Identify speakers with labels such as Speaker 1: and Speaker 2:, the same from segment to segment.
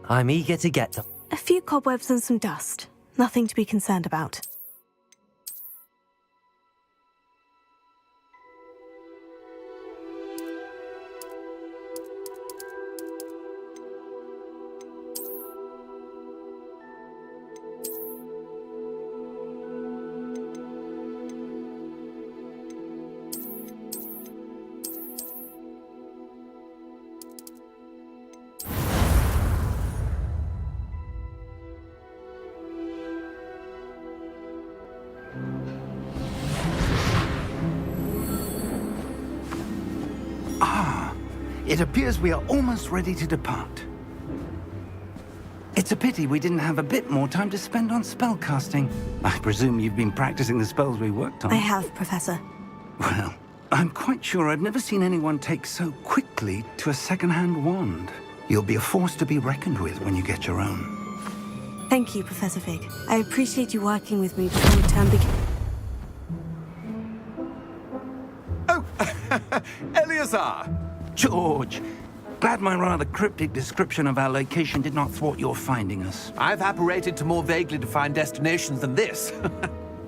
Speaker 1: I'm eager to get them.
Speaker 2: A few cobwebs and some dust. Nothing to be concerned about.
Speaker 3: It appears we are almost ready to depart. It's a pity we didn't have a bit more time to spend on spellcasting. I presume you've been practicing the spells we worked on.
Speaker 2: I have, Professor.
Speaker 3: Well, I'm quite sure I've never seen anyone take so quickly to a second-hand wand. You'll be a force to be reckoned with when you get your own.
Speaker 2: Thank you, Professor Fig. I appreciate you working with me before the term begins.
Speaker 4: Oh, Eleazar!
Speaker 3: George, glad my rather cryptic description of our location did not thwart your finding us.
Speaker 4: I've apparated to more vaguely defined destinations than this.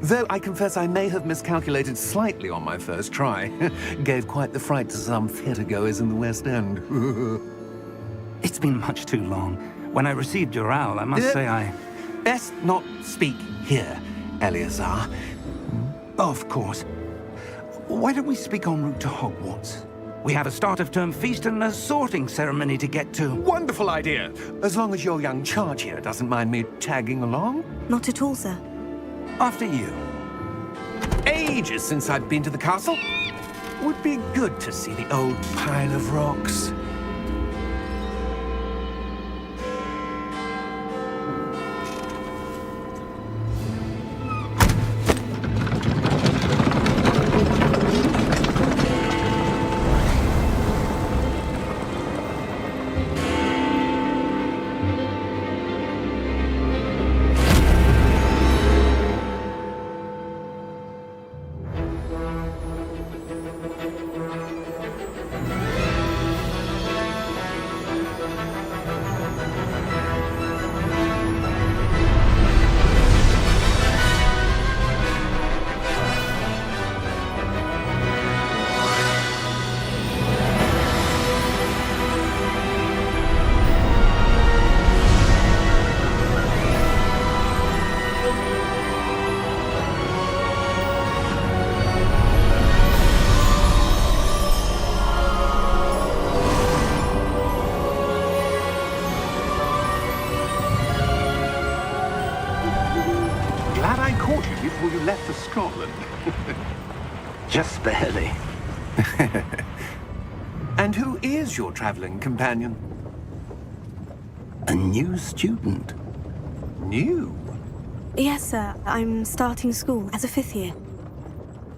Speaker 4: Though I confess I may have miscalculated slightly on my first try. Gave quite the fright to some theatregoers in the West End.
Speaker 3: It's been much too long. When I received your owl, I must say I...
Speaker 4: Best not speak here, Eleazar.
Speaker 3: Of course. Why don't we speak en route to Hogwarts? We have a start-of-term feast and a sorting ceremony to get to.
Speaker 4: Wonderful idea! As long as your young charge here doesn't mind me tagging along.
Speaker 2: Not at all, sir.
Speaker 3: After you.
Speaker 4: Ages since I've been to the castle. Would be good to see the old pile of rocks. Before you left for Scotland.
Speaker 3: Just barely.
Speaker 4: And who is your traveling companion?
Speaker 3: A new student.
Speaker 4: New?
Speaker 2: Yes, sir. I'm starting school as a 5th year.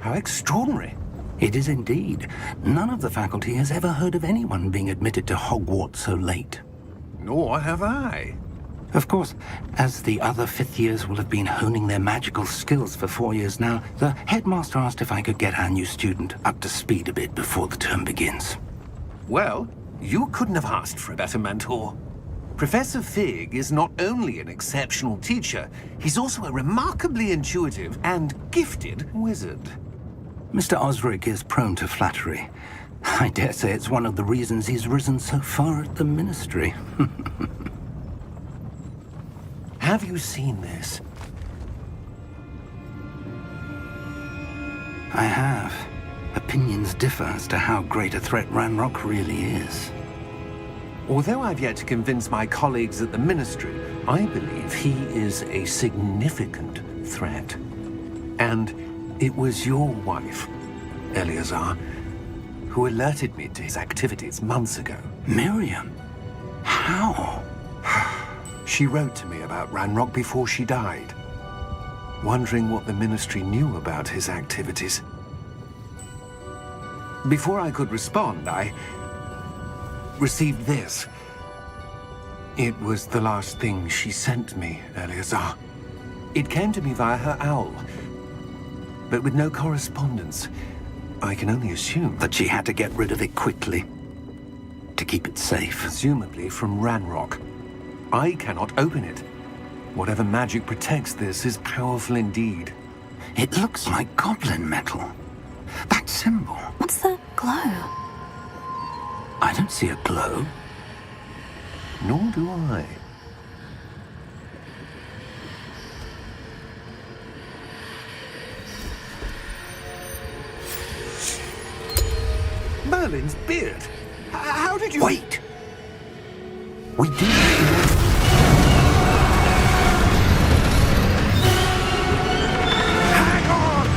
Speaker 4: How extraordinary.
Speaker 3: It is indeed. None of the faculty has ever heard of anyone being admitted to Hogwarts so late.
Speaker 4: Nor have I.
Speaker 3: Of course, as the other 5th years will have been honing their magical skills for 4 years now, the headmaster asked if I could get our new student up to speed a bit before the term begins.
Speaker 4: Well, you couldn't have asked for a better mentor. Professor Fig is not only an exceptional teacher, he's also a remarkably intuitive and gifted wizard.
Speaker 3: Mr. Osric is prone to flattery. I dare say it's one of the reasons he's risen so far at the ministry.
Speaker 4: Have you seen this?
Speaker 3: I have. Opinions differ as to how great a threat Ranrock really is.
Speaker 4: Although I've yet to convince my colleagues at the Ministry, I believe he is a significant threat. And it was your wife, Eleazar, who alerted me to his activities months ago.
Speaker 3: Miriam? How?
Speaker 4: She wrote to me about Ranrock before she died, wondering what the Ministry knew about his activities. Before I could respond, I received this. It was the last thing she sent me, Eleazar. It came to me via her owl, but with no correspondence. I can only assume
Speaker 3: That she had to get rid of it quickly, to keep it safe.
Speaker 4: presumably from Ranrock. I cannot open it. Whatever magic protects this is powerful indeed.
Speaker 3: It looks like goblin metal. That symbol.
Speaker 2: What's that glow?
Speaker 3: I don't see a glow.
Speaker 4: Nor do I. Merlin's beard. How did you...
Speaker 3: Wait! We do...
Speaker 4: Hang on!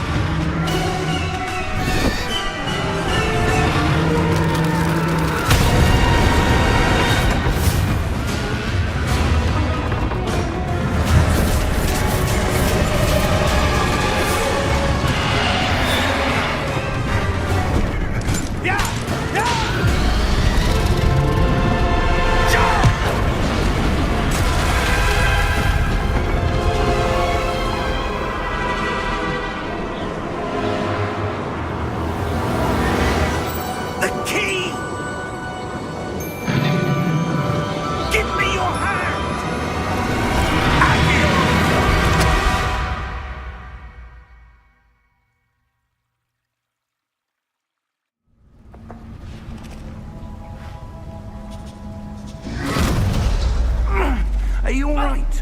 Speaker 3: Are you all right?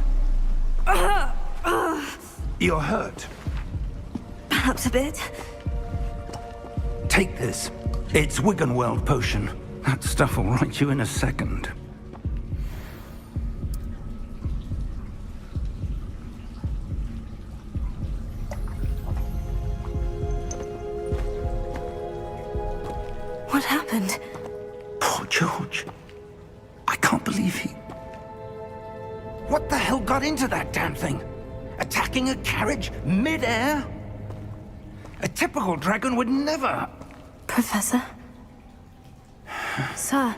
Speaker 3: You're hurt.
Speaker 2: Perhaps a bit.
Speaker 3: Take this. It's Wiggenweld potion. That stuff will right you in a second.
Speaker 2: What happened?
Speaker 3: Poor George. I can't believe he... What the hell got into that damn thing? Attacking a carriage mid-air? A typical dragon would never...
Speaker 2: Professor? Sir,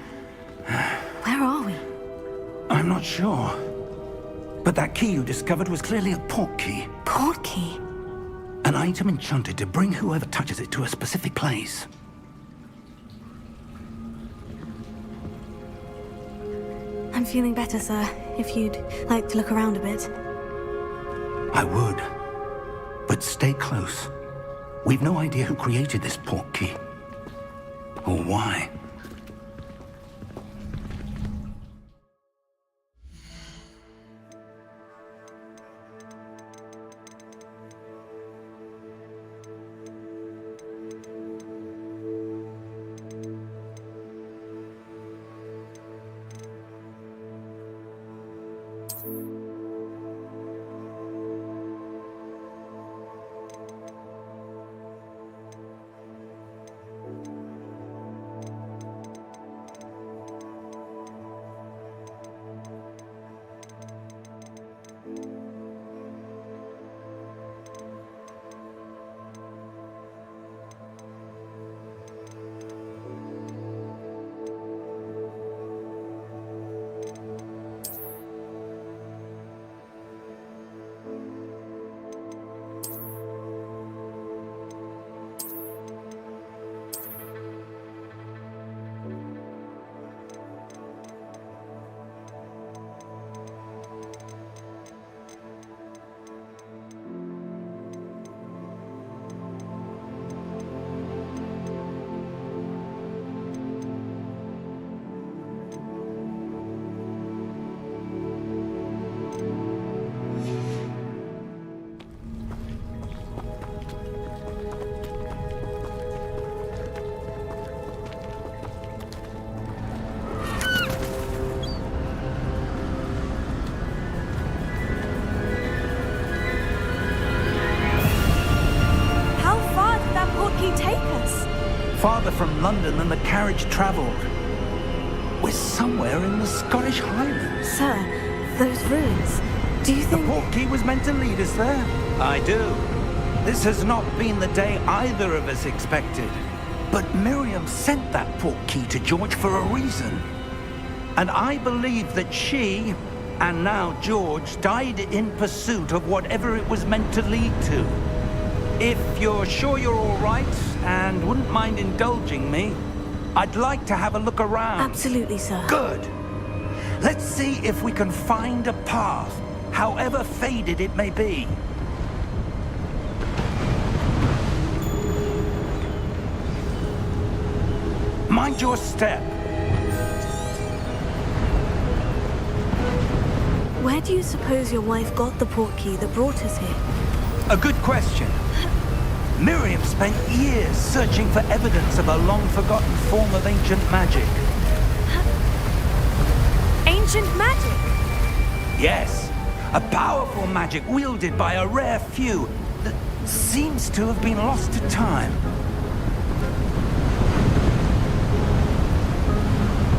Speaker 2: where are we?
Speaker 3: I'm not sure. But that key you discovered was clearly a port key.
Speaker 2: Port key?
Speaker 3: An item enchanted to bring whoever touches it to a specific place.
Speaker 2: I'm feeling better, sir. If you'd like to look around a bit.
Speaker 3: I would. But stay close. We've no idea who created this port key. Or why. Farther from London than the carriage travelled. We're somewhere in the Scottish Highlands.
Speaker 2: Sir, those ruins. Do you think...
Speaker 3: The port key was meant to lead us there? I do. This has not been the day either of us expected. But Miriam sent that port key to George for a reason. And I believe that she, and now George, died in pursuit of whatever it was meant to lead to. If you're sure you're all right and wouldn't mind indulging me, I'd like to have a look around.
Speaker 2: Absolutely, sir.
Speaker 3: Good. Let's see if we can find a path, however faded it may be. Mind your step.
Speaker 2: Where do you suppose your wife got the portkey that brought us here?
Speaker 3: A good question. Miriam spent years searching for evidence of a long-forgotten form of ancient magic.
Speaker 2: Ancient magic?
Speaker 3: Yes, a powerful magic wielded by a rare few that seems to have been lost to time.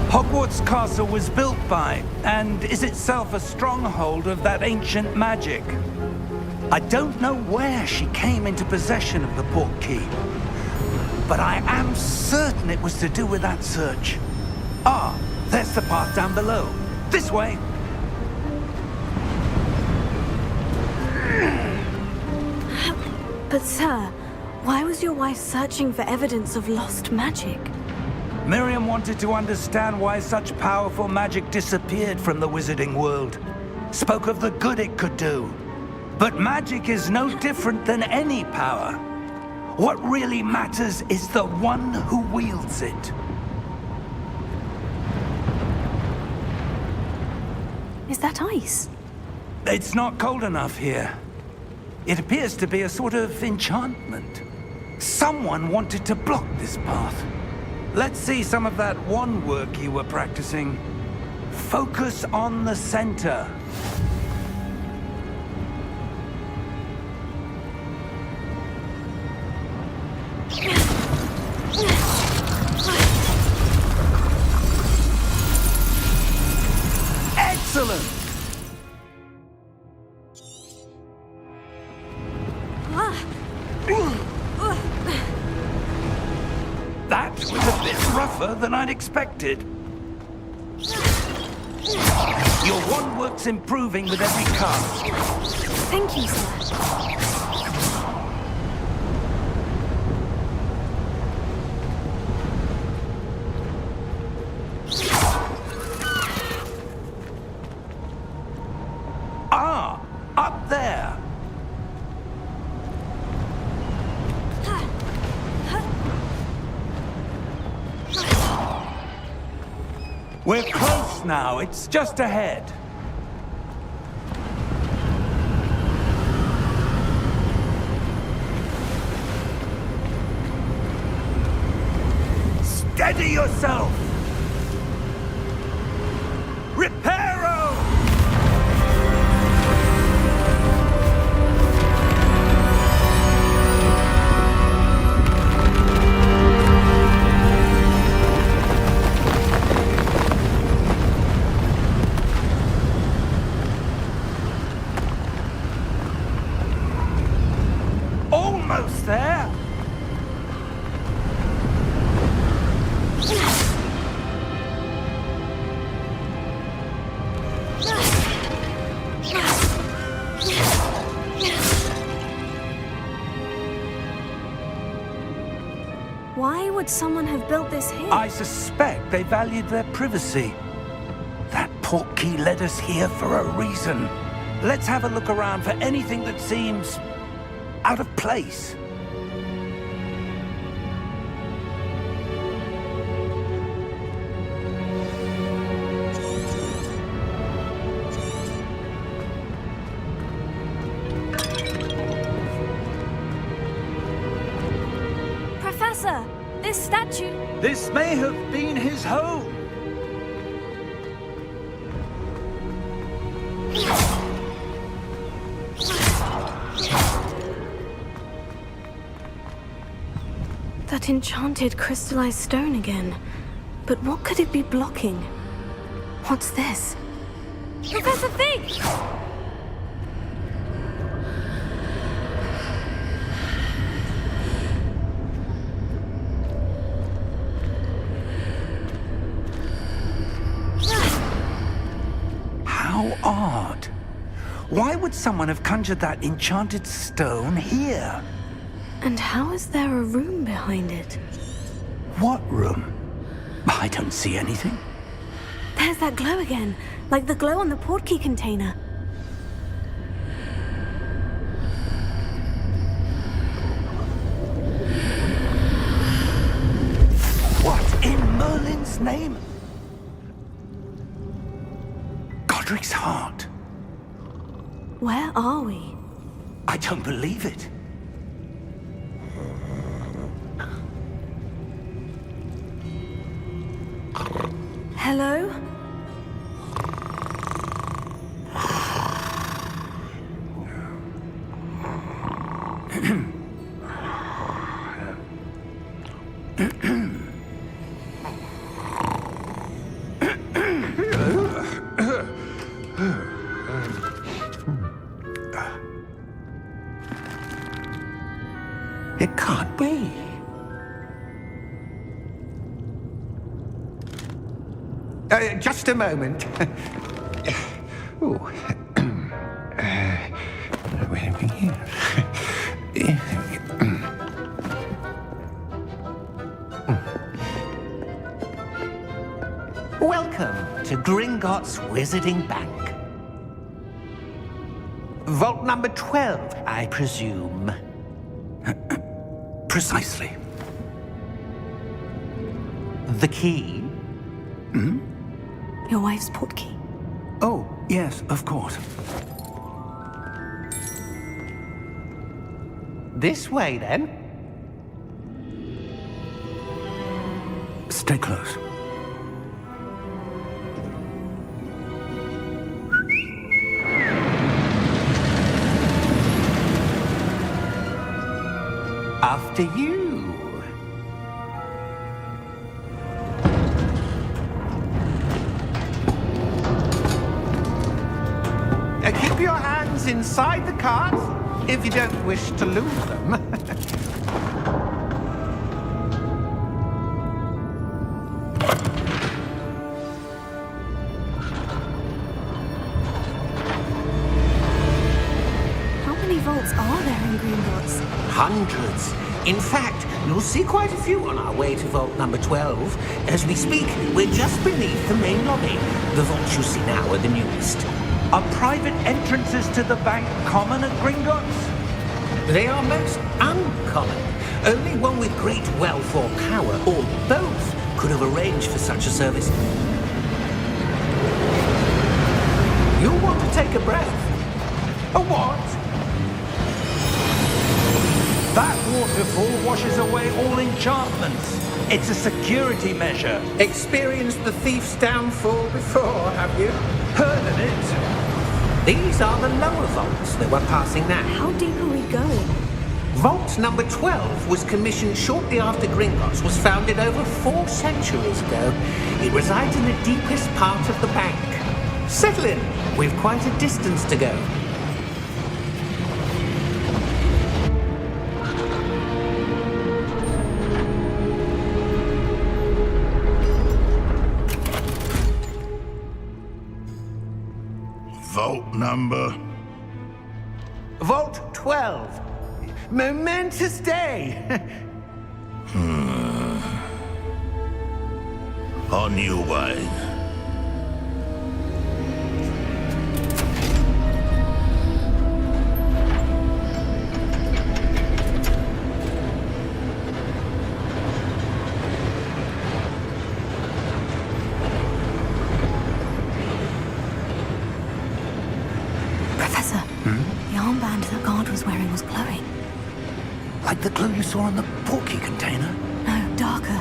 Speaker 3: Hogwarts Castle was built by, and is itself a stronghold of that ancient magic. I don't know where she came into possession of the portkey, but I am certain it was to do with that search. Ah, there's the path down below. This way.
Speaker 2: But sir, why was your wife searching for evidence of lost magic?
Speaker 3: Miriam wanted to understand why such powerful magic disappeared from the wizarding world. Spoke of the good it could do. But magic is no different than any power. What really matters is the one who wields it.
Speaker 2: Is that ice?
Speaker 3: It's not cold enough here. It appears to be a sort of enchantment. Someone wanted to block this path. Let's see some of that wand work you were practicing. Focus on the center. Excellent! That was a bit rougher than I'd expected. Your wand work's improving with every cast.
Speaker 2: Thank you, sir.
Speaker 3: Ah, up there. We're close now. It's just ahead. Steady yourself! Reparo! Almost there!
Speaker 2: Why would someone have built this here?
Speaker 3: I suspect they valued their privacy. That portkey led us here for a reason. Let's have a look around for anything that seems out of place.
Speaker 2: Professor, this statue...
Speaker 3: This may have been his home.
Speaker 2: That enchanted crystallized stone again. But what could it be blocking? What's this? Professor Fig!
Speaker 3: How odd. Why would someone have conjured that enchanted stone here?
Speaker 2: And how is there a room behind it?
Speaker 3: What room? I don't see anything.
Speaker 2: There's that glow again, like the glow on the portkey container.
Speaker 3: What in Merlin's name? Godric's heart.
Speaker 2: Where are we?
Speaker 3: I don't believe it.
Speaker 2: Hello?
Speaker 3: It can't be. Just a moment. Oh. Wait a minute. Welcome to Gringotts Wizarding Bank. Vault number 12, I presume. Precisely. The key? Hmm?
Speaker 2: Your wife's portkey.
Speaker 3: Oh, yes, of course. This way, then. Stay close. After you. Keep your hands inside the cart if you don't wish to lose them.
Speaker 2: How many vaults are there in Gringotts?
Speaker 1: Hundreds. In fact, you'll see quite a few on our way to vault number 12. As we speak, we're just beneath the main lobby. The vaults you see now are the newest.
Speaker 3: Are private entrances to the bank common at Gringotts?
Speaker 1: They are most uncommon. Only one with great wealth or power, or both, could have arranged for such a service. You'll want to take a breath.
Speaker 3: A what? That waterfall washes away all enchantments. It's a security measure.
Speaker 1: Experienced the thief's downfall before, have you?
Speaker 3: Heard of it?
Speaker 1: These are the lower vaults that we're passing now.
Speaker 2: How deep are we going?
Speaker 1: Vault number 12 was commissioned shortly after Gringotts was founded over 4 centuries ago. It resides in the deepest part of the bank. Settle in. We've quite a distance to go.
Speaker 5: Vault number?
Speaker 3: Vault 12. Momentous day.
Speaker 5: On your way.
Speaker 2: Professor, the armband that guard was wearing was glowing.
Speaker 3: Like the glow you saw on the portkey container?
Speaker 2: No, darker.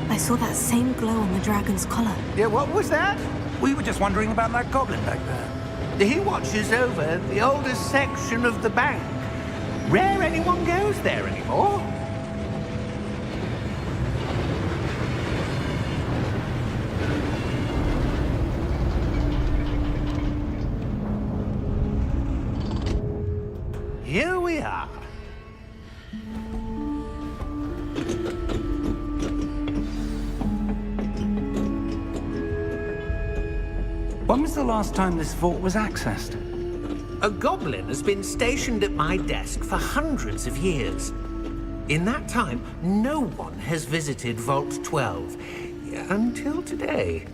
Speaker 2: I saw that same glow on the dragon's collar.
Speaker 3: Yeah, what was that? We were just wondering about that goblin back there.
Speaker 1: He watches over the oldest section of the bank. Rare anyone goes there anymore. Here we are.
Speaker 3: When was the last time this vault was accessed?
Speaker 1: A goblin has been stationed at my desk for hundreds of years. In that time, no one has visited Vault 12 until today.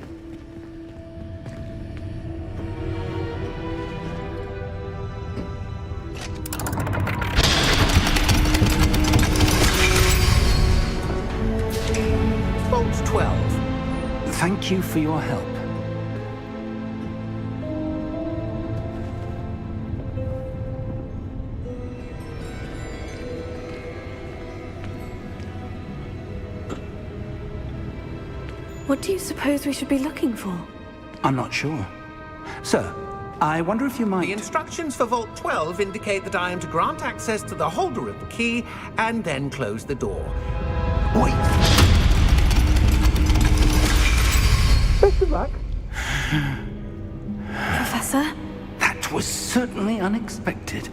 Speaker 1: 12.
Speaker 3: Thank you for your help.
Speaker 2: What do you suppose we should be looking for?
Speaker 3: I'm not sure. Sir, I wonder if you
Speaker 1: The
Speaker 3: might...
Speaker 1: instructions for Vault 12 indicate that I am to grant access to the holder of the key and then close the door.
Speaker 3: Wait!
Speaker 1: Best of luck.
Speaker 2: Professor?
Speaker 3: That was certainly unexpected.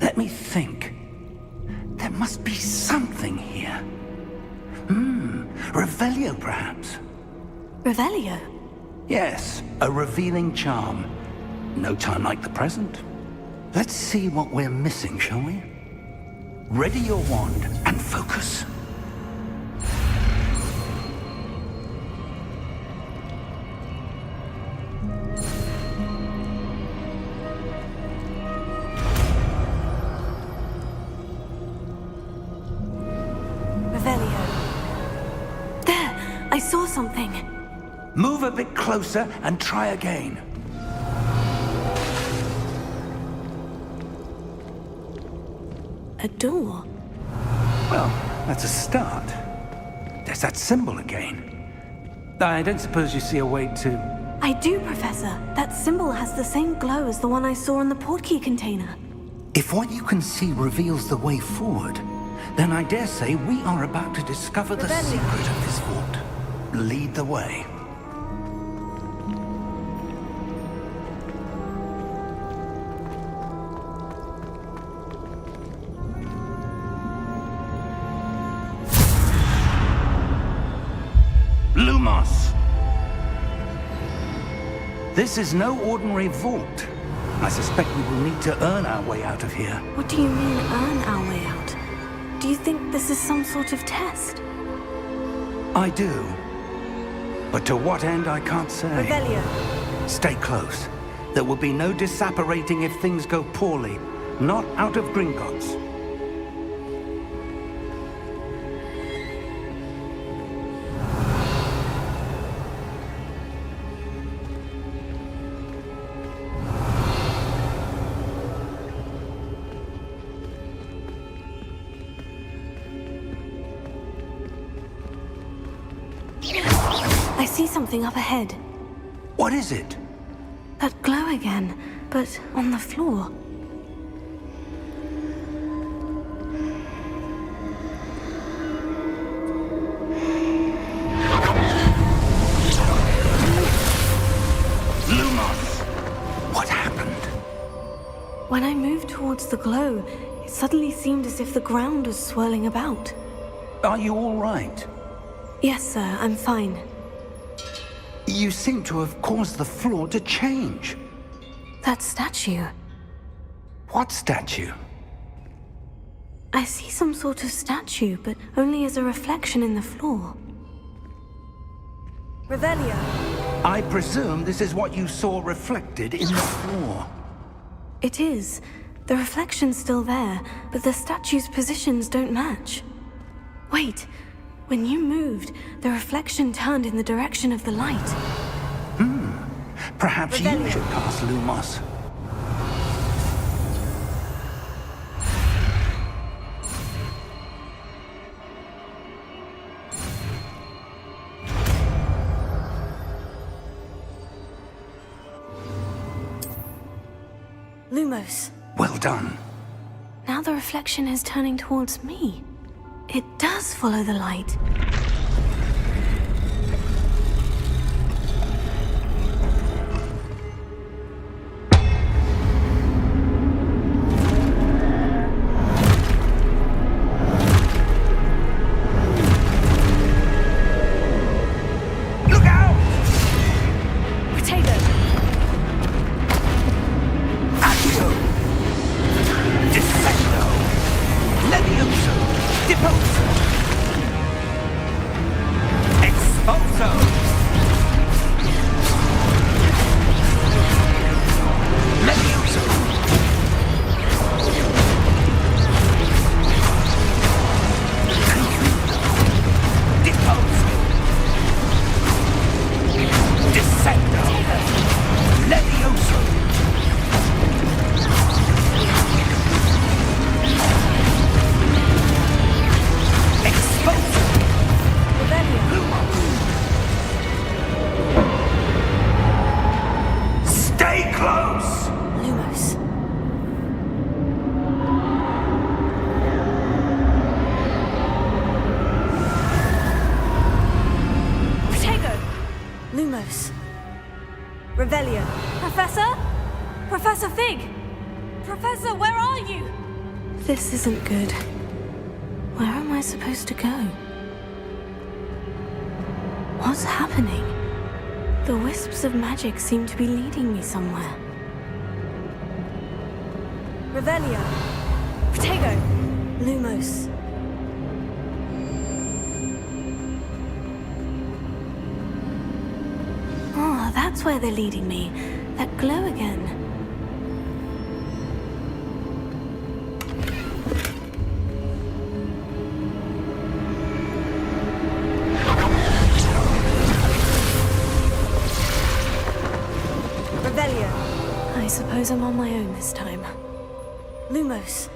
Speaker 3: Let me think. There must be something here. Revelio, perhaps?
Speaker 2: Revelio?
Speaker 3: Yes, a revealing charm. No time like the present. Let's see what we're missing, shall we? Ready your wand and focus.
Speaker 2: Revelio. There! I saw something.
Speaker 3: Move a bit closer and try again.
Speaker 2: A door.
Speaker 3: Well, that's a start. There's that symbol again. I don't suppose you see a way to...
Speaker 2: I do, Professor. That symbol has the same glow as the one I saw in the portkey container.
Speaker 3: If what you can see reveals the way forward, then I dare say we are about to discover the secret of this vault. Lead the way. Lumos! This is no ordinary vault. I suspect we will need to earn our way out of here.
Speaker 2: What do you mean, earn our way out? Do you think this is some sort of test?
Speaker 3: I do. But to what end, I can't say.
Speaker 2: Revelio.
Speaker 3: Stay close. There will be no disapparating if things go poorly. Not out of Gringotts.
Speaker 2: I see something up ahead.
Speaker 3: What is it?
Speaker 2: That glow again, but on the floor.
Speaker 3: Lumos! What happened?
Speaker 2: When I moved towards the glow, it suddenly seemed as if the ground was swirling about.
Speaker 3: Are you all right?
Speaker 2: Yes, sir, I'm fine.
Speaker 3: You seem to have caused the floor to change.
Speaker 2: That statue.
Speaker 3: What statue?
Speaker 2: I see some sort of statue, but only as a reflection in the floor. Revelio.
Speaker 3: I presume this is what you saw reflected in the floor.
Speaker 2: It is. The reflection's still there, but the statue's positions don't match. Wait. When you moved, the reflection turned in the direction of the light.
Speaker 3: Perhaps you should cast Lumos.
Speaker 2: Lumos.
Speaker 3: Well done.
Speaker 2: Now the reflection is turning towards me. It does follow the light.
Speaker 3: Look out!
Speaker 2: Potato!
Speaker 3: Accio! Defendo! Levioso! Deposo!
Speaker 2: Revelio. Professor? Professor Fig! Professor, where are you? This isn't good. Where am I supposed to go? What's happening? The wisps of magic seem to be leading me somewhere. Revelio. Protego. Lumos. Oh, that's where they're leading me. That glow again. Revelio. I suppose I'm on my own this time. Lumos.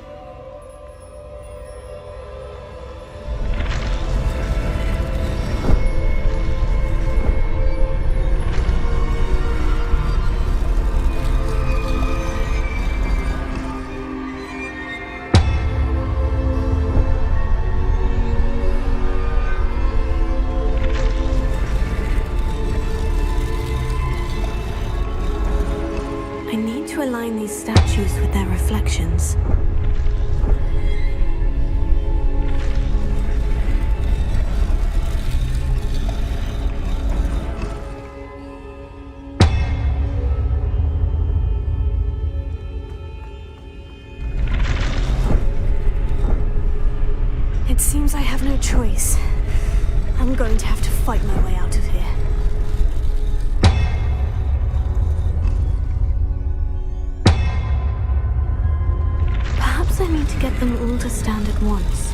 Speaker 2: I need to align these statues with their reflections. It seems I have no choice. I'm going to have to fight my way out of here. Perhaps I need to get them all to stand at once.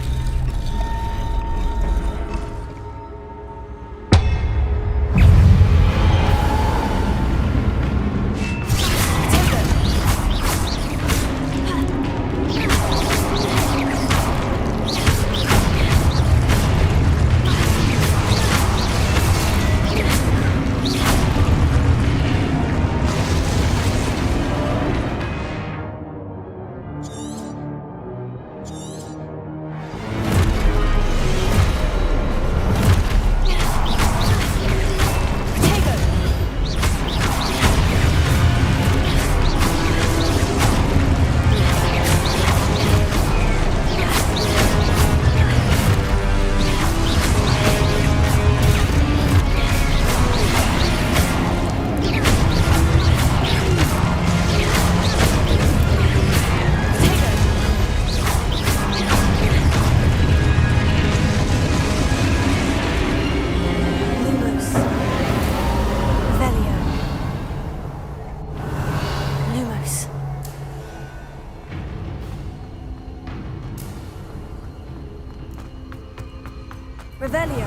Speaker 2: Revelio.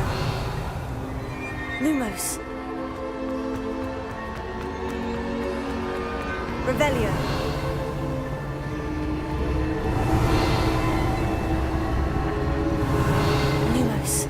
Speaker 2: Lumos. Revelio. Lumos.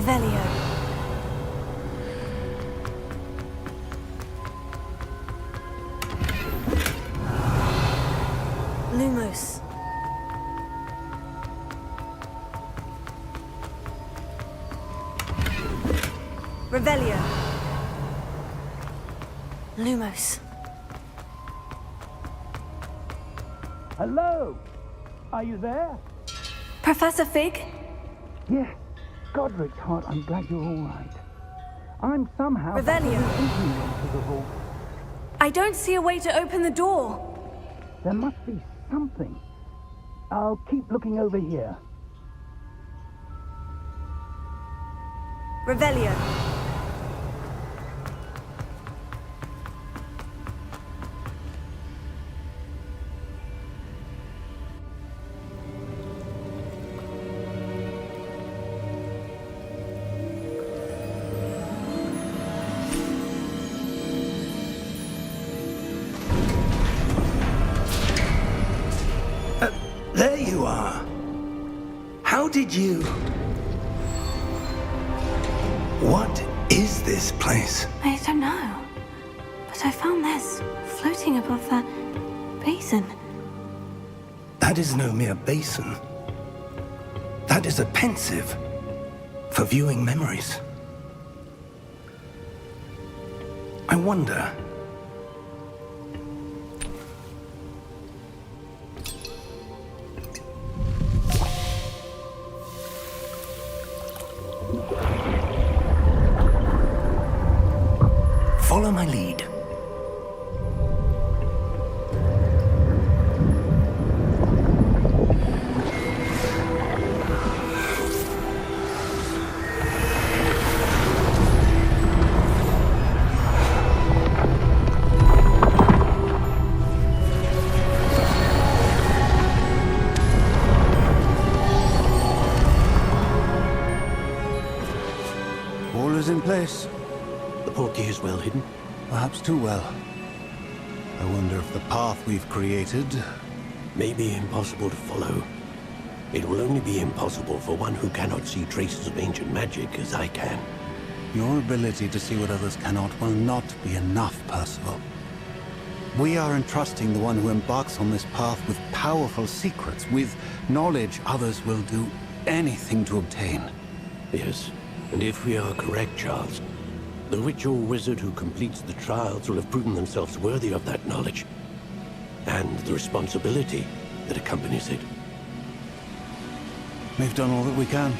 Speaker 2: Revelio. Lumos. Revelio. Lumos.
Speaker 3: Hello? Are you there?
Speaker 2: Professor Fig?
Speaker 3: Yes. Godric's heart, I'm glad you're all right. I'm somehow...
Speaker 2: Revelio.
Speaker 3: into the vault.
Speaker 2: I don't see a way to open the door.
Speaker 3: There must be something. I'll keep looking over here.
Speaker 2: Revelio.
Speaker 3: There you you are. How did you... What is this place?
Speaker 2: I don't know. But I found this floating above that basin.
Speaker 3: That is no mere basin. That is a pensive for viewing memories. I wonder... Follow my lead.
Speaker 6: All is in place.
Speaker 7: The portkey is well hidden.
Speaker 6: Perhaps too well. I wonder if the path we've created...
Speaker 7: May be impossible to follow. It will only be impossible for one who cannot see traces of ancient magic as I can.
Speaker 6: Your ability to see what others cannot will not be enough, Percival. We are entrusting the one who embarks on this path with powerful secrets, with knowledge others will do anything to obtain.
Speaker 7: Yes, and if we are correct, Charles, the witch or wizard who completes the trials will have proven themselves worthy of that knowledge, and the responsibility that accompanies it.
Speaker 6: We've done all that we can.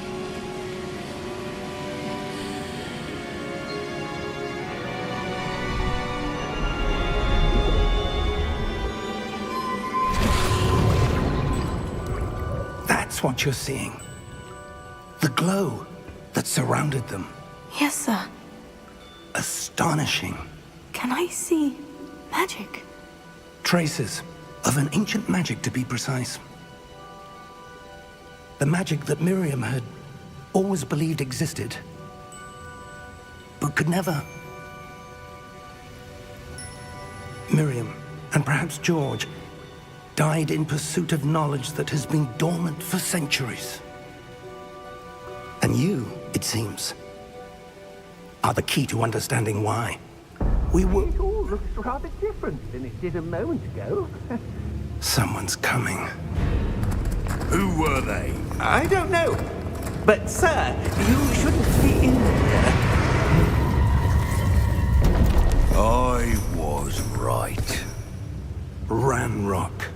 Speaker 3: That's what you're seeing. The glow that surrounded them.
Speaker 2: Yes, sir.
Speaker 3: Astonishing.
Speaker 2: Can I see magic?
Speaker 3: Traces of an ancient magic, to be precise. The magic that Miriam had always believed existed, but could never. Miriam, and perhaps George, died in pursuit of knowledge that has been dormant for centuries. And you, it seems, are the key to understanding why. We will...
Speaker 1: It all looks rather different than it did a moment ago.
Speaker 3: Someone's coming.
Speaker 5: Who were they?
Speaker 1: I don't know. But, sir, you shouldn't be in there.
Speaker 5: I was right.
Speaker 3: Ranrock.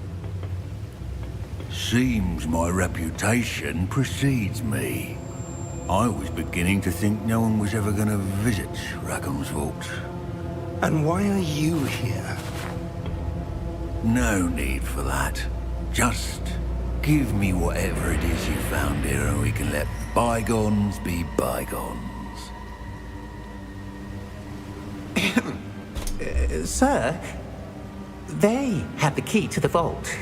Speaker 5: Seems my reputation precedes me. I was beginning to think no one was ever going to visit Rackham's vault.
Speaker 3: And why are you here?
Speaker 5: No need for that. Just give me whatever it is you found here and we can let bygones be bygones.
Speaker 1: Sir, they had the key to the vault.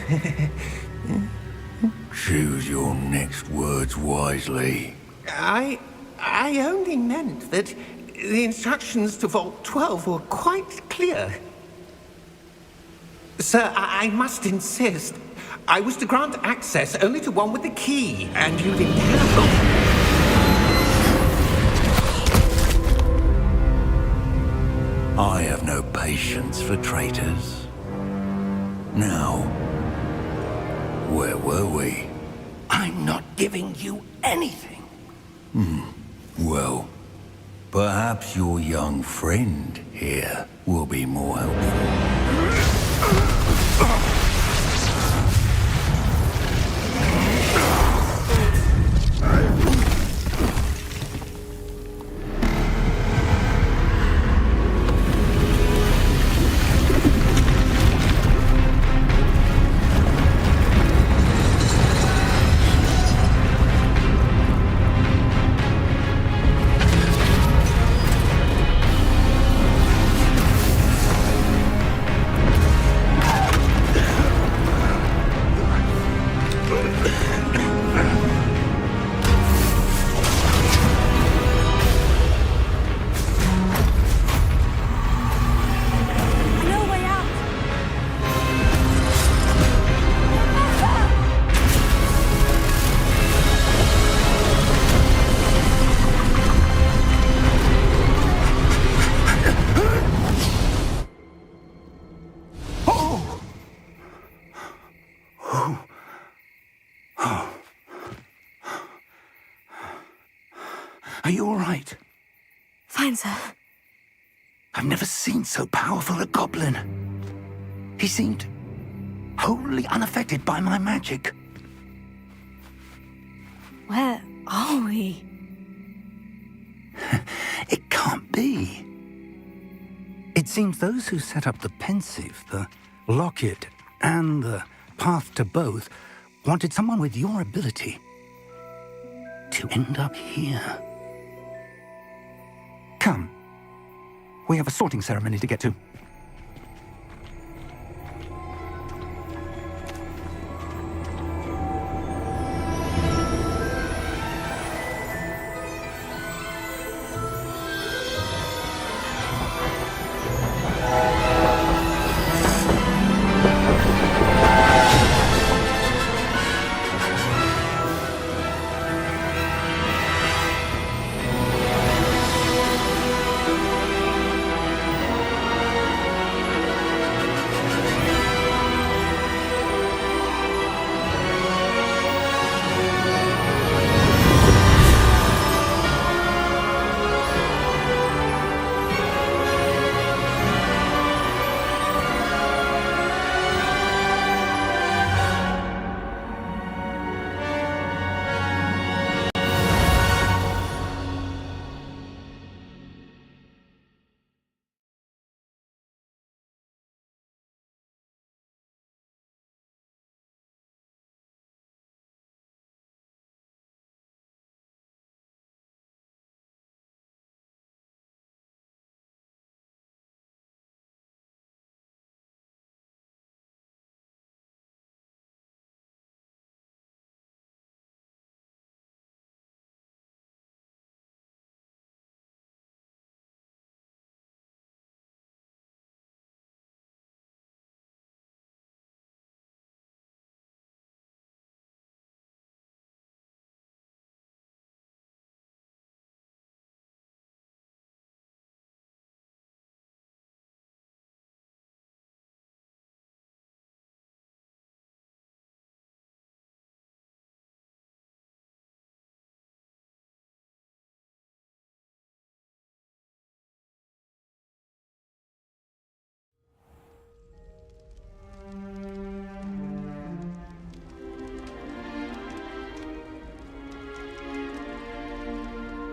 Speaker 5: Choose your next words wisely.
Speaker 1: I only meant that the instructions to Vault 12 were quite clear. Sir, I must insist. I was to grant access only to one with the key, and you didn't have them.
Speaker 5: I have no patience for traitors. Now, where were we?
Speaker 3: I'm not giving you anything.
Speaker 5: Well, perhaps your young friend here will be more helpful.
Speaker 3: Are you all right?
Speaker 2: Fine, sir.
Speaker 3: I've never seen so powerful a goblin. He seemed wholly unaffected by my magic.
Speaker 2: Where are we?
Speaker 3: It can't be. It seems those who set up the pensive, the locket, and the path to both wanted someone with your ability to end up here. Come. We have a sorting ceremony to get to.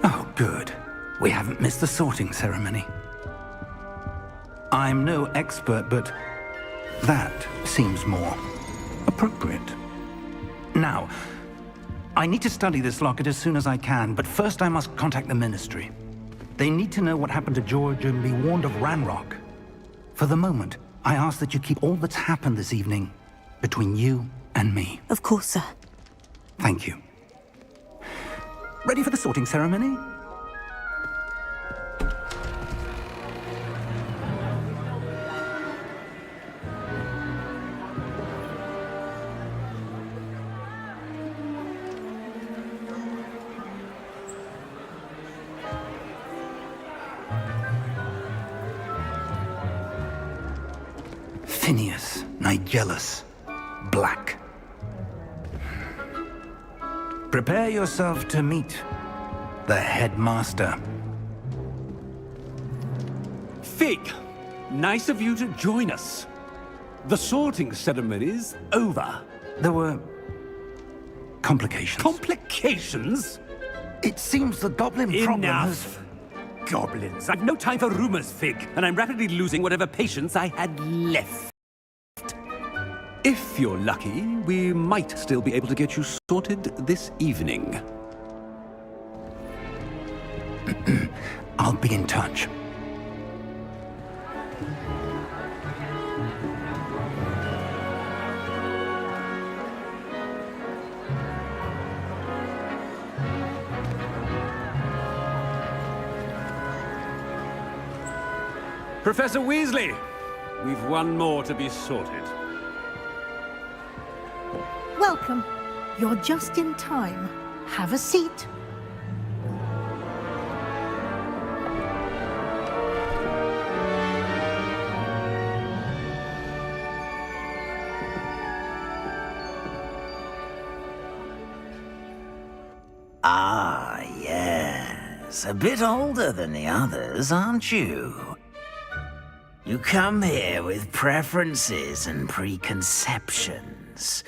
Speaker 3: Oh, good. We haven't missed the sorting ceremony. I'm no expert, but that seems more appropriate. Now, I need to study this locket as soon as I can, but first I must contact the Ministry. They need to know what happened to George and be warned of Ranrock. For the moment, I ask that you keep all that's happened this evening between you and me.
Speaker 2: Of course, sir.
Speaker 3: Thank you. Ready for the sorting ceremony? Phineas, Nigellus, Black. Prepare yourself to meet the headmaster.
Speaker 8: Fig, nice of you to join us. The sorting ceremony's over.
Speaker 3: There were complications.
Speaker 8: Complications?
Speaker 3: It seems the goblin problem has...
Speaker 8: Enough. Goblins. I've no time for rumors, Fig, and I'm rapidly losing whatever patience I had left. If you're lucky, we might still be able to get you sorted this evening.
Speaker 3: I'll be in touch.
Speaker 8: Professor Weasley, we've one more to be sorted.
Speaker 9: Welcome. You're just in time. Have a seat.
Speaker 10: Yes, a bit older than the others, aren't you? You come here with preferences and preconceptions.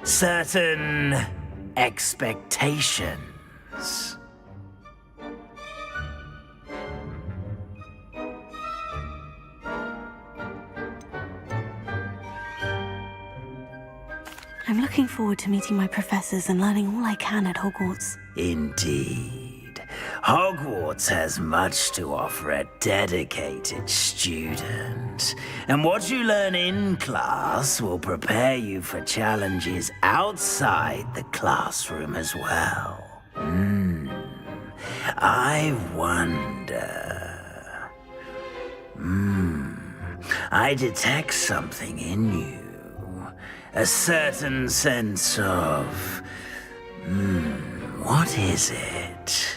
Speaker 10: Certain expectations.
Speaker 2: I'm looking forward to meeting my professors and learning all I can at Hogwarts.
Speaker 10: Indeed. Hogwarts has much to offer a dedicated student. And what you learn in class will prepare you for challenges outside the classroom as well. I wonder... I detect something in you. A certain sense of... what is it?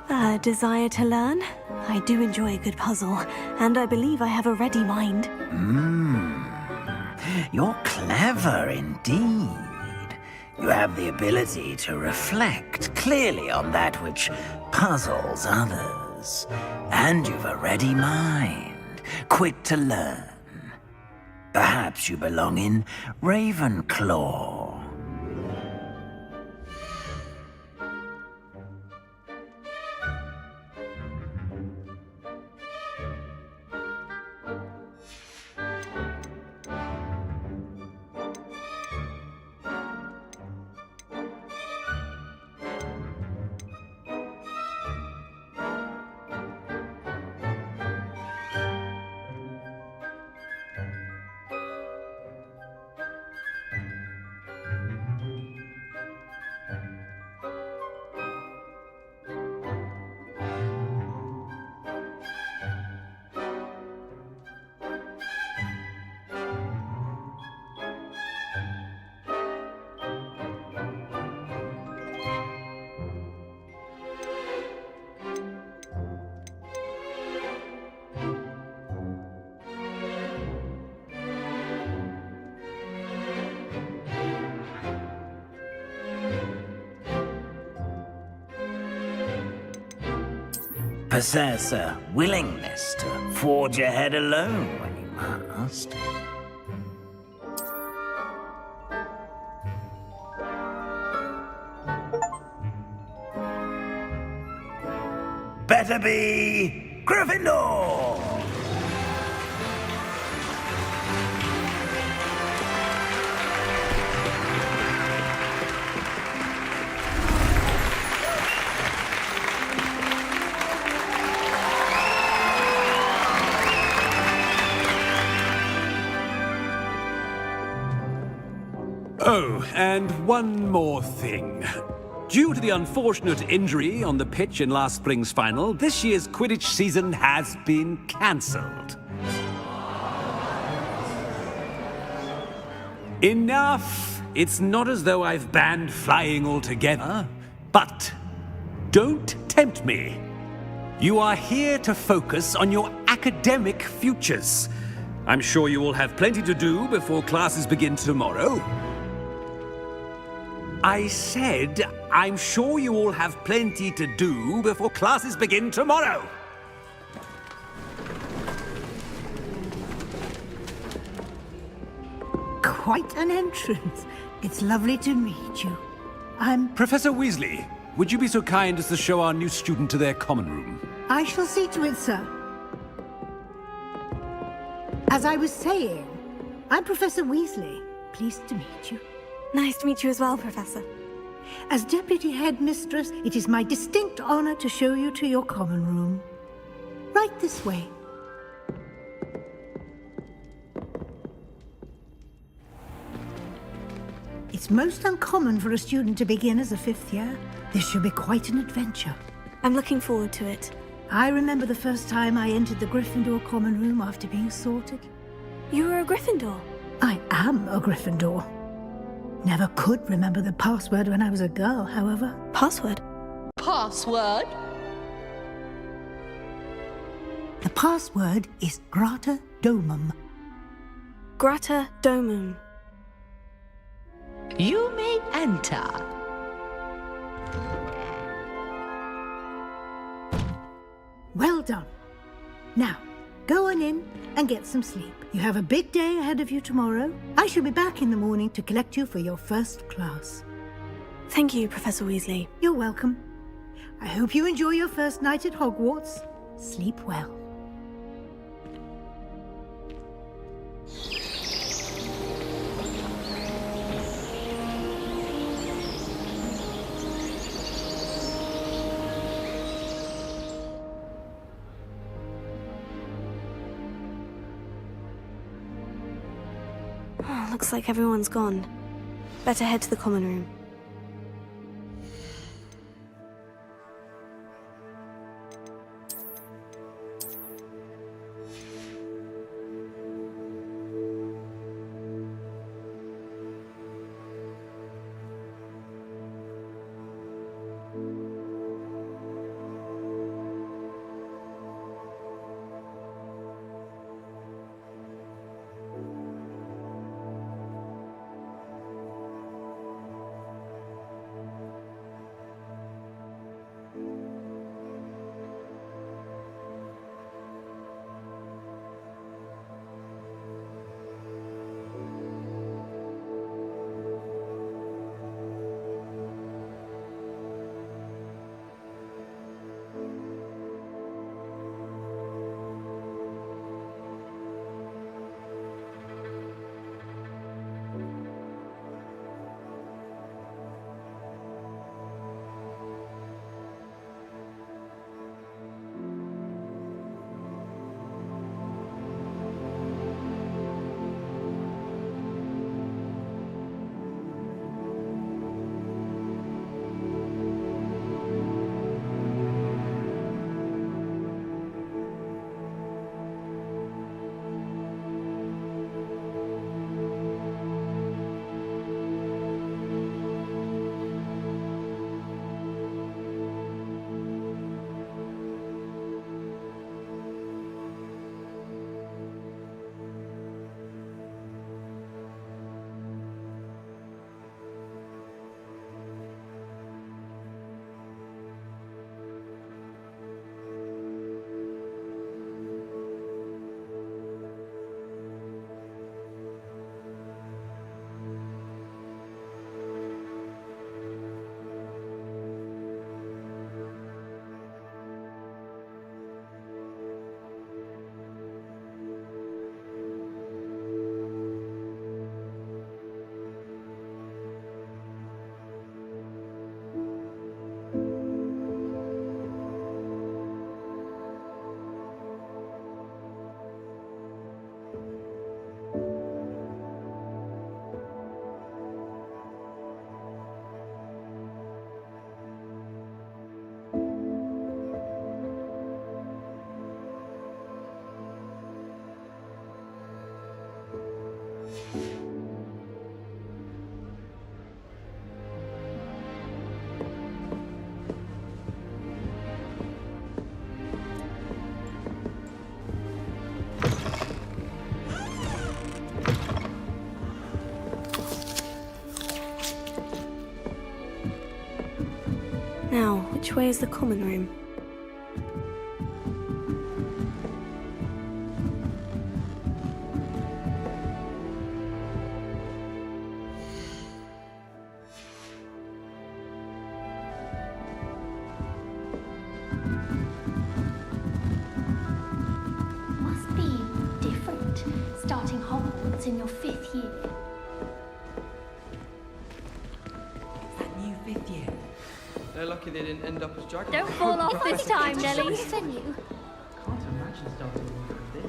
Speaker 2: A desire to learn? I do enjoy a good puzzle, and I believe I have a ready mind.
Speaker 10: You're clever indeed. You have the ability to reflect clearly on that which puzzles others. And you've a ready mind, quick to learn. Perhaps you belong in Ravenclaw. Possess a willingness to forge ahead alone when you must. Better be Gryffindor!
Speaker 8: Oh, and one more thing. Due to the unfortunate injury on the pitch in last spring's final, this year's Quidditch season has been cancelled. Enough! It's not as though I've banned flying altogether, but don't tempt me. You are here to focus on your academic futures. I'm sure you will have plenty to do before classes begin tomorrow. I said, I'm sure you all have plenty to do before classes begin tomorrow.
Speaker 9: Quite an entrance. It's lovely to meet you. I'm...
Speaker 8: Professor Weasley, would you be so kind as to show our new student to their common room?
Speaker 9: I shall see to it, sir. As I was saying, I'm Professor Weasley. Pleased to meet you.
Speaker 2: Nice to meet you as well, Professor.
Speaker 9: As Deputy Headmistress, it is my distinct honor to show you to your common room. Right this way. It's most uncommon for a student to begin as a fifth year. This should be quite an adventure.
Speaker 2: I'm looking forward to it.
Speaker 9: I remember the first time I entered the Gryffindor common room after being sorted.
Speaker 2: You were a Gryffindor?
Speaker 9: I am a Gryffindor. Never could remember the password when I was a girl, however.
Speaker 2: Password?
Speaker 11: Password?
Speaker 9: The password is Grata Domum.
Speaker 2: Grata Domum.
Speaker 11: You may enter.
Speaker 9: Well done. Now, go on in and get some sleep. You have a big day ahead of you tomorrow. I shall be back in the morning to collect you for your first class.
Speaker 2: Thank you, Professor Weasley.
Speaker 9: You're welcome. I hope you enjoy your first night at Hogwarts. Sleep well.
Speaker 2: Oh, looks like everyone's gone. Better head to the common room. Now, which way is the common room?
Speaker 12: Must be different, starting Hogwarts in your 5th year.
Speaker 11: That new 5th year.
Speaker 13: They're lucky they didn't end up as dragons.
Speaker 12: Don't fall off this time, Nelly. Venue.
Speaker 13: Can't imagine starting with this.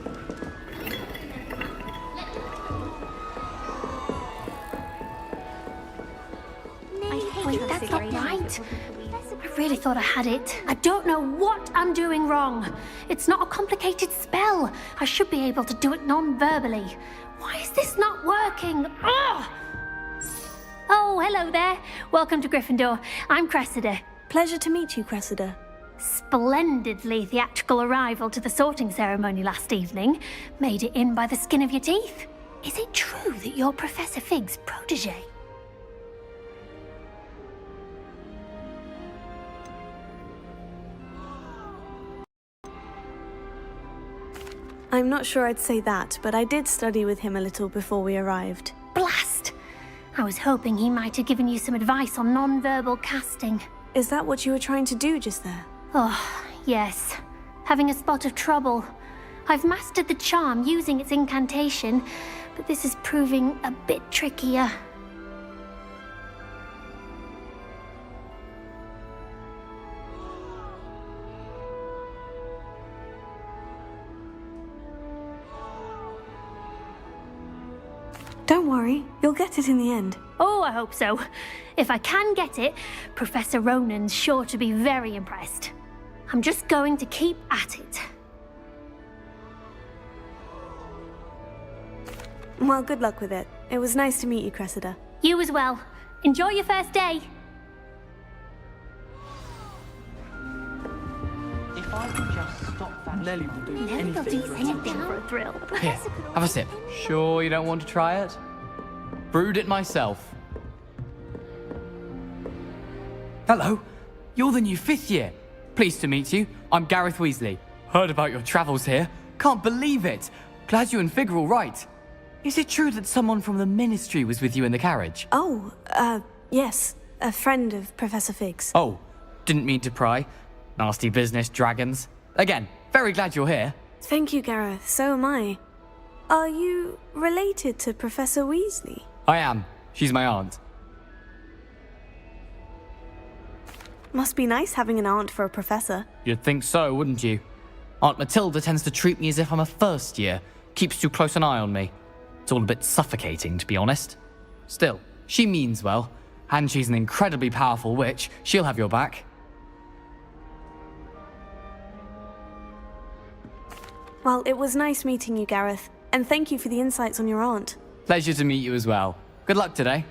Speaker 12: Wait, that's not right. I really thought I had it. I don't know what I'm doing wrong. It's not a complicated spell. I should be able to do it non-verbally. Why is this not working? Ugh! Oh, hello there. Welcome to Gryffindor. I'm Cressida.
Speaker 2: Pleasure to meet you, Cressida.
Speaker 12: splendidly theatrical arrival to the sorting ceremony last evening made it in by the skin of your teeth. Is it true that you're Professor Fig's protege?
Speaker 2: I'm not sure I'd say that, but I did study with him a little before we arrived.
Speaker 12: Blast! I was hoping he might have given you some advice on non-verbal casting.
Speaker 2: Is that what you were trying to do just there?
Speaker 12: Oh, yes. Having a spot of trouble. I've mastered the charm using its incantation, but this is proving a bit trickier.
Speaker 2: Don't worry, you'll get it in the end.
Speaker 12: Oh, I hope so. If I can get it, Professor Ronan's sure to be very impressed. I'm just going to keep at it.
Speaker 2: Well, good luck with it. It was nice to meet you, Cressida.
Speaker 12: You as well. Enjoy your first day.
Speaker 13: If I could just stop that. Nelly will do
Speaker 12: Never do anything for a thrill.
Speaker 14: Here, have a sip. Sure you don't want to try it? Brewed it myself. Hello, you're the new 5th year. Pleased to meet you. I'm Gareth Weasley. Heard about your travels here. Can't believe it. Glad you and Fig are all right. Is it true that someone from the Ministry was with you in the carriage?
Speaker 2: Oh, yes. A friend of Professor Fig's.
Speaker 14: Oh, didn't mean to pry. Nasty business, dragons. Again, very glad you're here.
Speaker 2: Thank you, Gareth. So am I. Are you related to Professor Weasley?
Speaker 14: I am. She's my aunt.
Speaker 2: Must be nice having an aunt for a professor.
Speaker 14: You'd think so, wouldn't you? Aunt Matilda tends to treat me as if I'm a first year. Keeps too close an eye on me. It's all a bit suffocating, to be honest. Still, she means well. And she's an incredibly powerful witch. She'll have your back.
Speaker 2: Well, it was nice meeting you, Gareth. And thank you for the insights on your aunt.
Speaker 14: Pleasure to meet you as well. Good luck today.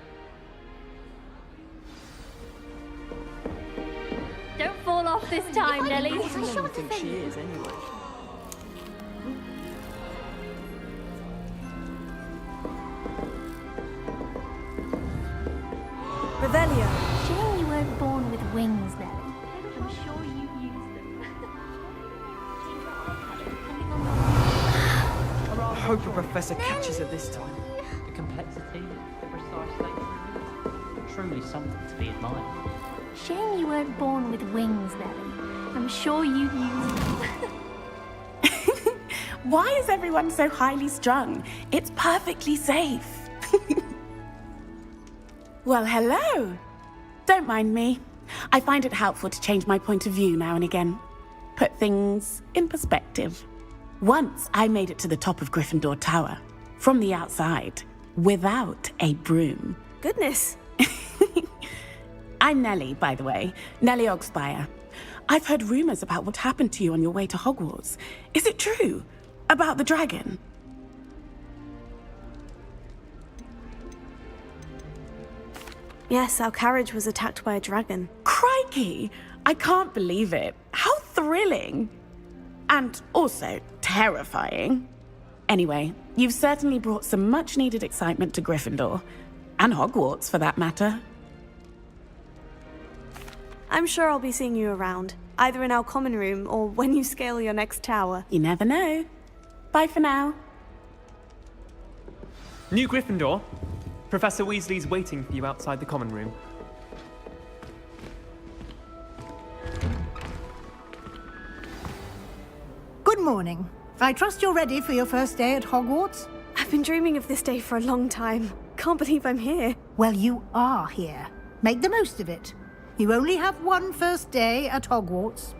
Speaker 12: Don't fall off this time, Nelly.
Speaker 13: I don't think she is anyway.
Speaker 2: Revelio.
Speaker 12: Shame you weren't born with wings, Nelly. I'm sure you used them.
Speaker 13: I hope the professor catches her this time. The complexity, the precise nature, truly something to be admired.
Speaker 12: Shame you weren't born with wings, Nelly. I'm sure you used them.
Speaker 15: Why is everyone so highly strung? It's perfectly safe. Well, hello. Don't mind me. I find it helpful to change my point of view now and again. Put things in perspective. Once I made it to the top of Gryffindor Tower, from the outside, without a broom.
Speaker 2: Goodness.
Speaker 15: I'm Nellie, by the way. Nellie Ogspire. I've heard rumors about what happened to you on your way to Hogwarts. Is it true? About the dragon?
Speaker 2: Yes, our carriage was attacked by a dragon.
Speaker 15: Crikey! I can't believe it. How thrilling! And also terrifying. Anyway, you've certainly brought some much-needed excitement to Gryffindor. And Hogwarts, for that matter.
Speaker 2: I'm sure I'll be seeing you around, either in our common room or when you scale your next tower.
Speaker 15: You never know. Bye for now.
Speaker 16: New Gryffindor. Professor Weasley's waiting for you outside the common room.
Speaker 9: Good morning. I trust you're ready for your first day at Hogwarts?
Speaker 2: I've been dreaming of this day for a long time. Can't believe I'm here.
Speaker 9: Well, you are here. Make the most of it. You only have one first day at Hogwarts.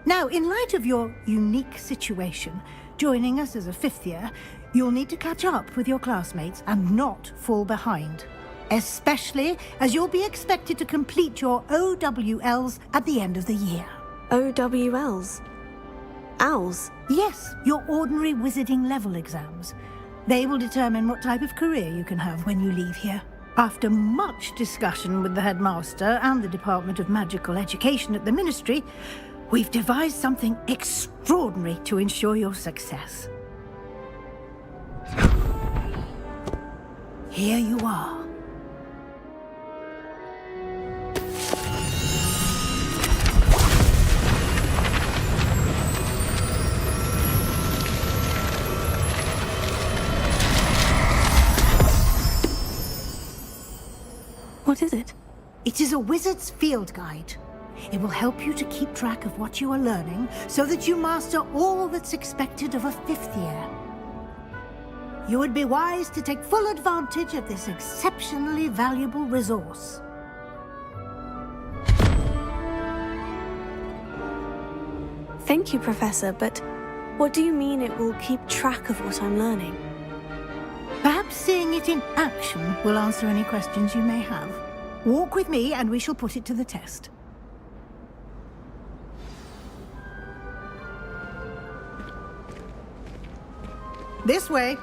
Speaker 9: Now, in light of your unique situation, joining us as a 5th year, you'll need to catch up with your classmates and not fall behind. Especially as you'll be expected to complete your OWLs at the end of the year.
Speaker 2: OWLs? Owls?
Speaker 9: Yes, your ordinary wizarding level exams. They will determine what type of career you can have when you leave here. After much discussion with the headmaster and the Department of Magical Education at the Ministry, We've devised something extraordinary to ensure your success. Here you are.
Speaker 2: What is it?
Speaker 9: It is a wizard's field guide. It will help you to keep track of what you are learning so that you master all that's expected of a 5th year. You would be wise to take full advantage of this exceptionally valuable resource.
Speaker 2: Thank you, Professor, but what do you mean it will keep track of what I'm learning?
Speaker 9: Perhaps seeing it in action will answer any questions you may have. Walk with me and we shall put it to the test. This way.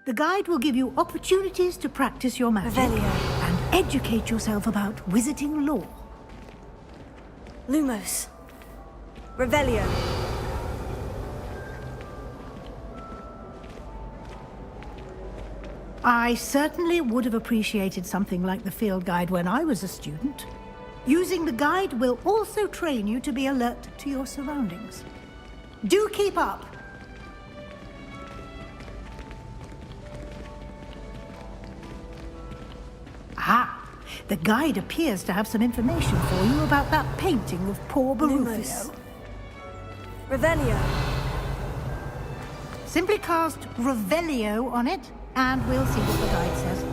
Speaker 9: The guide will give you opportunities to practice your magic and educate yourself about wizarding lore.
Speaker 2: Lumos. Revelio.
Speaker 9: I certainly would have appreciated something like the field guide when I was a student. Using the guide will also train you to be alert to your surroundings. Do keep up! Ah, the guide appears to have some information for you about that painting of poor Barufio.
Speaker 2: Revelio.
Speaker 9: Simply cast Revelio on it, and we'll see what the guide says.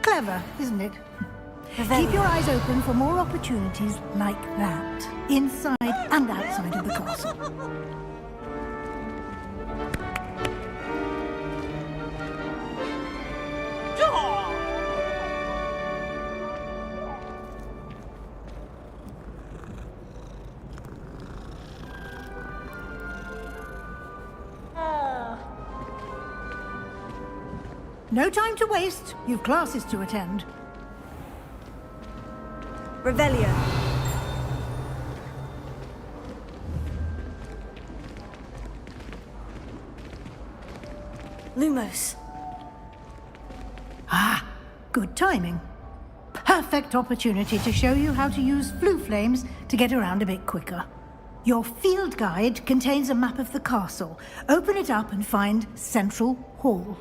Speaker 9: Clever, isn't it? Keep your eyes open for more opportunities like that, inside and outside of the castle. No time to waste. You've classes to attend.
Speaker 2: Revelio. Lumos.
Speaker 9: Ah, good timing. Perfect opportunity to show you how to use flue flames to get around a bit quicker. Your field guide contains a map of the castle. Open it up and find Central Hall.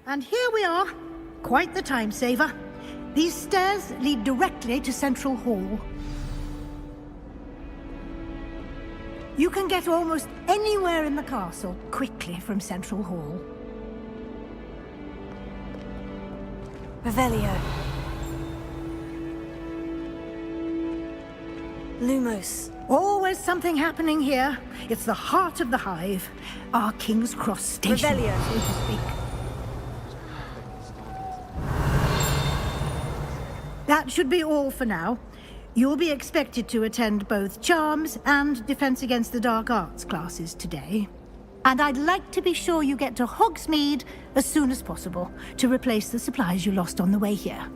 Speaker 9: And here we are. Quite the time saver. These stairs lead directly to Central Hall. You can get almost anywhere in the castle quickly from Central Hall.
Speaker 2: Revelio. Lumos.
Speaker 9: Always something happening here. It's the heart of the hive. Our King's Cross station,
Speaker 2: Revelio.
Speaker 9: so to speak. That should be all for now. You'll be expected to attend both Charms and Defense Against the Dark Arts classes today. And I'd like to be sure you get to Hogsmeade as soon as possible to replace the supplies you lost on the way here.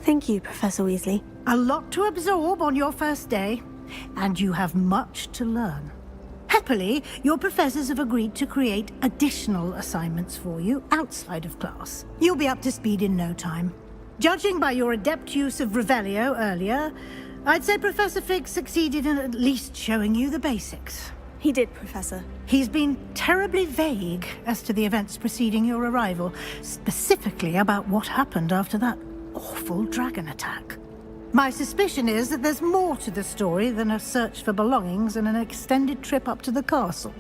Speaker 2: Thank you, Professor Weasley.
Speaker 9: A lot to absorb on your first day, and you have much to learn. Happily, your professors have agreed to create additional assignments for you outside of class. You'll be up to speed in no time. Judging by your adept use of Revelio earlier, I'd say Professor Fig succeeded in at least showing you the basics.
Speaker 2: He did, Professor.
Speaker 9: He's been terribly vague as to the events preceding your arrival, specifically about what happened after that awful dragon attack. My suspicion is that there's more to the story than a search for belongings and an extended trip up to the castle.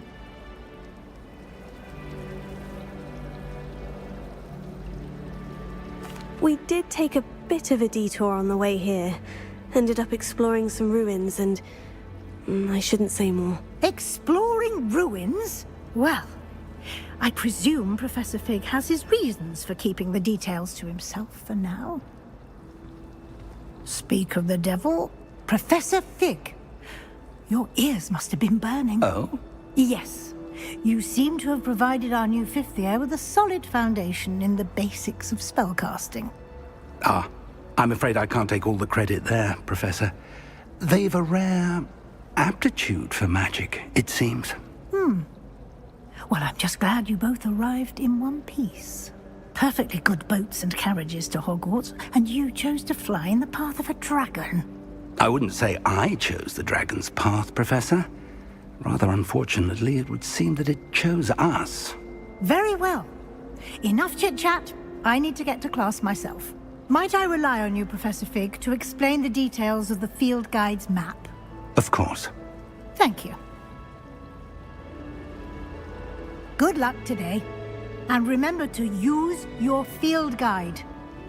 Speaker 2: We did take a bit of a detour on the way here. Ended up exploring some ruins and... I shouldn't say more.
Speaker 9: Exploring ruins? Well, I presume Professor Fig has his reasons for keeping the details to himself for now. Speak of the devil, Professor Fig. Your ears must have been burning.
Speaker 3: Oh?
Speaker 9: Yes. You seem to have provided our new fifth year with a solid foundation in the basics of spellcasting.
Speaker 3: Ah, I'm afraid I can't take all the credit there, Professor. They've a rare aptitude for magic, it seems.
Speaker 9: Well, I'm just glad you both arrived in one piece. Perfectly good boats and carriages to Hogwarts, and you chose to fly in the path of a dragon.
Speaker 3: I wouldn't say I chose the dragon's path, Professor. Rather unfortunately, it would seem that it chose us.
Speaker 9: Very well. Enough chit-chat. I need to get to class myself. Might I rely on you, Professor Fig, to explain the details of the field guide's map?
Speaker 3: Of course.
Speaker 9: Thank you. Good luck today. And remember to use your field guide.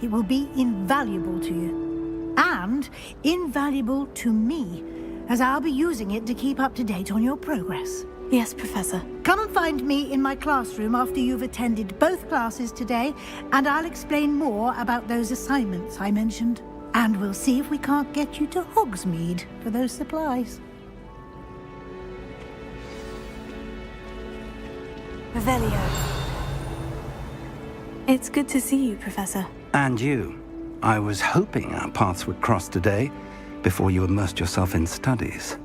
Speaker 9: It will be invaluable to you. And invaluable to me, as I'll be using it to keep up to date on your progress.
Speaker 2: Yes, Professor.
Speaker 9: Come and find me in my classroom after you've attended both classes today, and I'll explain more about those assignments I mentioned. And we'll see if we can't get you to Hogsmeade for those supplies.
Speaker 2: Revelio. It's good to see you, Professor.
Speaker 3: And you. I was hoping our paths would cross today, before you immersed yourself in studies.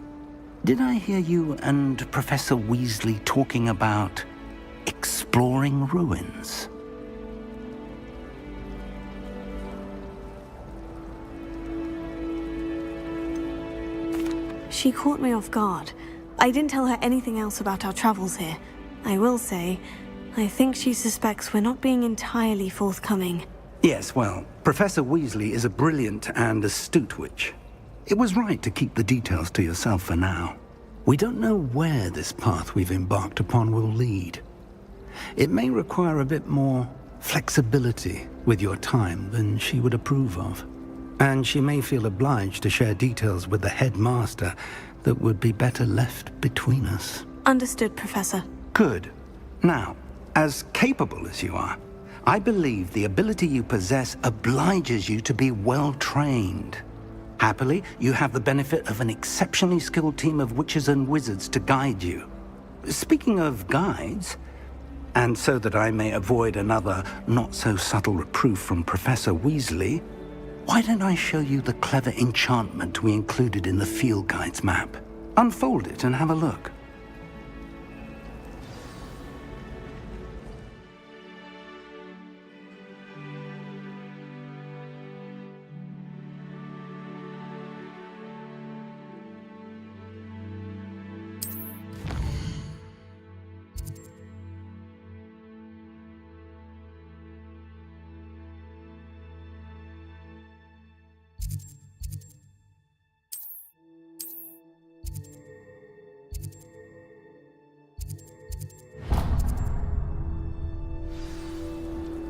Speaker 3: Did I hear you and Professor Weasley talking about exploring ruins?
Speaker 2: She caught me off guard. I didn't tell her anything else about our travels here. I will say, I think she suspects we're not being entirely forthcoming.
Speaker 3: Yes, well, Professor Weasley is a brilliant and astute witch. It was right to keep the details to yourself for now. We don't know where this path we've embarked upon will lead. It may require a bit more flexibility with your time than she would approve of. And she may feel obliged to share details with the headmaster that would be better left between us.
Speaker 2: Understood, Professor.
Speaker 3: Good. Now, as capable as you are, I believe the ability you possess obliges you to be well-trained. Happily, you have the benefit of an exceptionally skilled team of witches and wizards to guide you. Speaking of guides, and so that I may avoid another not-so-subtle reproof from Professor Weasley, why don't I show you the clever enchantment we included in the field guide's map? Unfold it and have a look.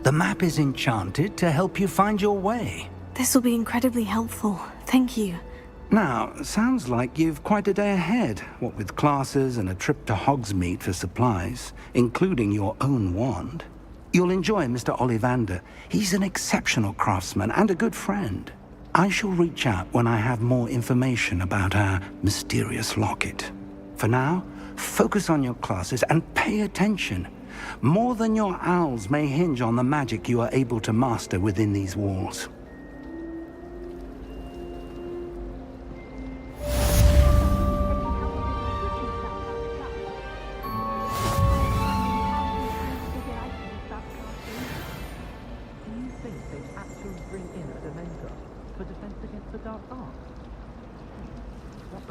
Speaker 3: The map is enchanted to help you find your way.
Speaker 2: This will be incredibly helpful. Thank you.
Speaker 3: Now, sounds like you've quite a day ahead, what with classes and a trip to Hogsmeade for supplies, including your own wand. You'll enjoy Mr. Ollivander. He's an exceptional craftsman and a good friend. I shall reach out when I have more information about our mysterious locket. For now, focus on your classes and pay attention. More than your owls may hinge on the magic you are able to master within these walls.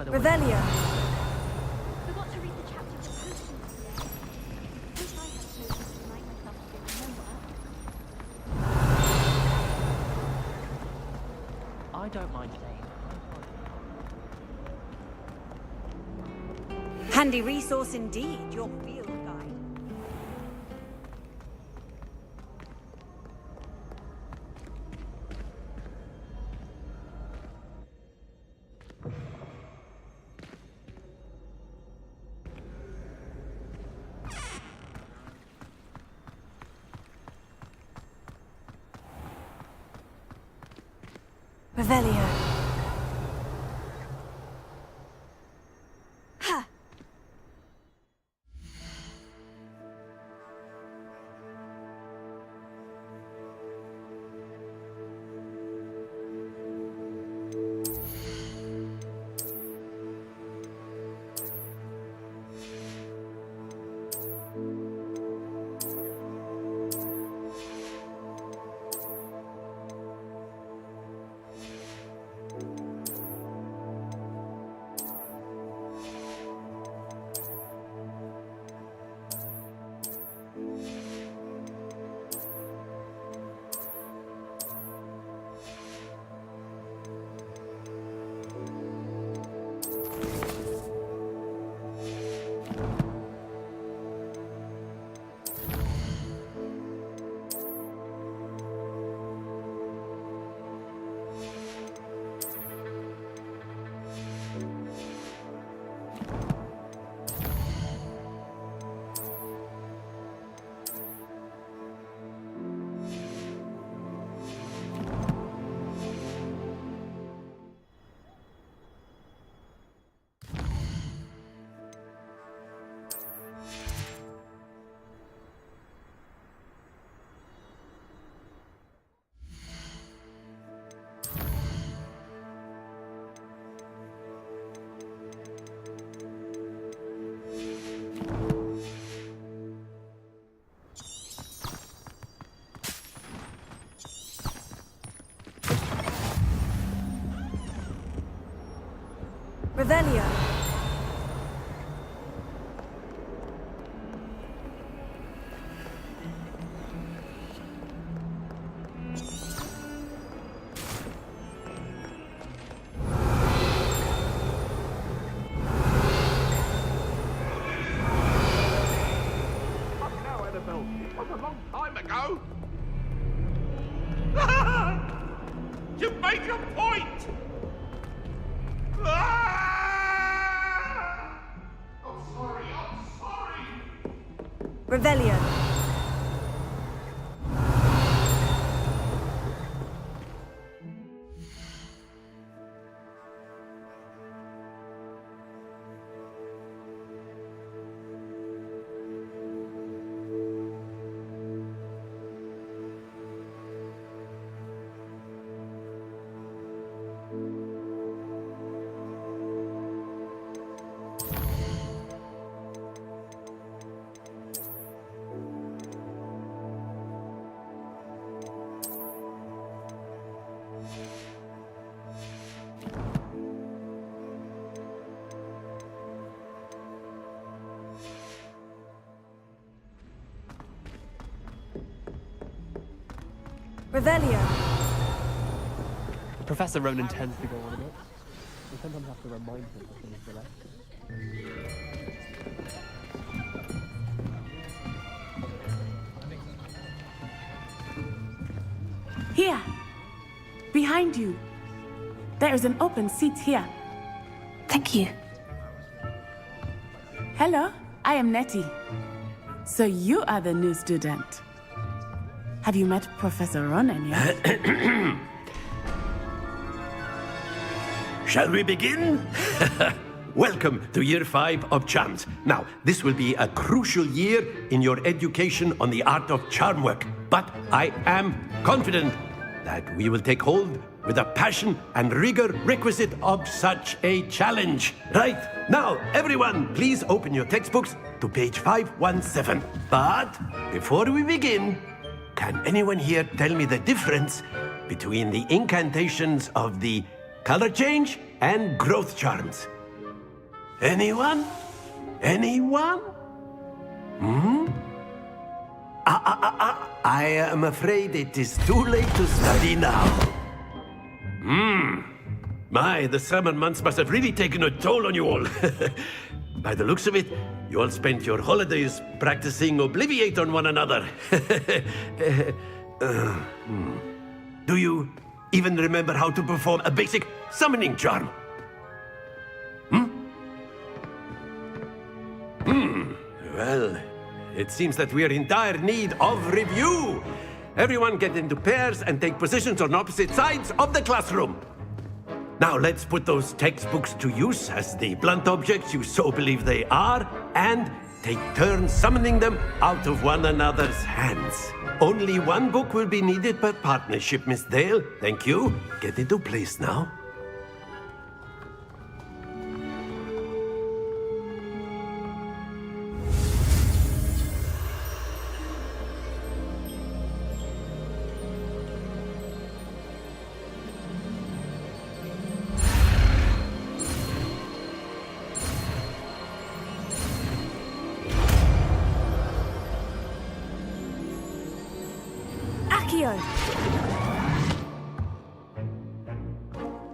Speaker 2: Revelio.
Speaker 12: Forgot to read the chapter of potions. Wish I had chosen to remind myself to remember.
Speaker 13: I don't mind staying.
Speaker 11: Handy resource indeed, your field guide.
Speaker 2: Revelio.
Speaker 11: Ha!
Speaker 2: Revelio.
Speaker 17: It was a long time ago. You made your point. I'm sorry.
Speaker 2: Revelio. Revelio.
Speaker 16: Professor Ronan tends to go on a bit. We sometimes have to remind him to finish the lesson.
Speaker 15: Here. Behind you. There is an open seat here.
Speaker 2: Thank you.
Speaker 15: Hello, I am Nettie. So you are the new student. Have you met Professor Ronan yet?
Speaker 7: Shall we begin? Welcome to Year 5 of Charms. Now, this will be a crucial year in your education on the art of charm work. But I am confident that we will take hold with the passion and rigor requisite of such a challenge. Right, now, everyone, please open your textbooks to page 517. But before we begin, can anyone here tell me the difference between the incantations of the color change and growth charms? Anyone? Anyone? I am afraid it is too late to study now. My, the summer months must have really taken a toll on you all. By the looks of it, you all spent your holidays practicing Obliviate on one another. Do you even remember how to perform a basic summoning charm? Well, it seems that we are in dire need of review. Everyone get into pairs and take positions on opposite sides of the classroom. Now let's put those textbooks to use as the blunt objects you so believe they are, and take turns summoning them out of one another's hands. Only one book will be needed per partnership, Miss Dale. Thank you. Get into place now.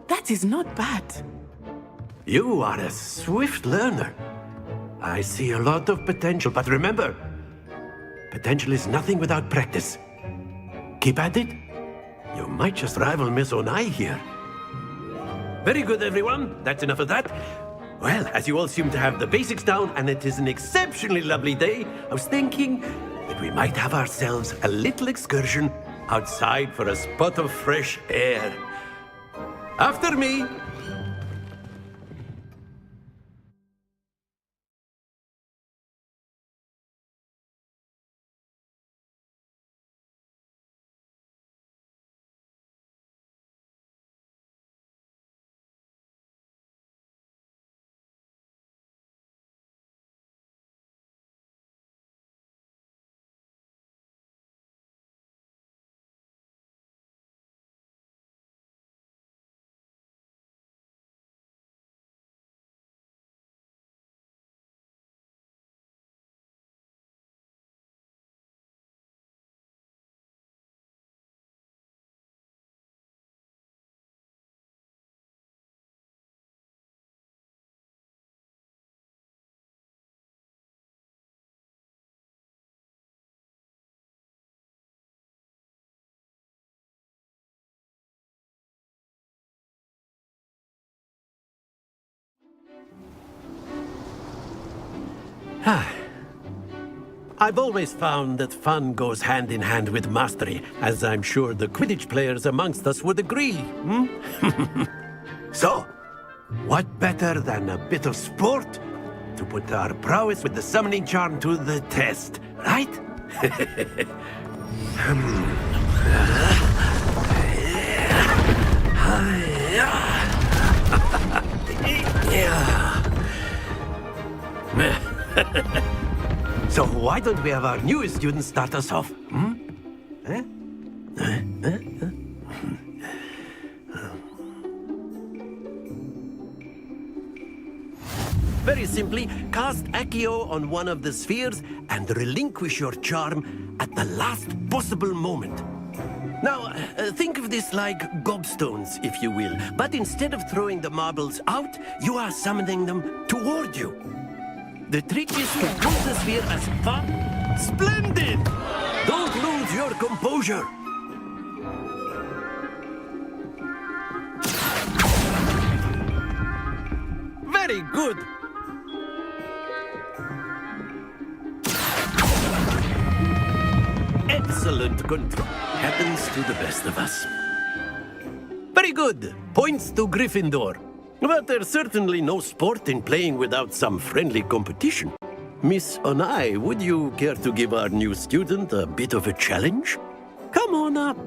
Speaker 15: That is not bad.
Speaker 7: You are a swift learner. I see a lot of potential, but remember, potential is nothing without practice. Keep at it. You might just rival Miss Onai here. Very good, everyone. That's enough of that. Well, as you all seem to have the basics down, and it is an exceptionally lovely day, I was thinking that we might have ourselves a little excursion outside for a spot of fresh air. After me. I've always found that fun goes hand in hand with mastery, as I'm sure the Quidditch players amongst us would agree. So, what better than a bit of sport to put our prowess with the summoning charm to the test, right? So why don't we have our newest student start us off? Very simply, cast Accio on one of the spheres and relinquish your charm at the last possible moment. Now, think of this like gobstones, if you will, but instead of throwing the marbles out, you are summoning them toward you. The trick is to pull the sphere as far... Splendid! Don't lose your composure! Very good. Excellent control. Happens to the best of us. Very good. Points to Gryffindor. But there's certainly no sport in playing without some friendly competition. Miss Onai, would you care to give our new student a bit of a challenge? Come on up.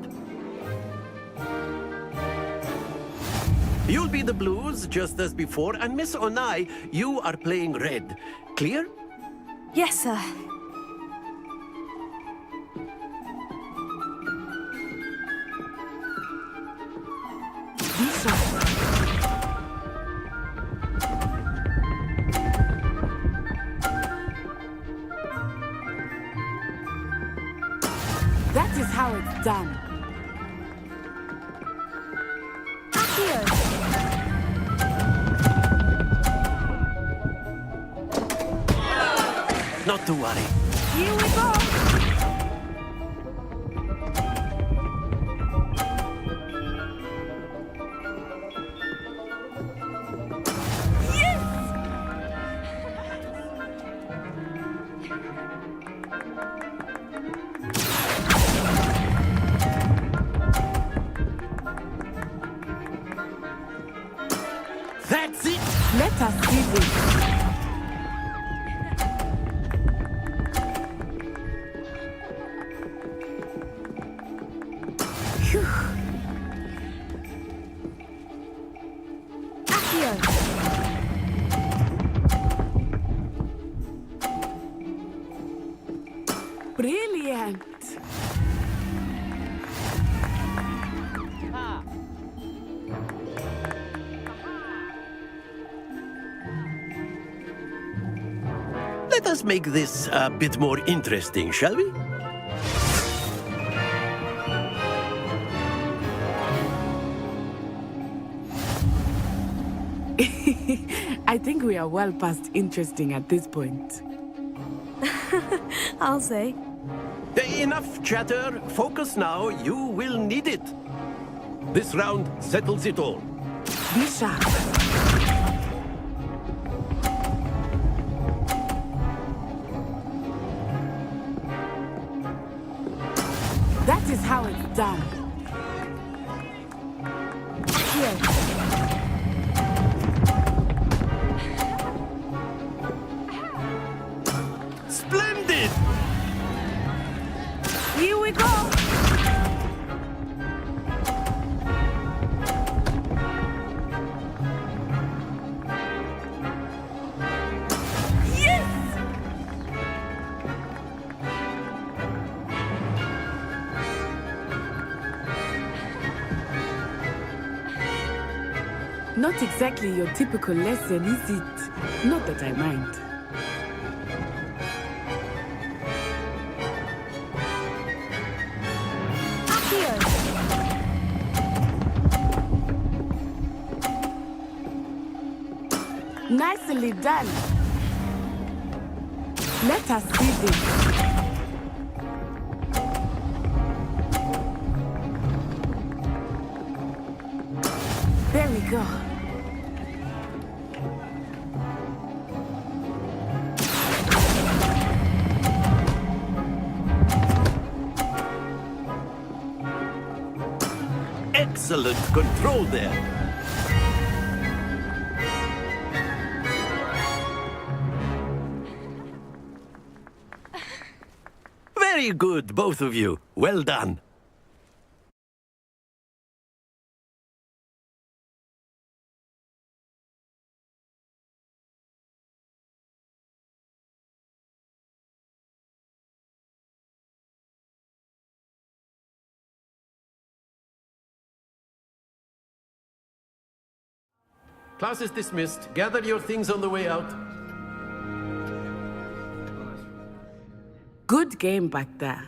Speaker 7: You'll be the blues, just as before, and Miss Onai, you are playing red. Clear?
Speaker 2: Yes, sir.
Speaker 15: That is how it's done.
Speaker 7: Not to worry.
Speaker 15: Here we go.
Speaker 7: That's it.
Speaker 15: Let us see this. Brilliant!
Speaker 7: Let us make this a bit more interesting, shall we?
Speaker 15: I think we are well past interesting at this point.
Speaker 2: I'll say.
Speaker 7: Enough chatter. Focus now. You will need it. This round settles it all.
Speaker 15: Be sharp. That is how it's done. Here.
Speaker 7: Splendid!
Speaker 15: Here we go! Yes! Not exactly your typical lesson, is it? Not that I mind. Nicely done. Let us see this. There we go.
Speaker 7: Excellent control there. Very good, both of you. Well done. Class is dismissed. Gather your things on the way out.
Speaker 15: Good game back there.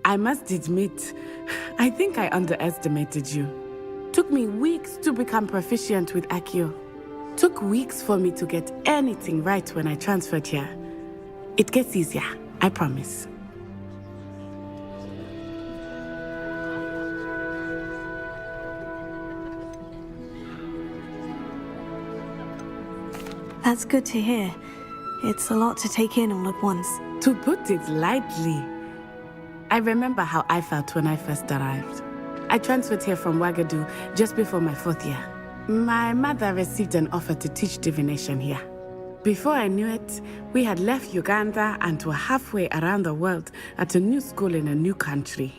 Speaker 15: I must admit, I think I underestimated you. Took me weeks to become proficient with Accio. Took weeks for me to get anything right when I transferred here. It gets easier, I promise.
Speaker 2: That's good to hear. It's a lot to take in all at once.
Speaker 15: To put it lightly, I remember how I felt when I first arrived. I transferred here from Wagadu just before my 4th year. My mother received an offer to teach divination here. Before I knew it, we had left Uganda and were halfway around the world at a new school in a new country.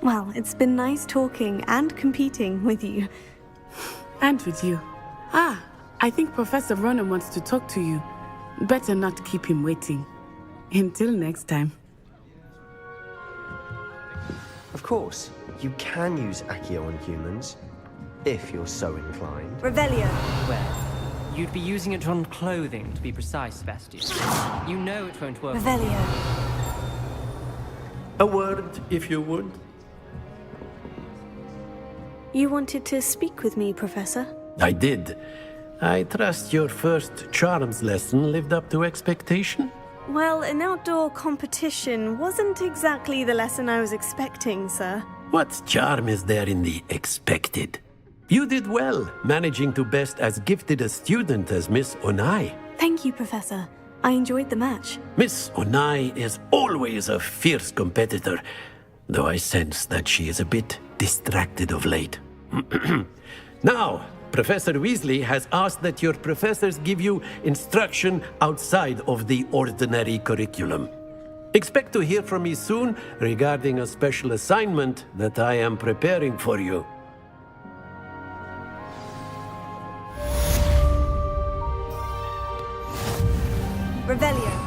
Speaker 2: Well, it's been nice talking and competing with you.
Speaker 15: And with you. Ah, I think Professor Ronan wants to talk to you. Better not keep him waiting. Until next time.
Speaker 18: Of course, you can use Accio on humans, if you're so inclined.
Speaker 13: Revelio. Well, you'd be using it on clothing, to be precise, Sebastian. You know it won't work.
Speaker 2: Revelio.
Speaker 7: A word, if you would.
Speaker 2: You wanted to speak with me, Professor?
Speaker 7: I did. I trust your first charms lesson lived up to expectation?
Speaker 2: Well, an outdoor competition wasn't exactly the lesson I was expecting, sir.
Speaker 7: What charm is there in the expected? You did well, managing to best as gifted a student as Miss Onai.
Speaker 2: Thank you, Professor. I enjoyed the match.
Speaker 7: Miss Onai is always a fierce competitor, though I sense that she is a bit distracted of late. Now, Professor Weasley has asked that your professors give you instruction outside of the ordinary curriculum. Expect to hear from me soon regarding a special assignment that I am preparing for you.
Speaker 11: Revelio.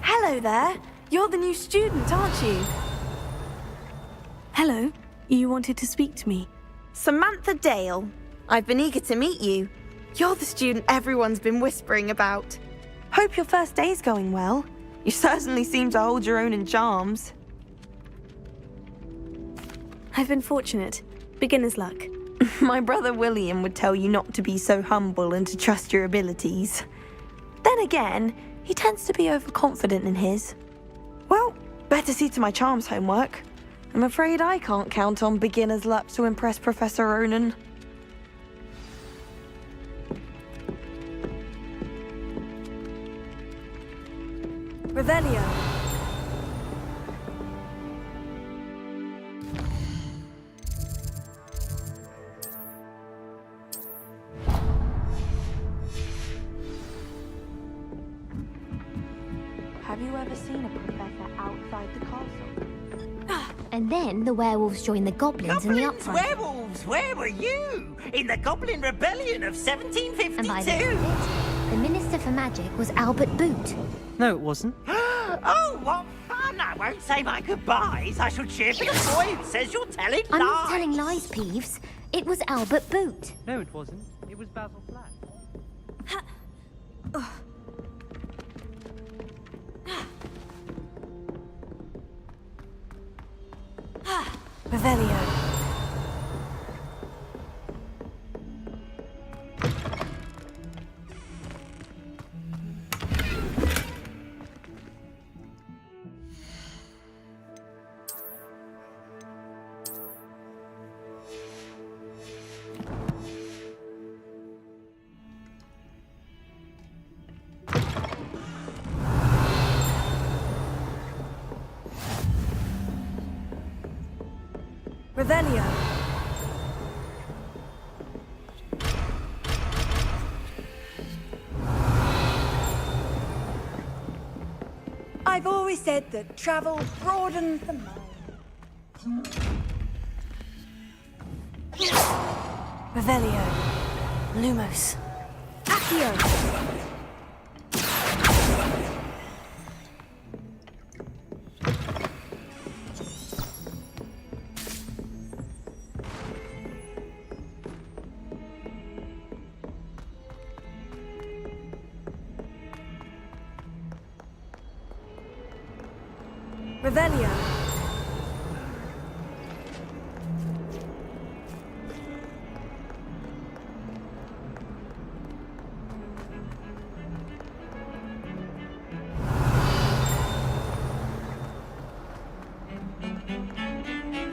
Speaker 2: Hello there. You're the new student, aren't you? Hello. You wanted to speak to me.
Speaker 19: Samantha Dale. I've been eager to meet you. You're the student everyone's been whispering about. Hope your first day's going well. You certainly seem to hold your own in charms.
Speaker 2: I've been fortunate. Beginner's luck.
Speaker 19: My brother William would tell you not to be so humble and to trust your abilities. Then again, he tends to be overconfident in his. Well, better see to my charms homework. I'm afraid I can't count on beginner's luck to impress Professor Ronan.
Speaker 2: Revelio.
Speaker 19: Have you ever seen a professor outside the castle?
Speaker 12: And then the werewolves joined the goblins in the upfront.
Speaker 10: Werewolves, where were you? In the Goblin Rebellion of 1752?
Speaker 12: And by the end of it, the Minister for Magic was Albert Boot.
Speaker 13: No, it wasn't.
Speaker 10: Oh, what fun! I won't say my goodbyes. I shall cheer for the boy who says you're telling lies.
Speaker 12: I'm not telling lies, Peeves. It was Albert Boot.
Speaker 13: No, it wasn't. It was Basil Flack.
Speaker 2: Revelio. Revelio.
Speaker 11: I've always said that travel broadens the mind.
Speaker 2: Revelio. Lumos.
Speaker 11: Accio. Revelio.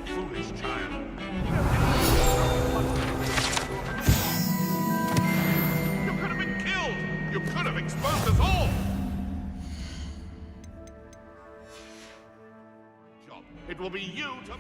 Speaker 17: Foolish child. You could have been killed. You could have exposed us all. Job. It will be you to...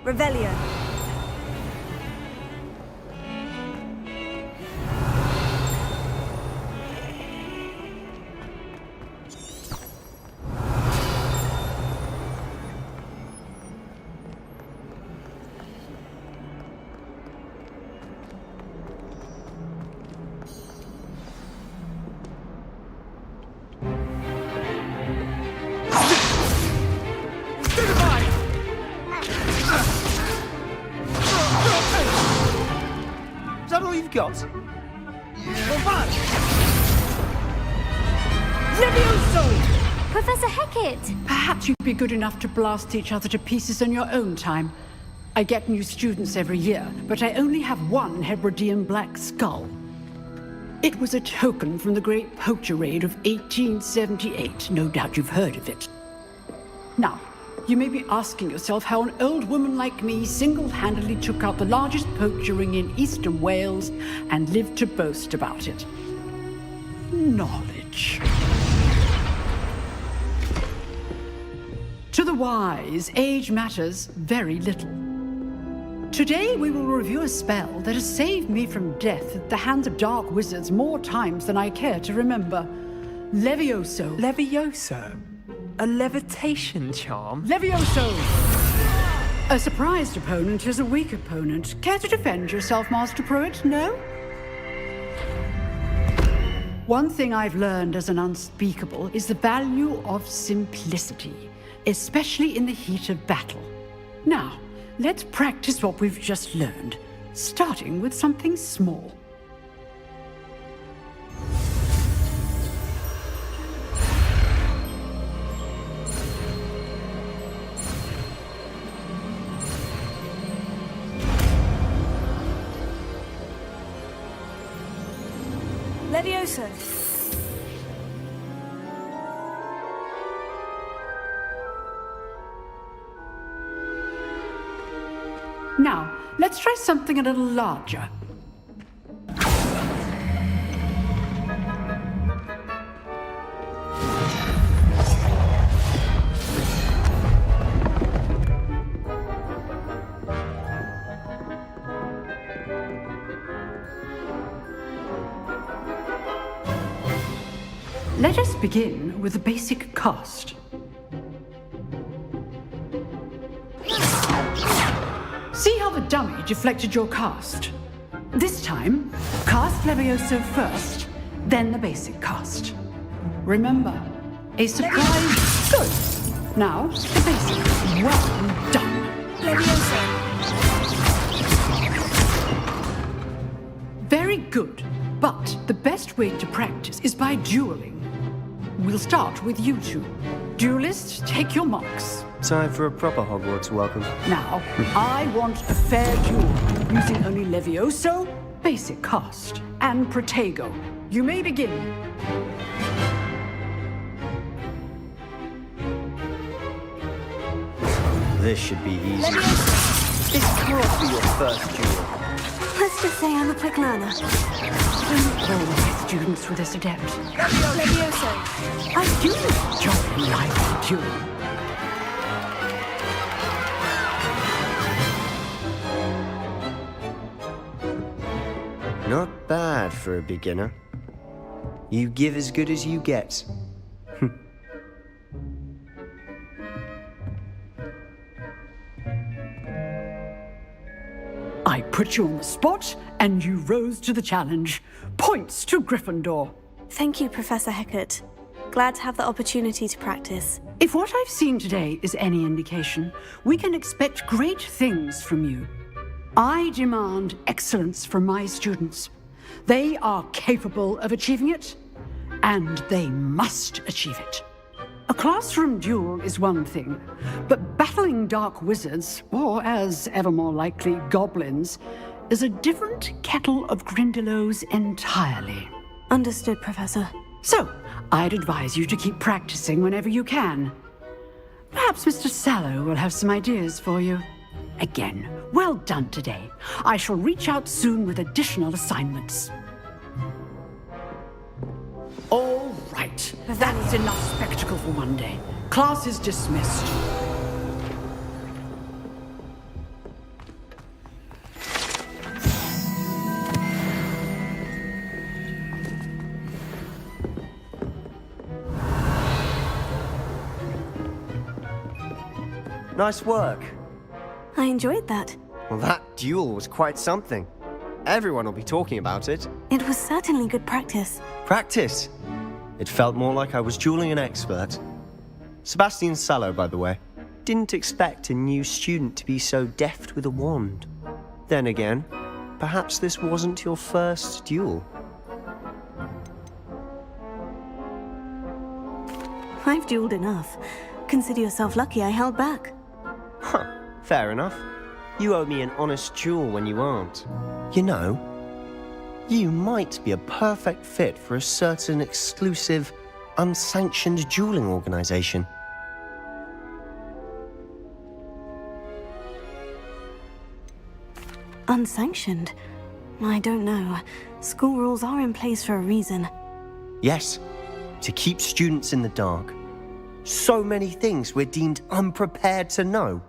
Speaker 11: Revelio.
Speaker 3: Is that all you've got?
Speaker 12: Professor Hecat!
Speaker 20: Perhaps you'd be good enough to blast each other to pieces in your own time. I get new students every year, but I only have one Hebridean black skull. It was a token from the Great Poacher Raid of 1878. No doubt you've heard of it. Now, you may be asking yourself how an old woman like me single-handedly took out the largest poacher ring in eastern Wales and lived to boast about it. Knowledge. To the wise, age matters very little. Today we will review a spell that has saved me from death at the hands of dark wizards more times than I care to remember. Levioso.
Speaker 16: Levioso? A levitation charm?
Speaker 20: Levioso! A surprised opponent is a weak opponent. Care to defend yourself, Master Pruitt? No? One thing I've learned as an unspeakable is the value of simplicity, especially in the heat of battle. Now, let's practice what we've just learned, starting with something small.
Speaker 11: Levioso.
Speaker 20: Now, let's try something a little larger. Let us begin with the basic cast. See how the dummy deflected your cast? This time, cast Levioso first, then the basic cast. Remember, a surprise. Good. Now, the basic. Well done.
Speaker 11: Levioso.
Speaker 20: Very good. But the best way to practice is by dueling. We'll start with you two. Duelists, take your marks.
Speaker 18: Time for a proper Hogwarts welcome.
Speaker 20: Now, I want a fair duel, using only Levioso, basic cast, and Protego. You may begin.
Speaker 18: This should be easy. This can't be your first duel.
Speaker 2: Let's just say I'm a quick learner.
Speaker 20: Don't all my students with this adept.
Speaker 11: Levioso.
Speaker 20: I do enjoy lively duel.
Speaker 18: Not bad for a beginner. You give as good as you get.
Speaker 20: I put you on the spot, and you rose to the challenge. Points to Gryffindor.
Speaker 2: Thank you, Professor Hecat. Glad to have the opportunity to practice.
Speaker 20: If what I've seen today is any indication, we can expect great things from you. I demand excellence from my students. They are capable of achieving it, and they must achieve it. A classroom duel is one thing, but battling dark wizards, or as ever more likely, goblins, is a different kettle of Grindylows entirely.
Speaker 2: Understood, Professor.
Speaker 20: So, I'd advise you to keep practicing whenever you can. Perhaps Mr. Sallow will have some ideas for you. Again, well done today. I shall reach out soon with additional assignments. All right, that's enough spectacle for one day. Class is dismissed.
Speaker 18: Nice work.
Speaker 2: I enjoyed that.
Speaker 18: Well, that duel was quite something. Everyone will be talking about it.
Speaker 2: It was certainly good practice.
Speaker 18: Practice? It felt more like I was dueling an expert. Sebastian Sallow, by the way. Didn't expect a new student to be so deft with a wand. Then again, perhaps this wasn't your first duel.
Speaker 2: I've dueled enough. Consider yourself lucky I held back.
Speaker 18: Huh, fair enough. You owe me an honest duel when you aren't. You know, you might be a perfect fit for a certain exclusive, unsanctioned dueling organization.
Speaker 2: Unsanctioned? I don't know. School rules are in place for a reason.
Speaker 18: Yes, to keep students in the dark. So many things we're deemed unprepared to know.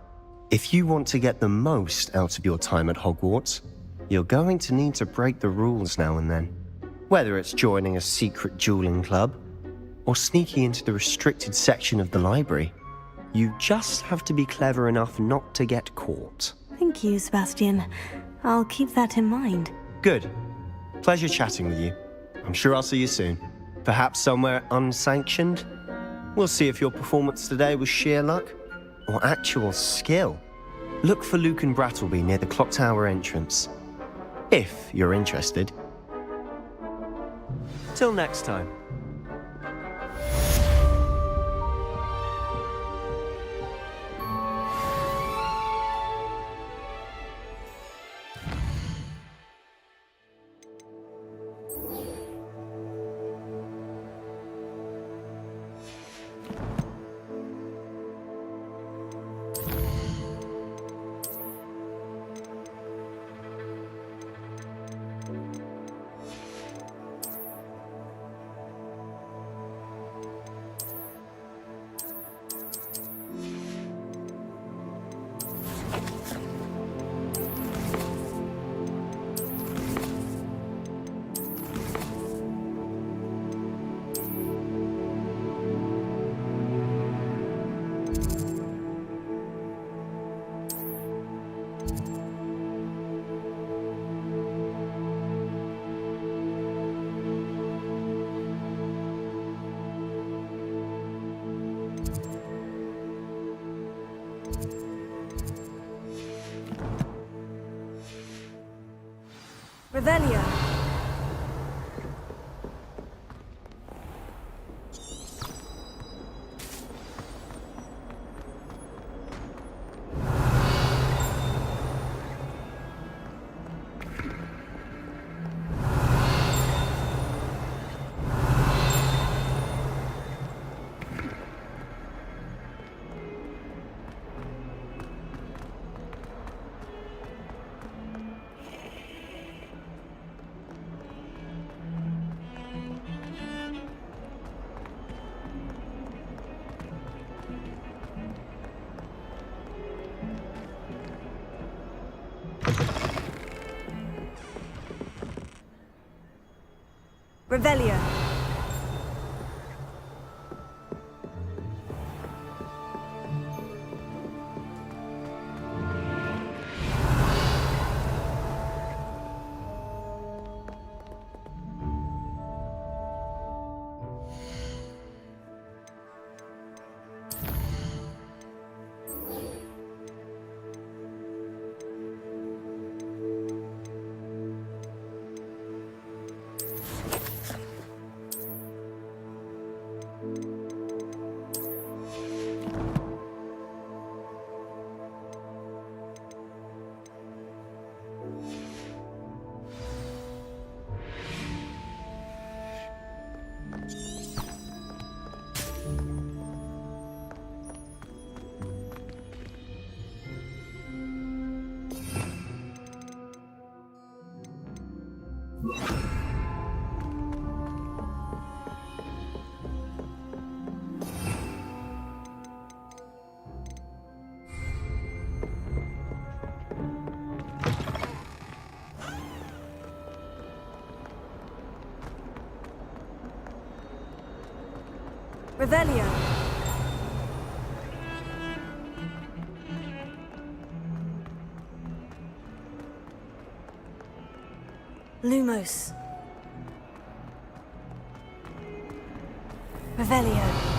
Speaker 18: If you want to get the most out of your time at Hogwarts, you're going to need to break the rules now and then. Whether it's joining a secret dueling club, or sneaking into the restricted section of the library, you just have to be clever enough not to get caught.
Speaker 2: Thank you, Sebastian. I'll keep that in mind.
Speaker 18: Good. Pleasure chatting with you. I'm sure I'll see you soon. Perhaps somewhere unsanctioned? We'll see if your performance today was sheer luck or actual skill. Look for Luke and Brattleby near the clock tower entrance, if you're interested. Till next time.
Speaker 11: Revelio. Revelio. Revelio. Lumos. Revelio.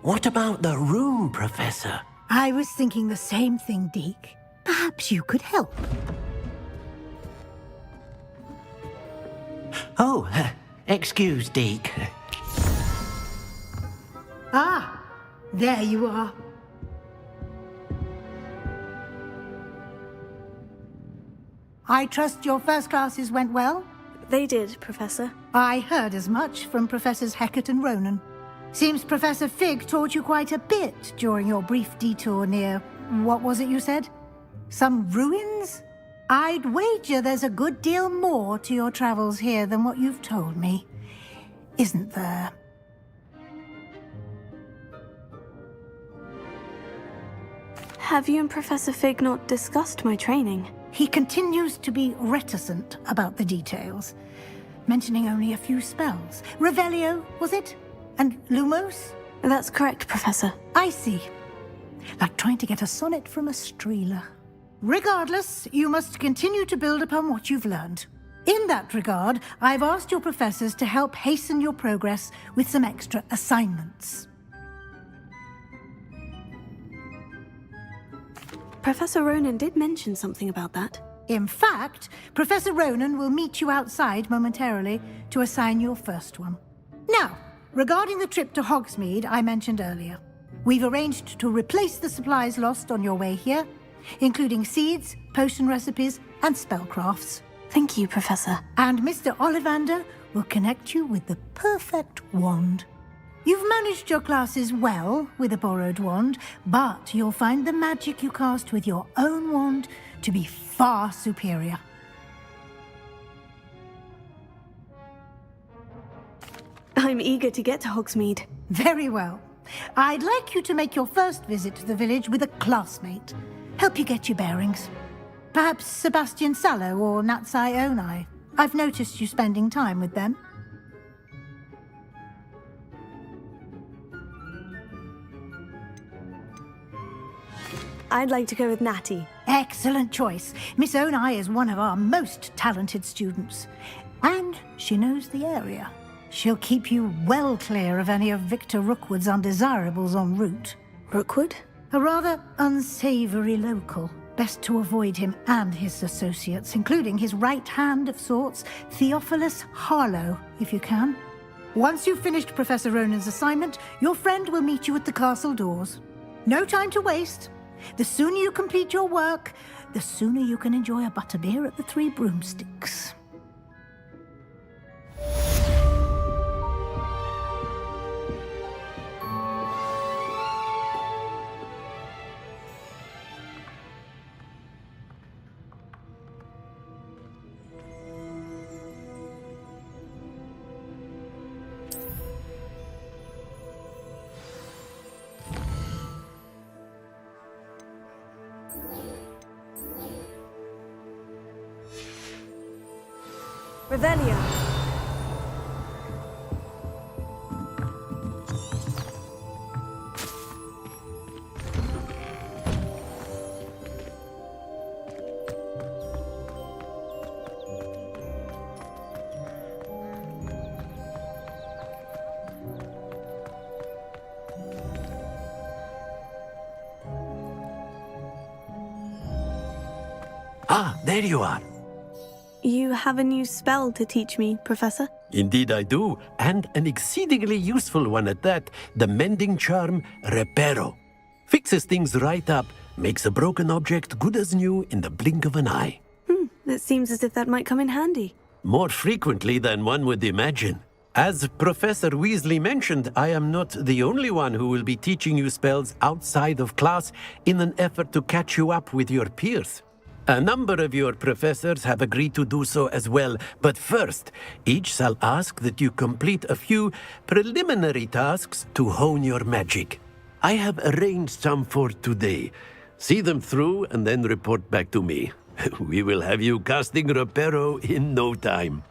Speaker 10: What about the room, Professor?
Speaker 9: I was thinking the same thing, Deke. Perhaps you could help.
Speaker 10: Oh, excuse, Deke.
Speaker 9: Ah, there you are. I trust your first classes went well?
Speaker 11: They did, Professor.
Speaker 9: I heard as much from Professors Hecat and Ronan. Seems Professor Fig taught you quite a bit during your brief detour near... what was it you said? Some ruins? I'd wager there's a good deal more to your travels here than what you've told me. Isn't there?
Speaker 2: Have you and Professor Fig not discussed my training?
Speaker 9: He continues to be reticent about the details, mentioning only a few spells. Revelio, was it? And Lumos?
Speaker 2: That's correct, Professor.
Speaker 9: I see. Like trying to get a sonnet from a streeler. Regardless, you must continue to build upon what you've learned. In that regard, I've asked your professors to help hasten your progress with some extra assignments.
Speaker 2: Professor Ronan did mention something about that.
Speaker 9: In fact, Professor Ronan will meet you outside momentarily to assign your first one. Now, regarding the trip to Hogsmeade I mentioned earlier, we've arranged to replace the supplies lost on your way here, including seeds, potion recipes, and spellcrafts.
Speaker 2: Thank you, Professor.
Speaker 9: And Mr. Ollivander will connect you with the perfect wand. You've managed your classes well with a borrowed wand, but you'll find the magic you cast with your own wand to be far superior.
Speaker 2: I'm eager to get to Hogsmeade.
Speaker 9: Very well. I'd like you to make your first visit to the village with a classmate. Help you get your bearings. Perhaps Sebastian Sallow or Natsai Onai. I've noticed you spending time with them.
Speaker 11: I'd like to go with Natty.
Speaker 9: Excellent choice. Miss Onai is one of our most talented students. And she knows the area. She'll keep you well clear of any of Victor Rookwood's undesirables en route.
Speaker 2: Rookwood?
Speaker 9: A rather unsavory local. Best to avoid him and his associates, including his right hand of sorts, Theophilus Harlow, if you can. Once you've finished Professor Ronan's assignment, your friend will meet you at the castle doors. No time to waste. The sooner you complete your work, the sooner you can enjoy a butterbeer at the Three Broomsticks.
Speaker 11: Revelio.
Speaker 7: Ah, there you are.
Speaker 11: You have a new spell to teach me, Professor?
Speaker 7: Indeed I do, and an exceedingly useful one at that. The mending charm, Reparo. Fixes things right up, makes a broken object good as new in the blink of an eye.
Speaker 11: It seems as if that might come in handy.
Speaker 7: More frequently than one would imagine. As Professor Weasley mentioned, I am not the only one who will be teaching you spells outside of class in an effort to catch you up with your peers. A number of your professors have agreed to do so as well, but first, each shall ask that you complete a few preliminary tasks to hone your magic. I have arranged some for today. See them through and then report back to me. We will have you casting Reparo in no time.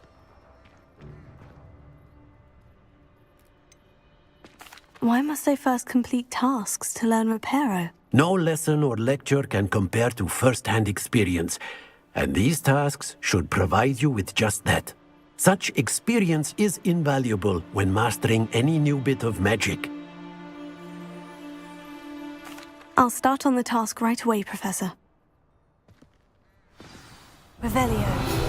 Speaker 11: Why must I first complete tasks to learn Reparo?
Speaker 7: No lesson or lecture can compare to first-hand experience, and these tasks should provide you with just that. Such experience is invaluable when mastering any new bit of magic.
Speaker 11: I'll start on the task right away, Professor. Revelio.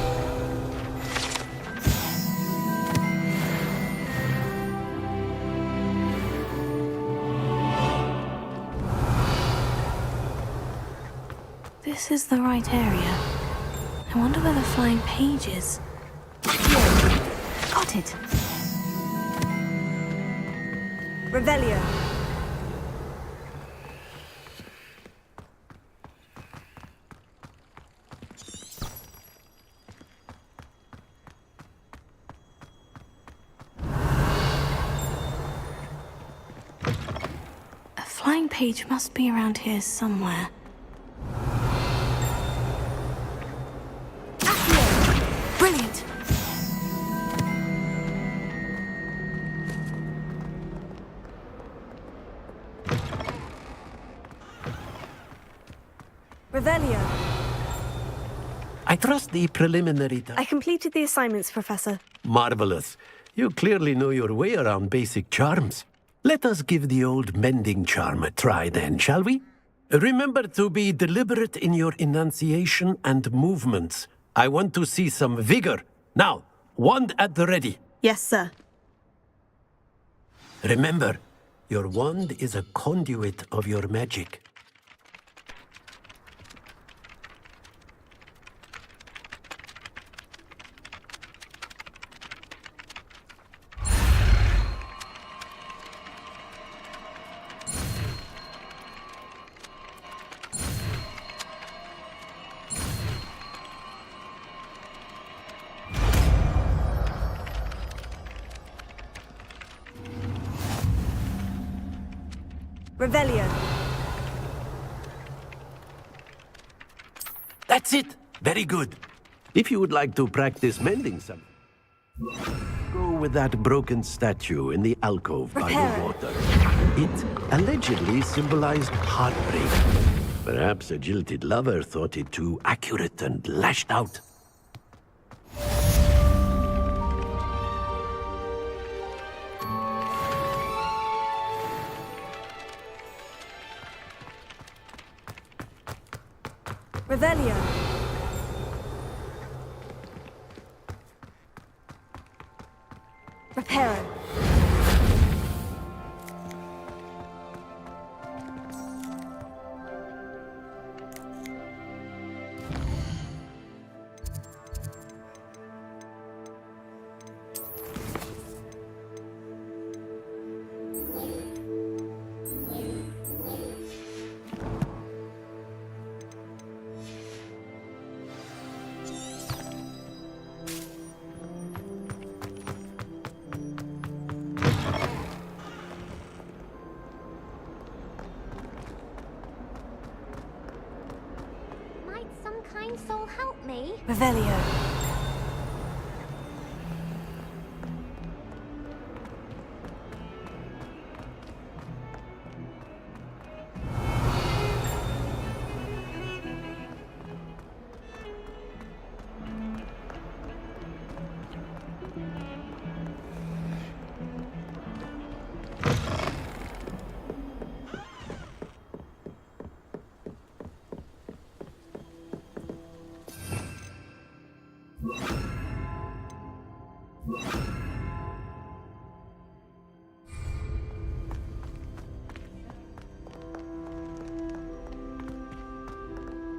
Speaker 11: This is the right area. I wonder where the flying page is. Got it. Revelio. A flying page must be around here somewhere. Brilliant! Revelio.
Speaker 7: I trust the preliminary
Speaker 11: I completed the assignments, Professor.
Speaker 7: Marvelous. You clearly know your way around basic charms. Let us give the old mending charm a try then, shall we? Remember to be deliberate in your enunciation and movements. I want to see some vigor. Now, wand at the ready.
Speaker 11: Yes, sir.
Speaker 7: Remember, your wand is a conduit of your magic.
Speaker 11: Revelio.
Speaker 7: That's it. Very good. If you would like to practice mending some, go with that broken statue in the alcove by the water. It allegedly symbolized heartbreak. Perhaps a jilted lover thought it too accurate and lashed out.
Speaker 11: Revelio. Reparo.
Speaker 12: Might some kind soul help me?
Speaker 11: Revelio.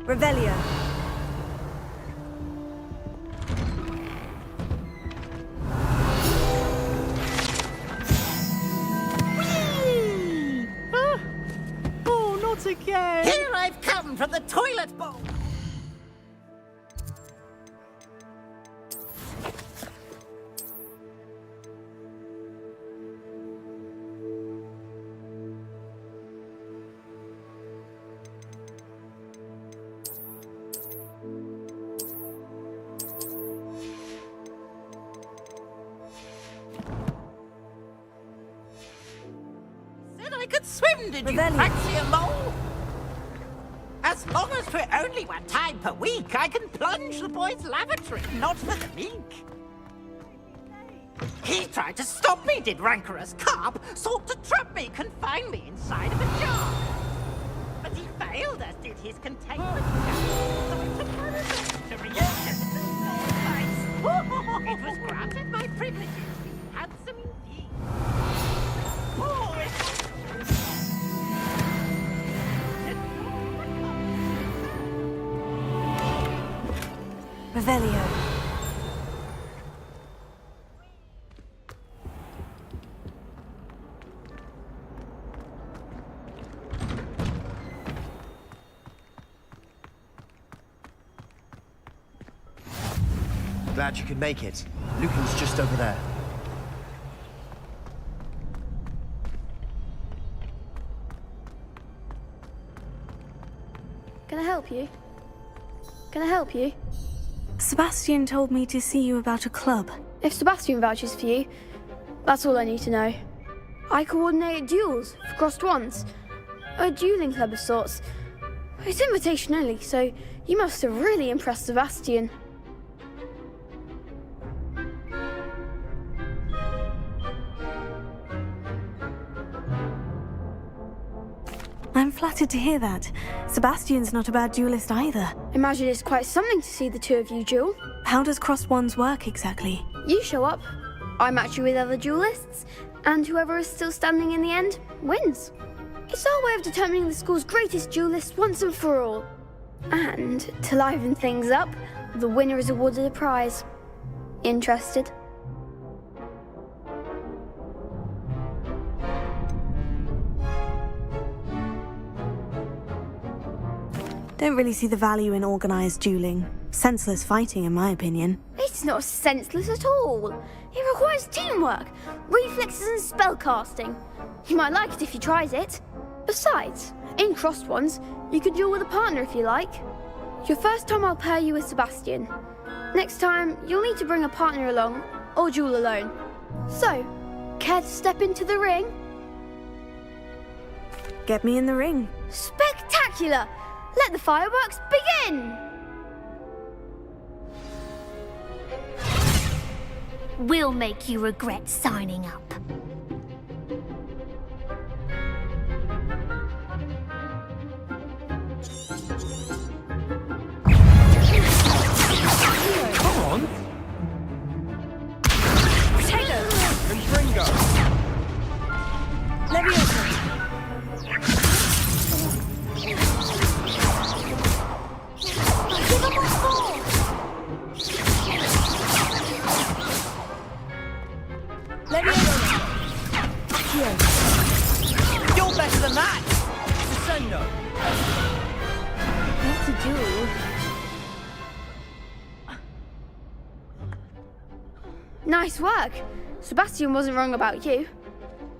Speaker 19: Revelio.
Speaker 21: Oh, not again!
Speaker 22: Here I've come from the toilet bowl! I could swim, did you fancy a mole? As long as for only 1 time per week, I can plunge the boy's lavatory, not for the meek. He tried to stop me, did rancorous carp, sought to trap me, confine me inside of a jar. But he failed, as did his containment jar. So it's a punishment to react. It was granted my privileges, handsome indeed. Oh,
Speaker 19: Revelio.
Speaker 18: Glad you could make it. Lucan's just over there.
Speaker 11: Can I help you? Can I help you?
Speaker 2: Sebastian told me to see you about a club.
Speaker 11: If Sebastian vouches for you, that's all I need to know. I coordinate duels for crossed ones. A dueling club of sorts. It's invitation only, so you must have really impressed Sebastian.
Speaker 2: I'm flattered to hear that. Sebastian's not a bad duelist either.
Speaker 11: Imagine it's quite something to see the two of you duel.
Speaker 2: How does crossed wands work exactly?
Speaker 11: You show up, I match you with other duelists, and whoever is still standing in the end wins. It's our way of determining the school's greatest duelist once and for all. And to liven things up, the winner is awarded a prize. Interested?
Speaker 2: Don't really see the value in organized dueling. Senseless fighting, in my opinion.
Speaker 11: It's not senseless at all. It requires teamwork, reflexes and spellcasting. You might like it if you tried it. Besides, in crossed ones, you can duel with a partner if you like. Your first time I'll pair you with Sebastian. Next time, you'll need to bring a partner along, or duel alone. So, care to step into the ring?
Speaker 2: Get me in the ring.
Speaker 11: Spectacular! Let the fireworks begin!
Speaker 12: We'll make you regret signing up.
Speaker 4: Come on!
Speaker 21: Potato! And Ringo!
Speaker 19: Leviosa!
Speaker 12: Give him a ball!
Speaker 19: Leviosa!
Speaker 22: You're better than that! Crescendo!
Speaker 11: What to do? Nice work! Sebastian wasn't wrong about you.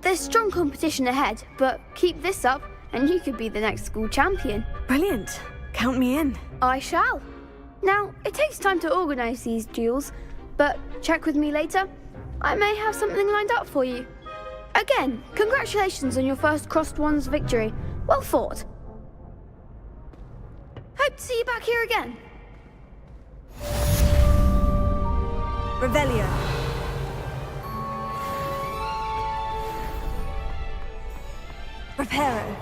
Speaker 11: There's strong competition ahead, but keep this up and you could be the next school champion.
Speaker 2: Brilliant. Count me in.
Speaker 11: I shall. Now, it takes time to organise these duels, but check with me later. I may have something lined up for you. Again, congratulations on your first crossed ones victory. Well fought. Hope to see you back here again.
Speaker 19: Revelio. Reparo.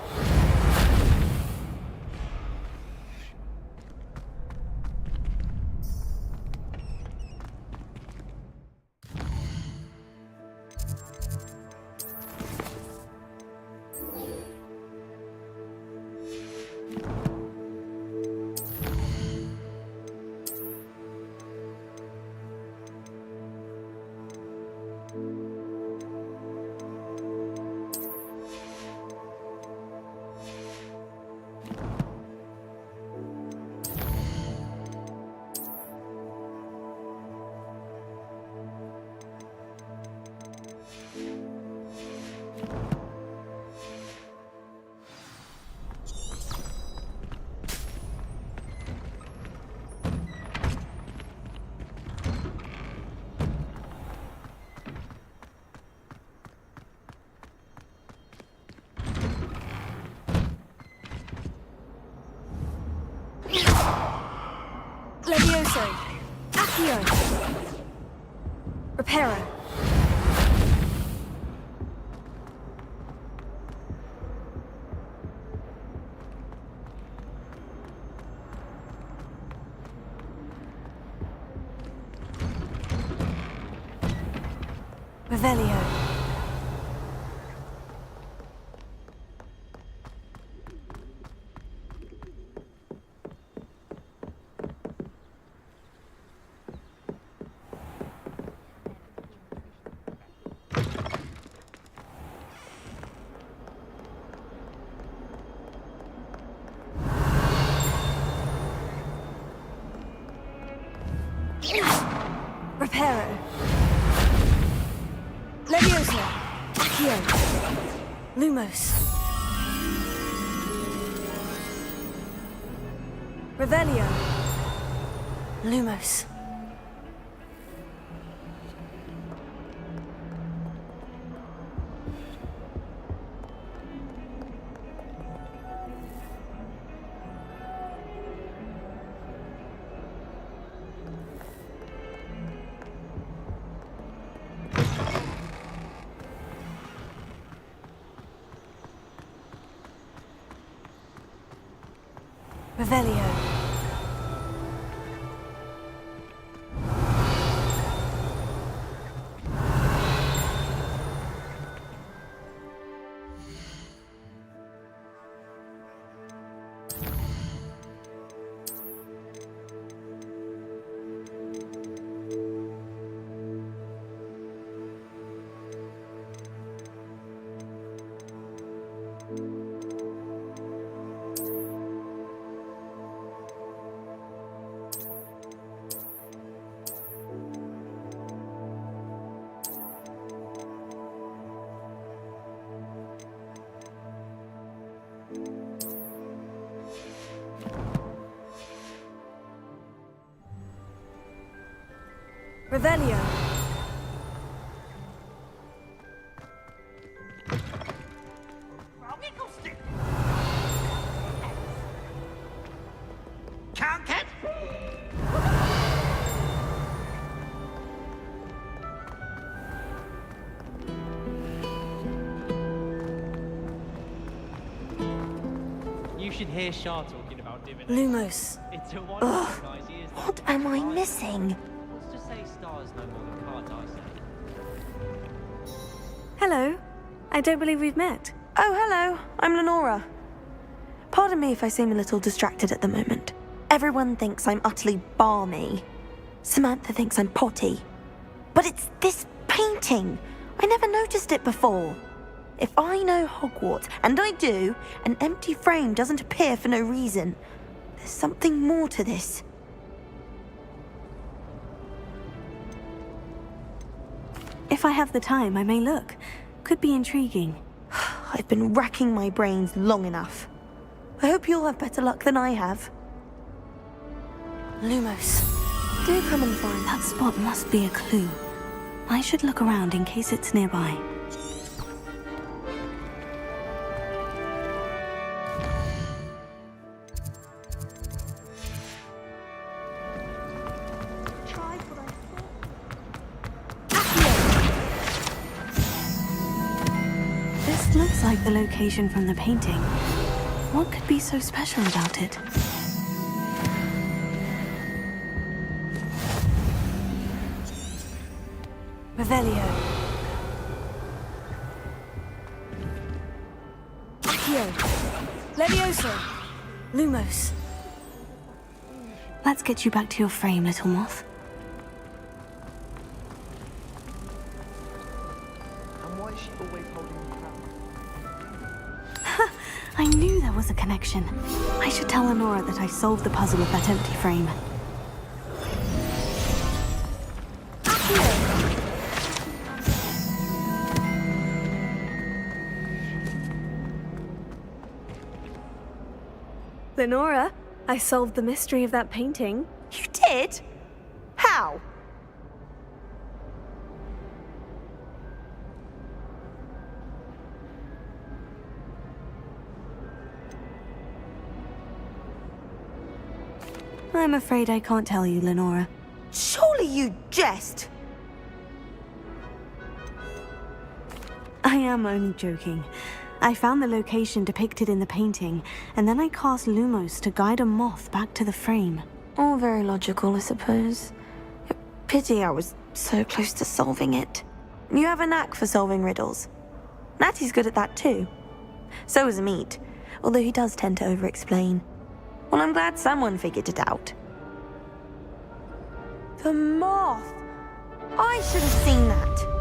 Speaker 2: Levioso. Accio. Reparo. Revelio. Reparo. Leviosa. Accio. Lumos. Revelio. Lumos. Revelio. Revelio.
Speaker 22: Can't get.
Speaker 13: You should hear Shah talking about divination.
Speaker 2: Lumos.
Speaker 13: It's a wonderful
Speaker 19: Ugh.
Speaker 13: idea.
Speaker 19: What am I missing?
Speaker 13: What's to say stars no more than cards, I say?
Speaker 2: Hello. I don't believe we've met.
Speaker 19: Oh, hello. I'm Lenora. Pardon me if I seem a little distracted at the moment. Everyone thinks I'm utterly balmy. Samantha thinks I'm potty. But it's this painting. I never noticed it before. If I know Hogwarts, and I do, an empty frame doesn't appear for no reason. There's something more to this.
Speaker 2: If I have the time, I may look. Could be intriguing.
Speaker 19: I've been racking my brains long enough. I hope you'll have better luck than I have.
Speaker 2: Lumos.
Speaker 19: Do come and find
Speaker 2: That spot must be a clue. I should look around in case it's nearby. This looks like the location from the painting. What could be so special about it? Revelio. Accio. Levioso. Lumos. Let's get you back to your frame, little moth.
Speaker 21: And why is she always holding the camera?
Speaker 2: I knew there was a connection. I should tell Honora that I solved the puzzle with that empty frame. Lenora, I solved the mystery of that painting.
Speaker 19: You did? How?
Speaker 2: I'm afraid I can't tell you, Lenora.
Speaker 19: Surely you jest!
Speaker 2: I am only joking. I found the location depicted in the painting, and then I cast Lumos to guide a moth back to the frame.
Speaker 19: All very logical, I suppose. Pity I was so close to solving it. You have a knack for solving riddles. Natty's good at that too. So is Amit, although he does tend to over-explain. Well, I'm glad someone figured it out. The moth! I should have seen that.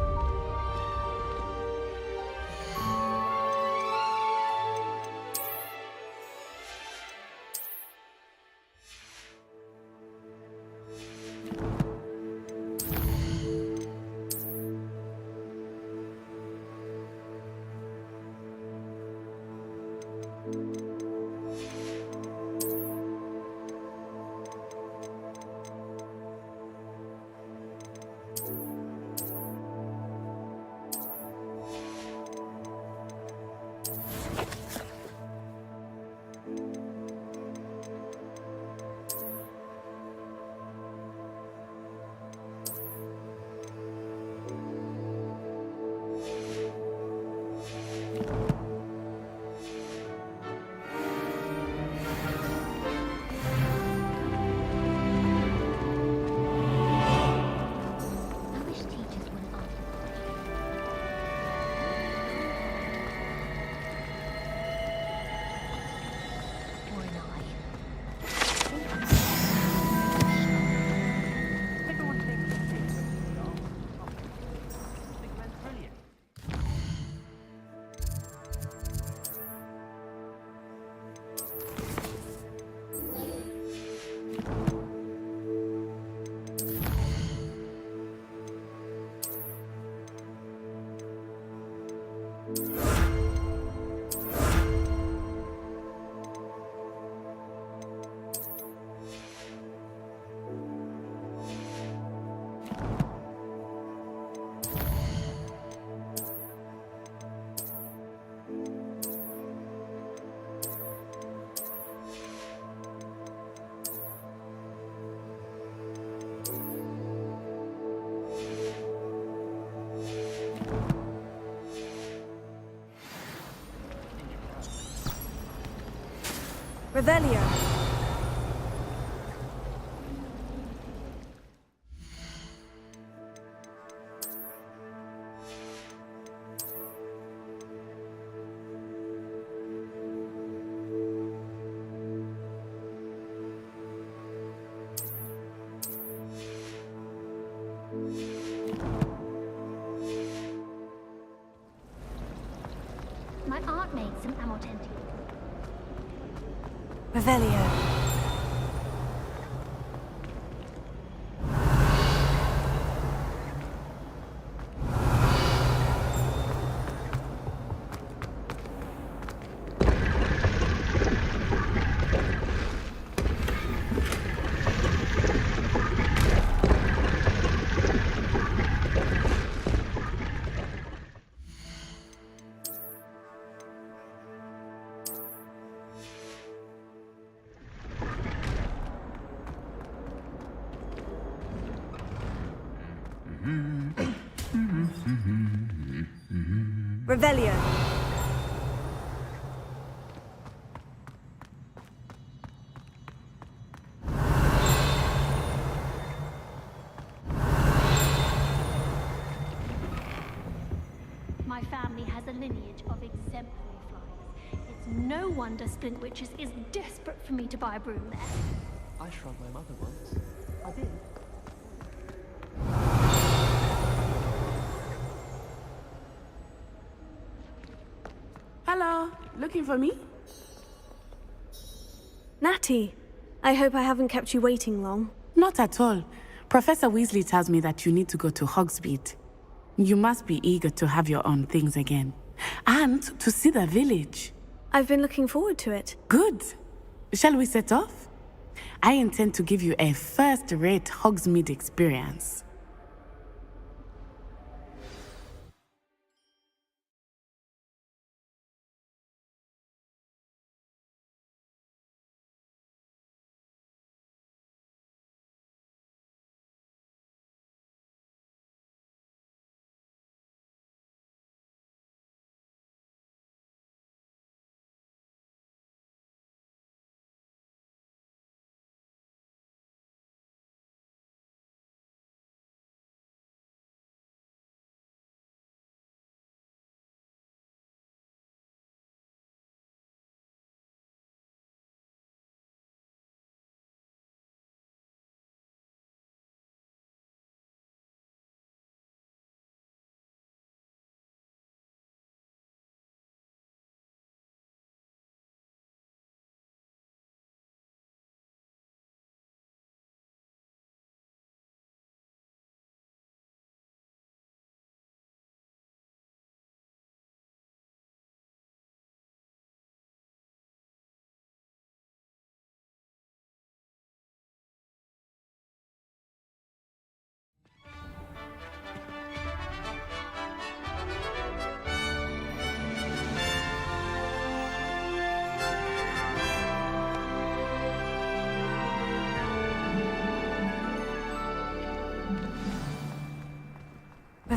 Speaker 2: Revelio.
Speaker 12: My aunt made some amortentia.
Speaker 2: Revelio. Revelio.
Speaker 12: My family has a lineage of exemplary flyers. It's no wonder Splint Witches is desperate for me to buy a broom there.
Speaker 13: I shrugged my mother once. I did.
Speaker 15: Hello, looking for me?
Speaker 2: Natty, I hope I haven't kept you waiting long.
Speaker 15: Not at all. Professor Weasley tells me that you need to go to Hogsmeade. You must be eager to have your own things again. And to see the village.
Speaker 2: I've been looking forward to it.
Speaker 15: Good. Shall we set off? I intend to give you a first-rate Hogsmeade experience.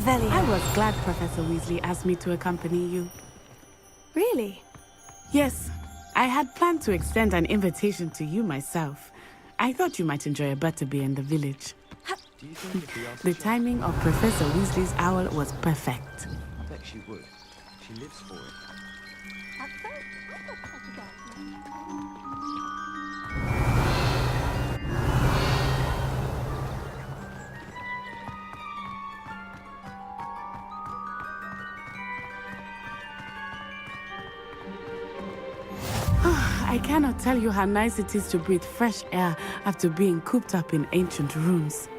Speaker 15: I was glad Professor Weasley asked me to accompany you.
Speaker 2: Really?
Speaker 15: Yes. I had planned to extend an invitation to you myself. I thought you might enjoy a butterbeer in the village. The timing of Professor Weasley's owl was perfect.
Speaker 1: I bet she would. She lives for it.
Speaker 15: I cannot tell you how nice it is to breathe fresh air after being cooped up in ancient rooms.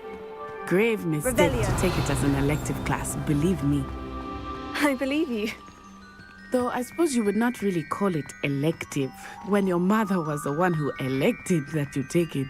Speaker 15: Grave mistake to take it as an elective class, believe me.
Speaker 2: I believe you.
Speaker 15: Though I suppose you would not really call it elective when your mother was the one who elected that you take it.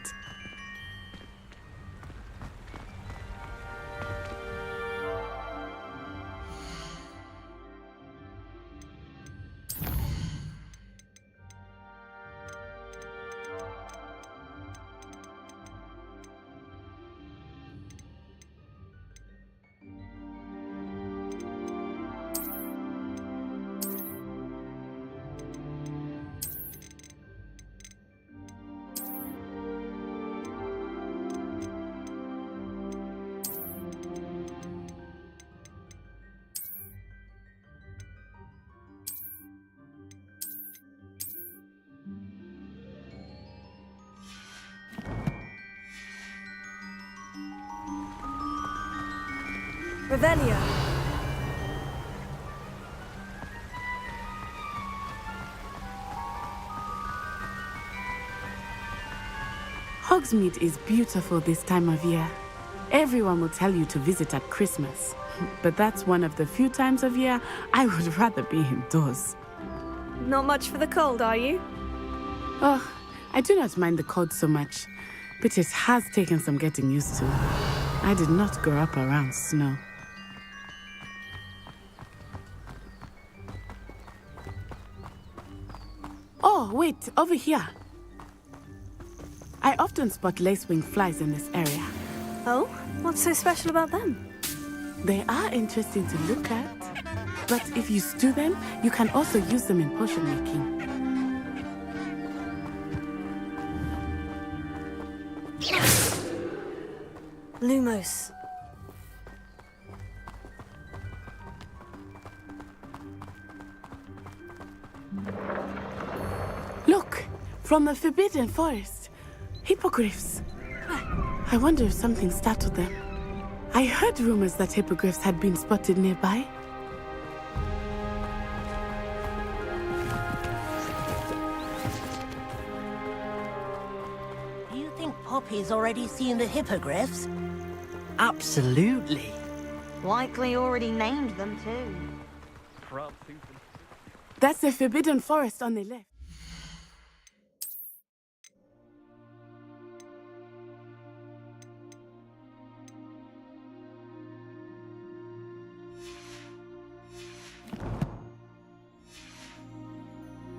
Speaker 2: Revelio.
Speaker 15: Hogsmeade is beautiful this time of year. Everyone will tell you to visit at Christmas, but that's one of the few times of year I would rather be indoors.
Speaker 2: Not much for the cold, are you?
Speaker 15: Oh, I do not mind the cold so much, but it has taken some getting used to. I did not grow up around snow. Oh, wait, over here. I often spot lacewing flies in this area.
Speaker 2: Oh? What's so special about them?
Speaker 15: They are interesting to look at, but if you stew them, you can also use them in potion making.
Speaker 2: Lumos.
Speaker 15: Look, from the Forbidden Forest. Hippogriffs. I wonder if something startled them. I heard rumors that hippogriffs had been spotted nearby.
Speaker 6: Do you think Poppy's already seen the hippogriffs?
Speaker 10: Absolutely.
Speaker 19: Likely already named them too.
Speaker 15: That's the Forbidden Forest on the left.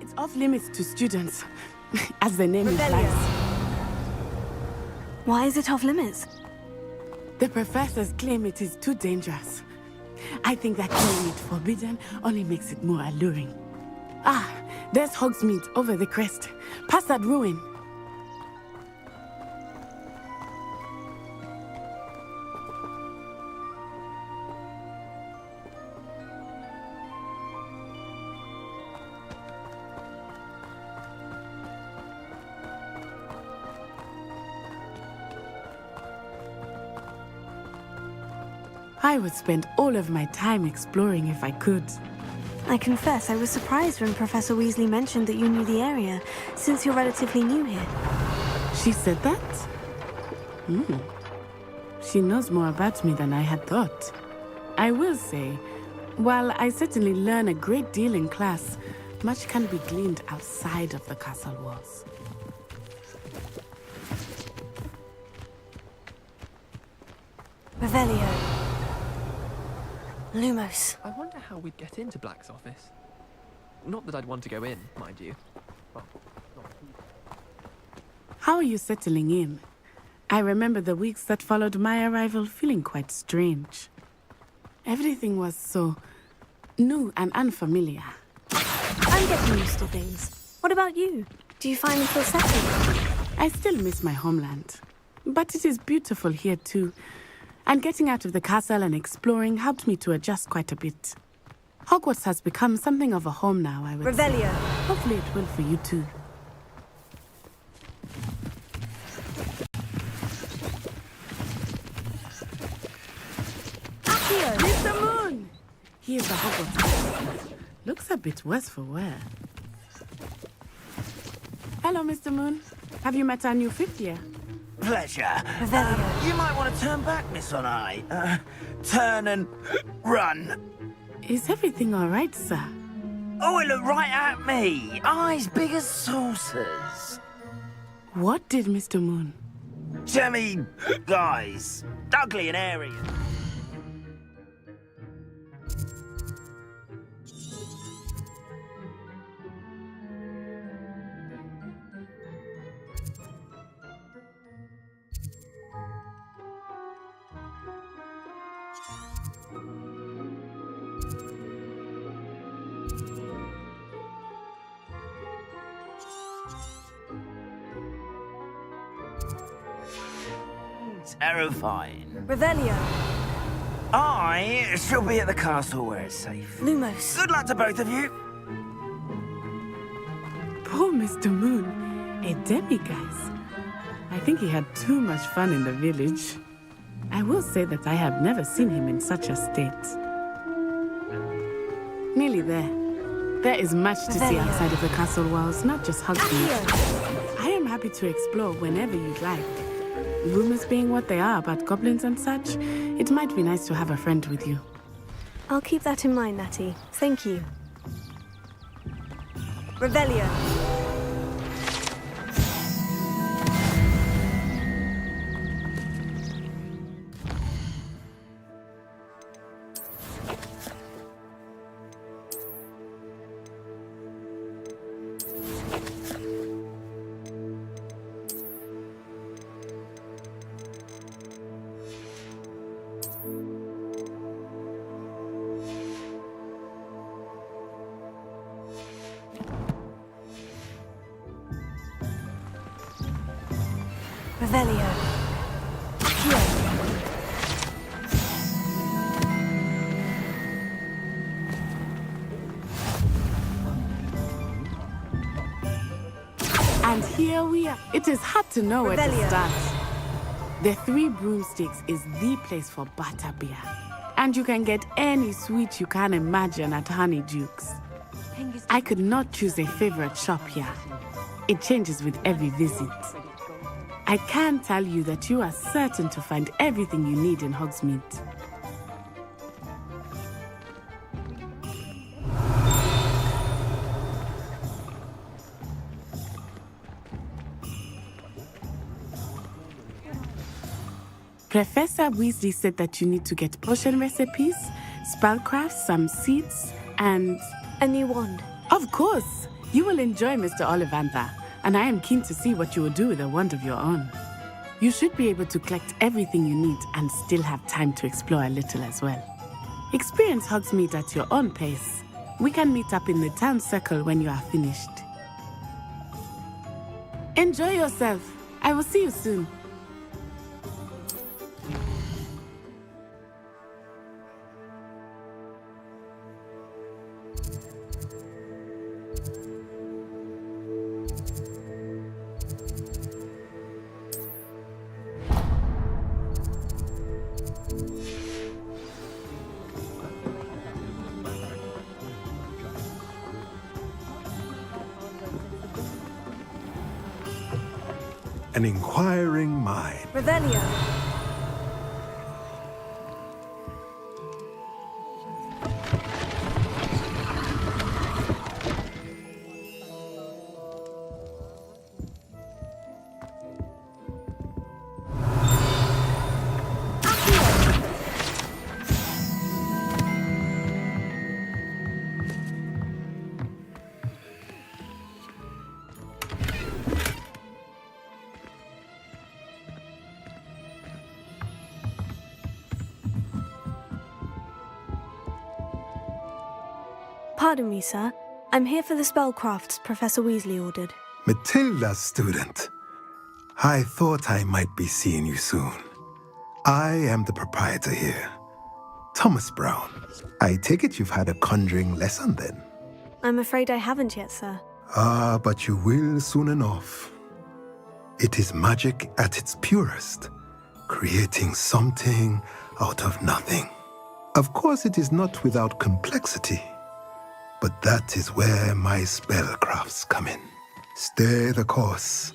Speaker 15: It's off limits to students, as the name implies.
Speaker 2: Why is it off limits?
Speaker 15: The professors claim it is too dangerous. I think that calling it forbidden only makes it more alluring. Ah, there's Hogsmeade over the crest. Past that ruin. I would spend all of my time exploring if I could.
Speaker 2: I confess I was surprised when Professor Weasley mentioned that you knew the area, since you're relatively new here.
Speaker 15: She said that? She knows more about me than I had thought. I will say, while I certainly learn a great deal in class, much can be gleaned outside of the castle walls.
Speaker 2: Revelio. Lumos.
Speaker 16: I wonder how we'd get into Black's office. Not that I'd want to go in, mind you. Well, not
Speaker 15: How are you settling in? I remember the weeks that followed my arrival feeling quite strange. Everything was so new and unfamiliar.
Speaker 2: I'm getting used to things. What about you? Do you finally feel settled?
Speaker 15: I still miss my homeland. But it is beautiful here too. And getting out of the castle and exploring helped me to adjust quite a bit. Hogwarts has become something of a home now, I would say.
Speaker 2: Revelio.
Speaker 15: Hopefully it will for you too.
Speaker 2: Accio!
Speaker 15: Mr. Moon! He is the Hogwarts. Looks a bit worse for wear. Hello, Mr. Moon. Have you met our new fifth year?
Speaker 10: Pleasure. You might want to turn back, Miss Onai. Turn and run.
Speaker 15: Is everything all right, sir?
Speaker 10: Oh, it looked right at me. Eyes big as saucers.
Speaker 15: What did Mr. Moon?
Speaker 10: Jemmy guys. Ugly and airy. Terrifying.
Speaker 2: Revelio.
Speaker 10: I shall be at the castle where it's safe.
Speaker 2: Lumos.
Speaker 10: Good luck to both of you.
Speaker 15: Poor Mr. Moon. A demiguise. I think he had too much fun in the village. I will say that I have never seen him in such a state. Nearly there. There is much to see outside of the castle walls, not just Hogsmeade. I am happy to explore whenever you'd like. Rumors being what they are about goblins and such, it might be nice to have a friend with you.
Speaker 2: I'll keep that in mind, Natty. Thank you. Revelio. Revelio.
Speaker 15: And here we are. It is hard to know where to start. The Three Broomsticks is the place for butterbeer. And you can get any sweet you can imagine at Honeydukes. I could not choose a favorite shop here. It changes with every visit. I can tell you that you are certain to find everything you need in Hogsmeade. Professor Weasley said that you need to get potion recipes, spellcraft, some seeds, and...
Speaker 2: a new wand.
Speaker 15: Of course! You will enjoy Mr. Ollivandar, and I am keen to see what you will do with a wand of your own. You should be able to collect everything you need and still have time to explore a little as well. Experience Hogsmeade at your own pace. We can meet up in the town circle when you are finished. Enjoy yourself. I will see you soon.
Speaker 5: An inquiring mind.
Speaker 2: Revelio. Pardon me, sir. I'm here for the spellcrafts Professor Weasley ordered.
Speaker 5: Matilda's student. I thought I might be seeing you soon. I am the proprietor here, Thomas Brown. I take it you've had a conjuring lesson then?
Speaker 2: I'm afraid I haven't yet, sir.
Speaker 5: Ah, but you will soon enough. It is magic at its purest, creating something out of nothing. Of course, it is not without complexity, but that is where my spellcrafts come in. Stay the course,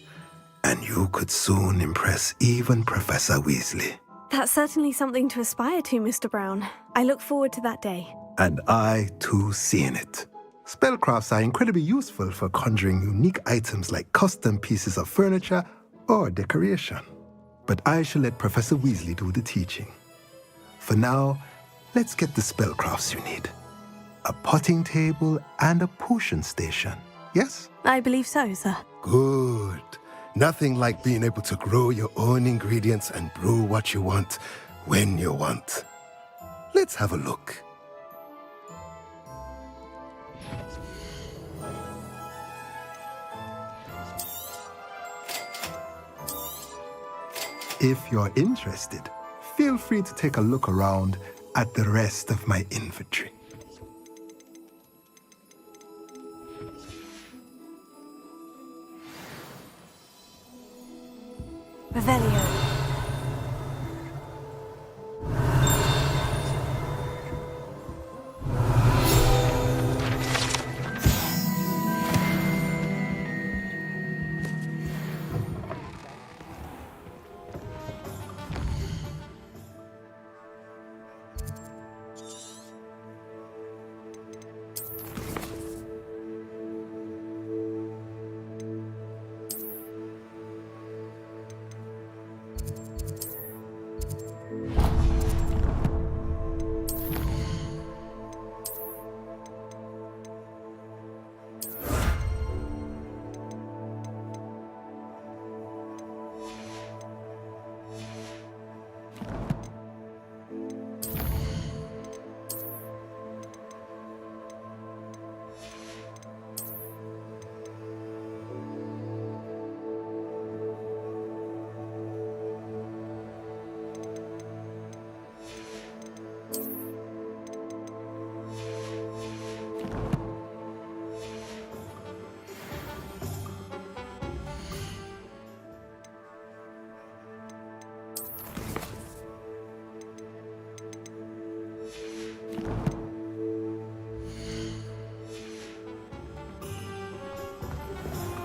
Speaker 5: and you could soon impress even Professor Weasley.
Speaker 2: That's certainly something to aspire to, Mr. Brown. I look forward to that day.
Speaker 5: And I, too, seeing it. Spellcrafts are incredibly useful for conjuring unique items like custom pieces of furniture or decoration. But I shall let Professor Weasley do the teaching. For now, let's get the spellcrafts you need. A potting table and a potion station, yes?
Speaker 2: I believe so, sir.
Speaker 5: Good. Nothing like being able to grow your own ingredients and brew what you want, when you want. Let's have a look. If you're interested, feel free to take a look around at the rest of my inventory.
Speaker 2: Revelio.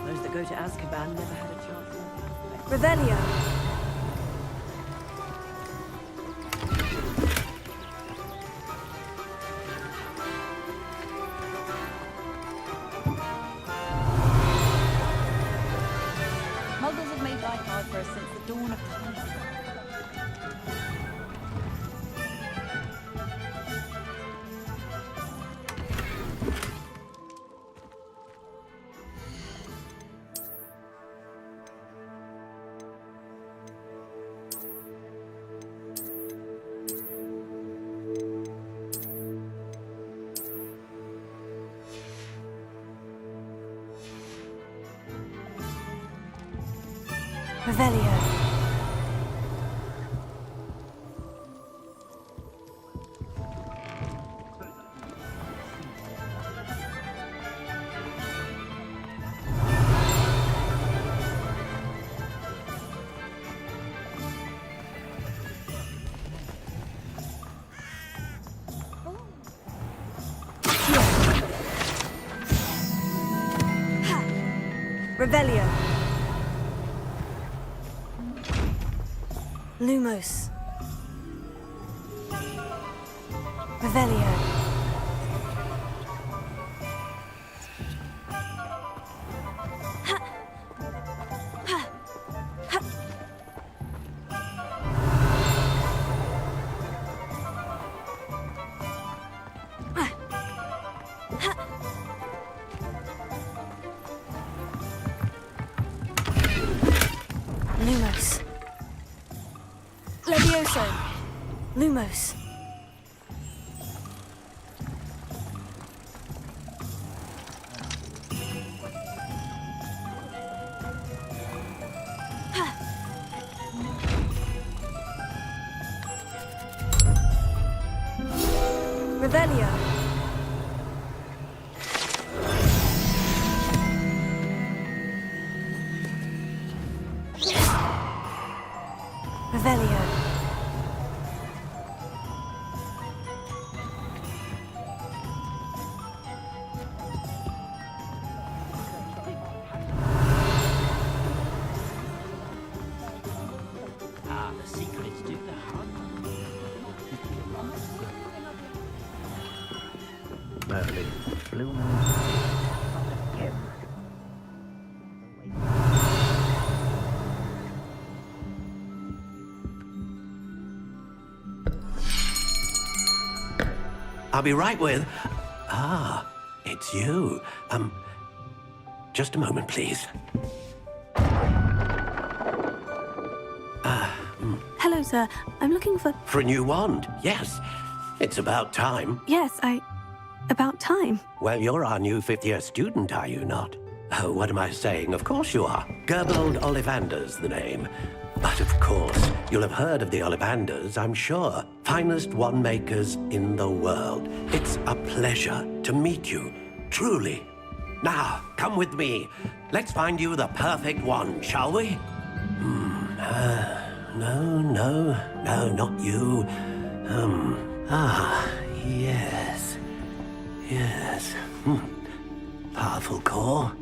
Speaker 8: Those that go to Azkaban never had a chance.
Speaker 2: Revelio.
Speaker 8: Muggles have made life hard for us since the dawn of time.
Speaker 2: Revelio. Revelio. Lumos. Revelio. Lumos. Levioso. Lumos. Revelio. Revelio.
Speaker 7: Ah, the secret is to do the hunt.
Speaker 10: Merlin, blue moon.
Speaker 7: I'll be right with... Ah, it's you. Just a moment, please.
Speaker 2: Hello, sir. I'm looking for...
Speaker 7: For a new wand, yes. It's about time.
Speaker 2: Yes, about time.
Speaker 7: Well, you're our new fifth-year student, are you not? Oh, what am I saying? Of course you are. Gerbold Ollivander's the name. But of course, you'll have heard of the Ollivanders, I'm sure. Finest wand makers in the world. It's a pleasure to meet you, truly. Now, come with me. Let's find you the perfect wand, shall we? No, not you. Yes. Powerful core.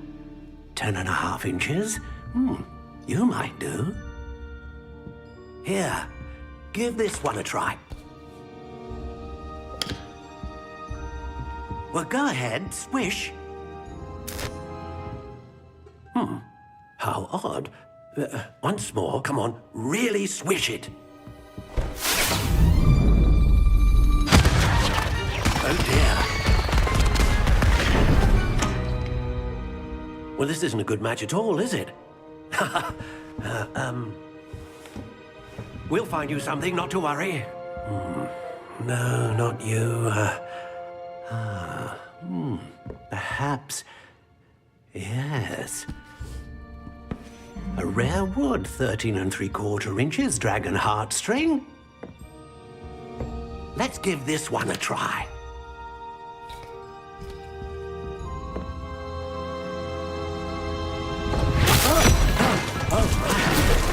Speaker 7: 10.5 inches. You might do. Here, give this one a try. Well, go ahead, swish. How odd. Once more, come on, really swish it. Oh dear. Well, this isn't a good match at all, is it? We'll find you something, not to worry. No, not you. Perhaps... Yes. A rare wood, 13 3/4 inches, dragon heartstring. Let's give this one a try.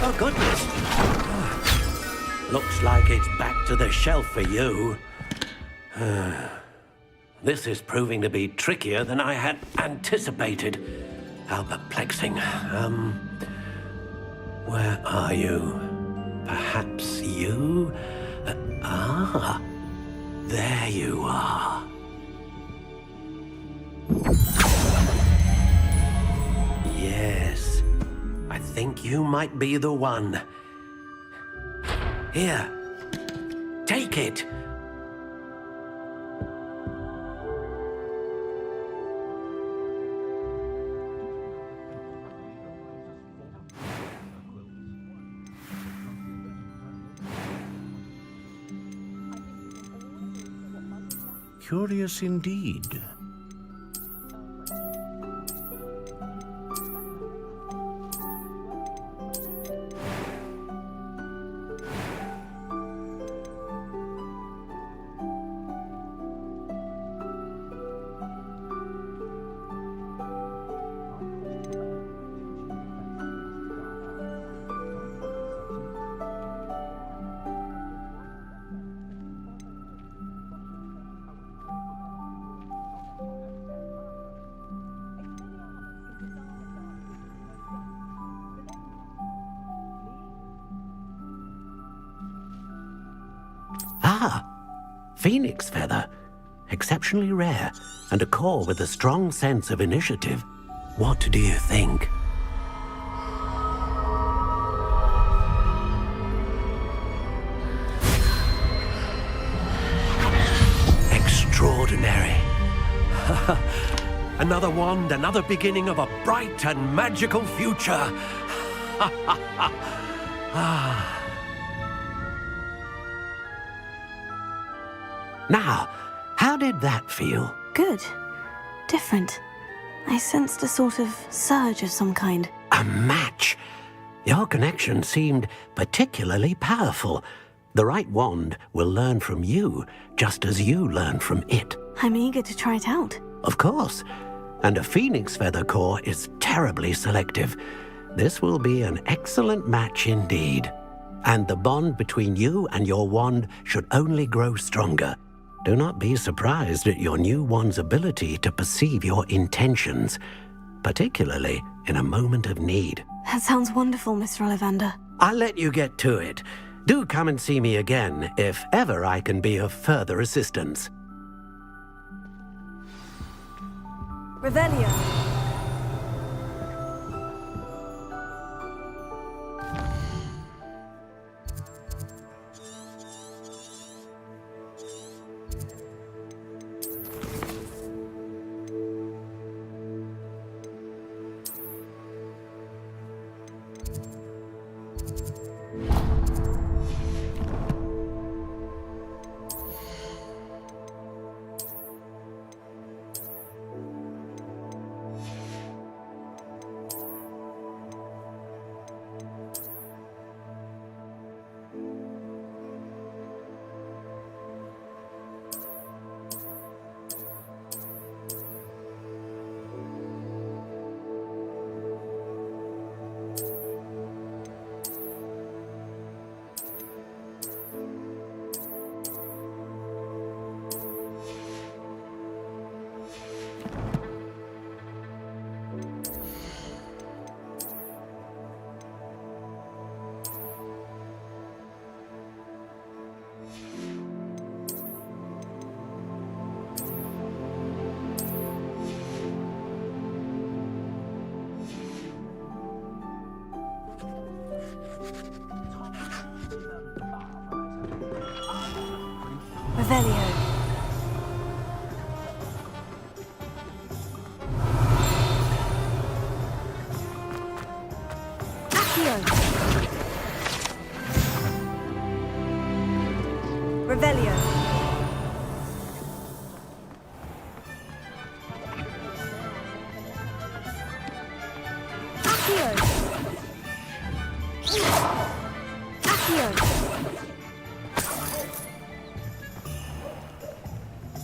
Speaker 7: Oh, goodness. Looks like it's back to the shelf for you. This is proving to be trickier than I had anticipated. How perplexing. Where are you? Perhaps you? There you are. Yes, I think you might be the one. Here, take it.
Speaker 10: Curious indeed.
Speaker 7: Phoenix feather. Exceptionally rare, and a core with a strong sense of initiative. What do you think? Extraordinary. Another wand, another beginning of a bright and magical future. Now, how did that feel?
Speaker 2: Good. Different. I sensed a sort of surge of some kind.
Speaker 7: A match? Your connection seemed particularly powerful. The right wand will learn from you, just as you learn from it.
Speaker 2: I'm eager to try it out.
Speaker 7: Of course. And a phoenix feather core is terribly selective. This will be an excellent match indeed. And the bond between you and your wand should only grow stronger. Do not be surprised at your new wand's ability to perceive your intentions, particularly in a moment of need.
Speaker 2: That sounds wonderful, Mr. Ollivander.
Speaker 7: I'll let you get to it. Do come and see me again if ever I can be of further assistance.
Speaker 2: Revelio. Revelio. Accio. Revelio. Accio. Accio.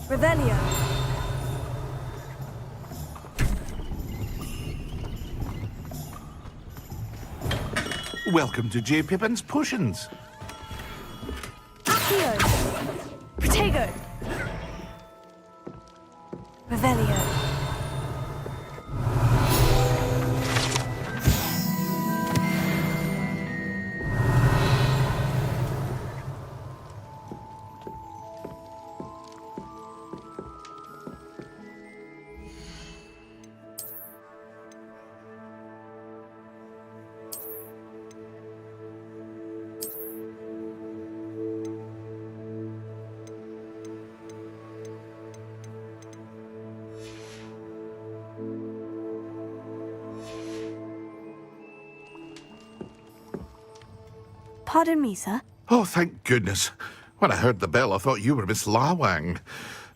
Speaker 2: Revelio.
Speaker 14: Welcome to J. Pippin's Potions.
Speaker 2: Accio. Protego. Revelio. Pardon me, sir.
Speaker 14: Oh, thank goodness. When I heard the bell, I thought you were Miss Lawang.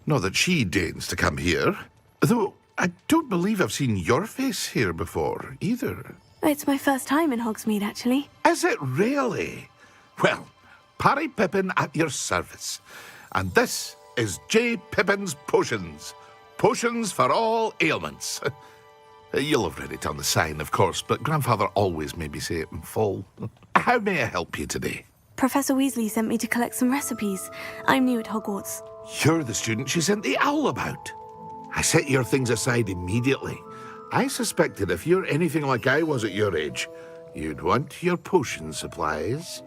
Speaker 14: Not that she deigns to come here. Though I don't believe I've seen your face here before, either.
Speaker 2: It's my first time in Hogsmeade, actually.
Speaker 14: Is it really? Well, Parry Pippin at your service. And this is J. Pippin's Potions. Potions for all ailments. You'll have read it on the sign, of course, but Grandfather always made me say it in full. How may I help you today?
Speaker 2: Professor Weasley sent me to collect some recipes. I'm new at Hogwarts.
Speaker 14: You're the student she sent the owl about. I set your things aside immediately. I suspected if you're anything like I was at your age, you'd want your potion supplies.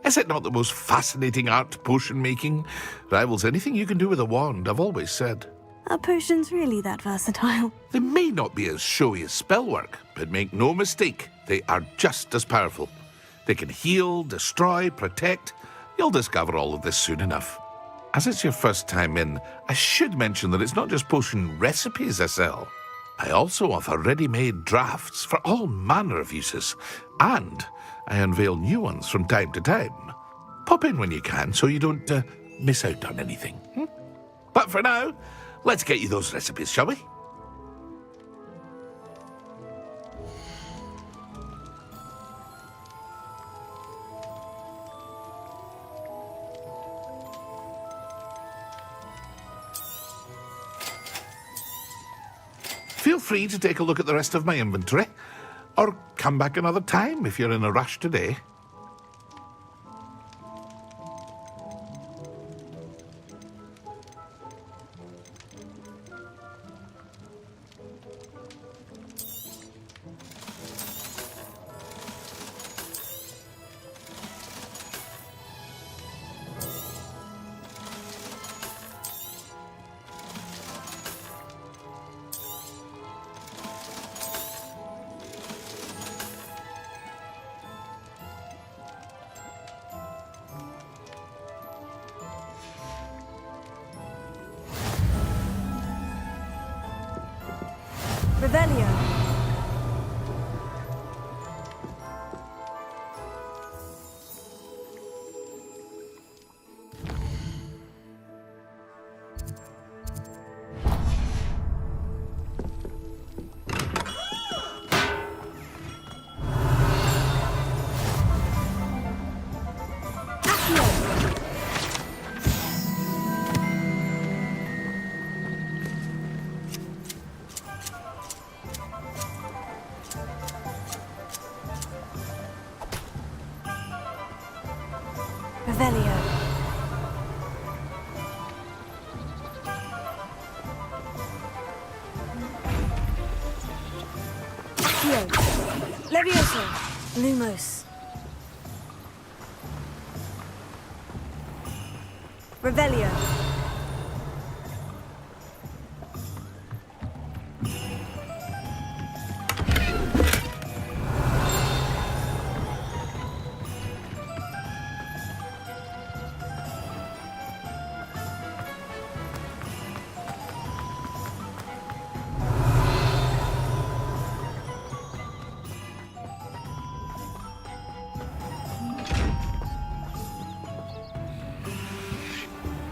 Speaker 14: Is it not the most fascinating art, potion making? Rivals anything you can do with a wand, I've always said.
Speaker 2: Are potions really that versatile?
Speaker 14: They may not be as showy as spellwork, but make no mistake, they are just as powerful. They can heal, destroy, protect. You'll discover all of this soon enough. As it's your first time in, I should mention that it's not just potion recipes I sell. I also offer ready-made drafts for all manner of uses, and I unveil new ones from time to time. Pop in when you can so you don't miss out on anything. But for now, let's get you those recipes, shall we? Feel free to take a look at the rest of my inventory, or come back another time if you're in a rush today.
Speaker 19: Revelio. Revelio. Accio. Levioso. Lumos. Revelio.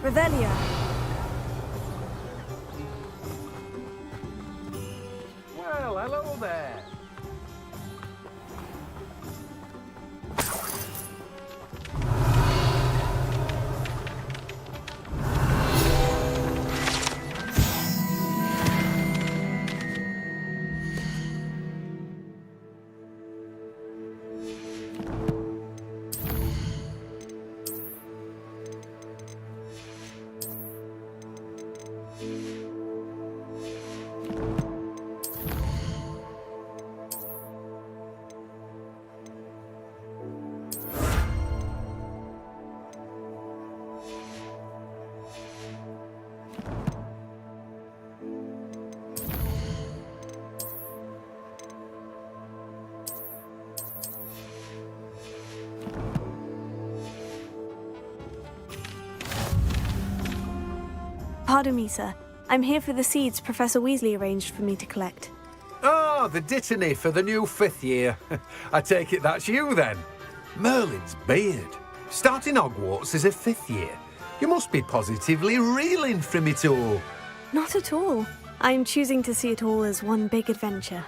Speaker 19: Revelio.
Speaker 4: Well, hello there.
Speaker 2: Pardon me, sir. I'm here for the seeds Professor Weasley arranged for me to collect.
Speaker 4: Oh, the dittany for the new 5th year. I take it that's you, then. Merlin's beard. Starting Hogwarts as a 5th year. You must be positively reeling from it all.
Speaker 2: Not at all. I'm choosing to see it all as one big adventure.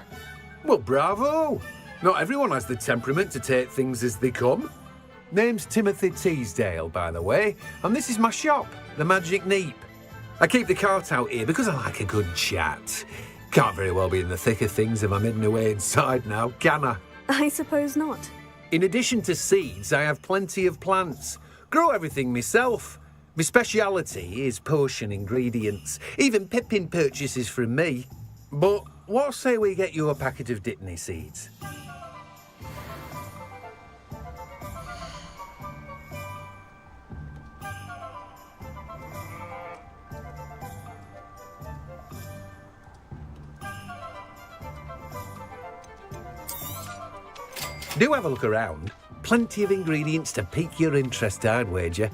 Speaker 4: Well, bravo. Not everyone has the temperament to take things as they come. Name's Timothy Teasdale, by the way, and this is my shop, the Magic Neep. I keep the cart out here because I like a good chat. Can't very well be in the thick of things if I'm hidden away inside now, can I?
Speaker 2: I suppose not.
Speaker 4: In addition to seeds, I have plenty of plants. Grow everything myself. My speciality is potion ingredients. Even Pippin purchases from me. But what say we get you a packet of Dittany seeds? Do have a look around. Plenty of ingredients to pique your interest, I'd wager.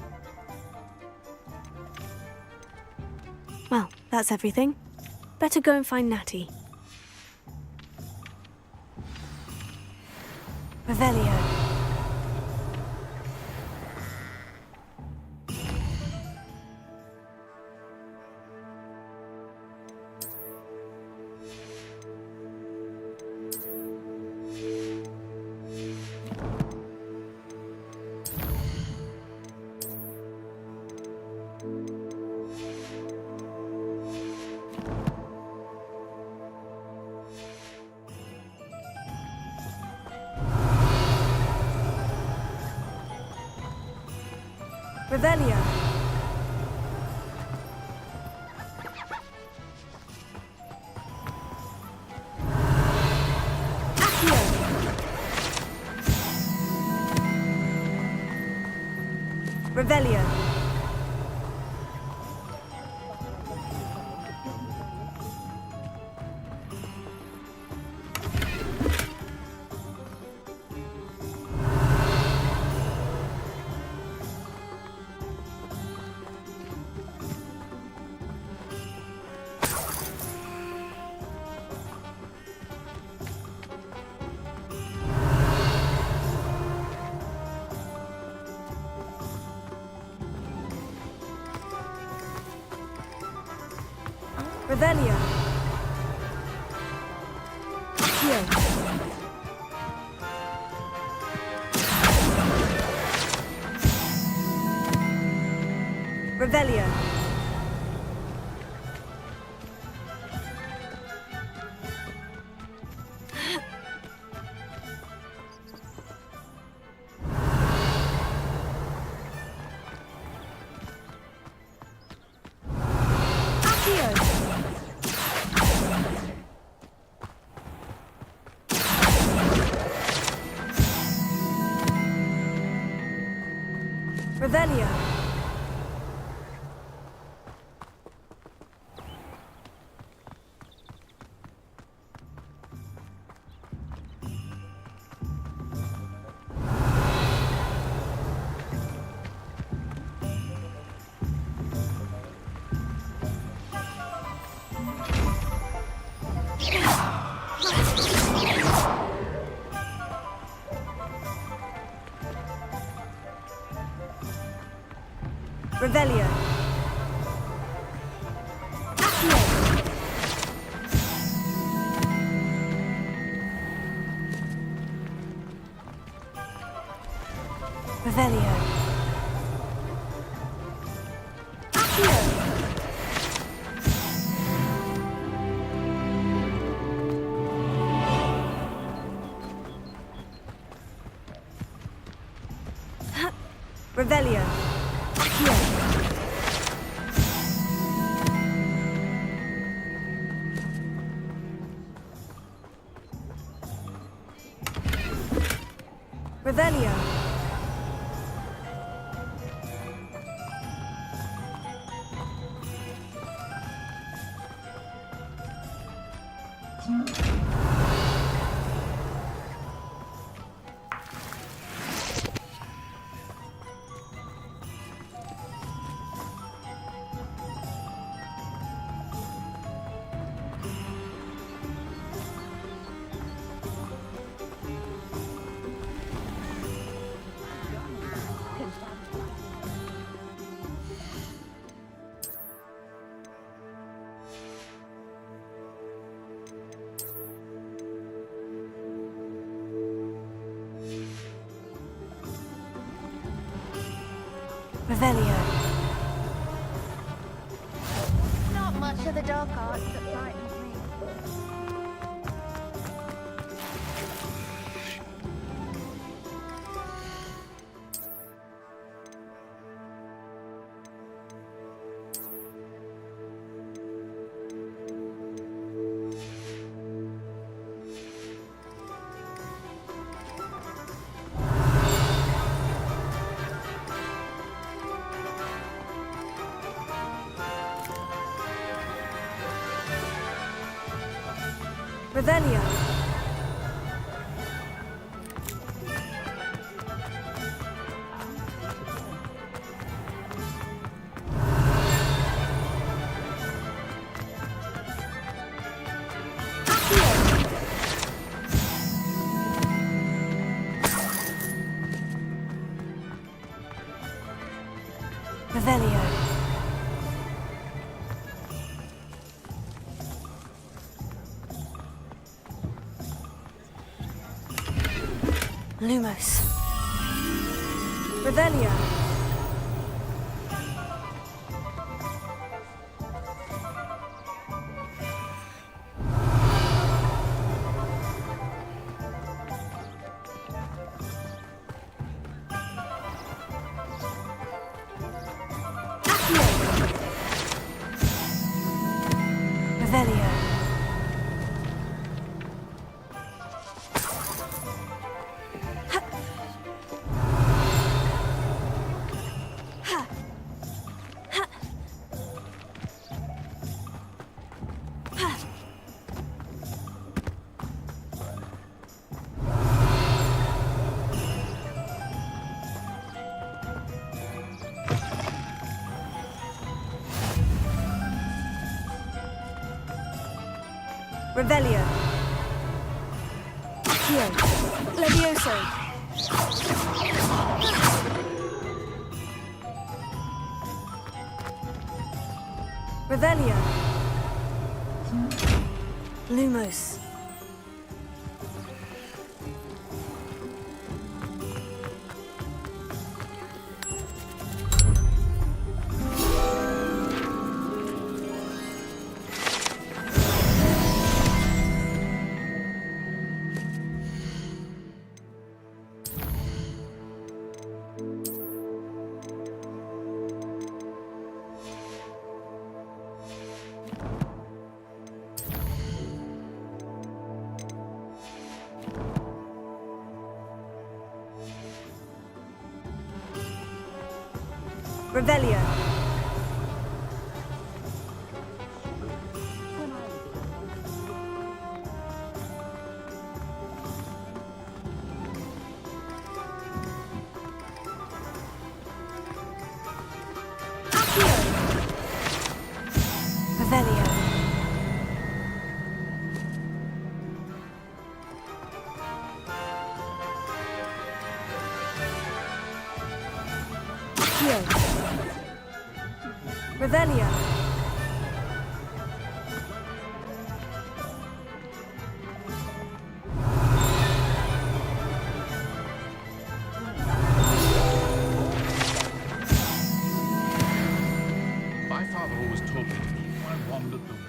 Speaker 2: Well, that's everything. Better go and find Natty.
Speaker 19: Revelio. Revelio. Revelio. Revelio. Here. Revelio. Revelio. Revelio. Revelio. Revelio. Revelio. Revelio.
Speaker 11: Not much of the dark arts that frightens me.
Speaker 19: Revelio. Revelio. Lumos. Revelio.
Speaker 2: Revelio. Accio. Levioso. Revelio. Lumos. Revelio. Accio. Revelio. Accio. Revelio.
Speaker 14: My father always told me to keep my wand at the ring.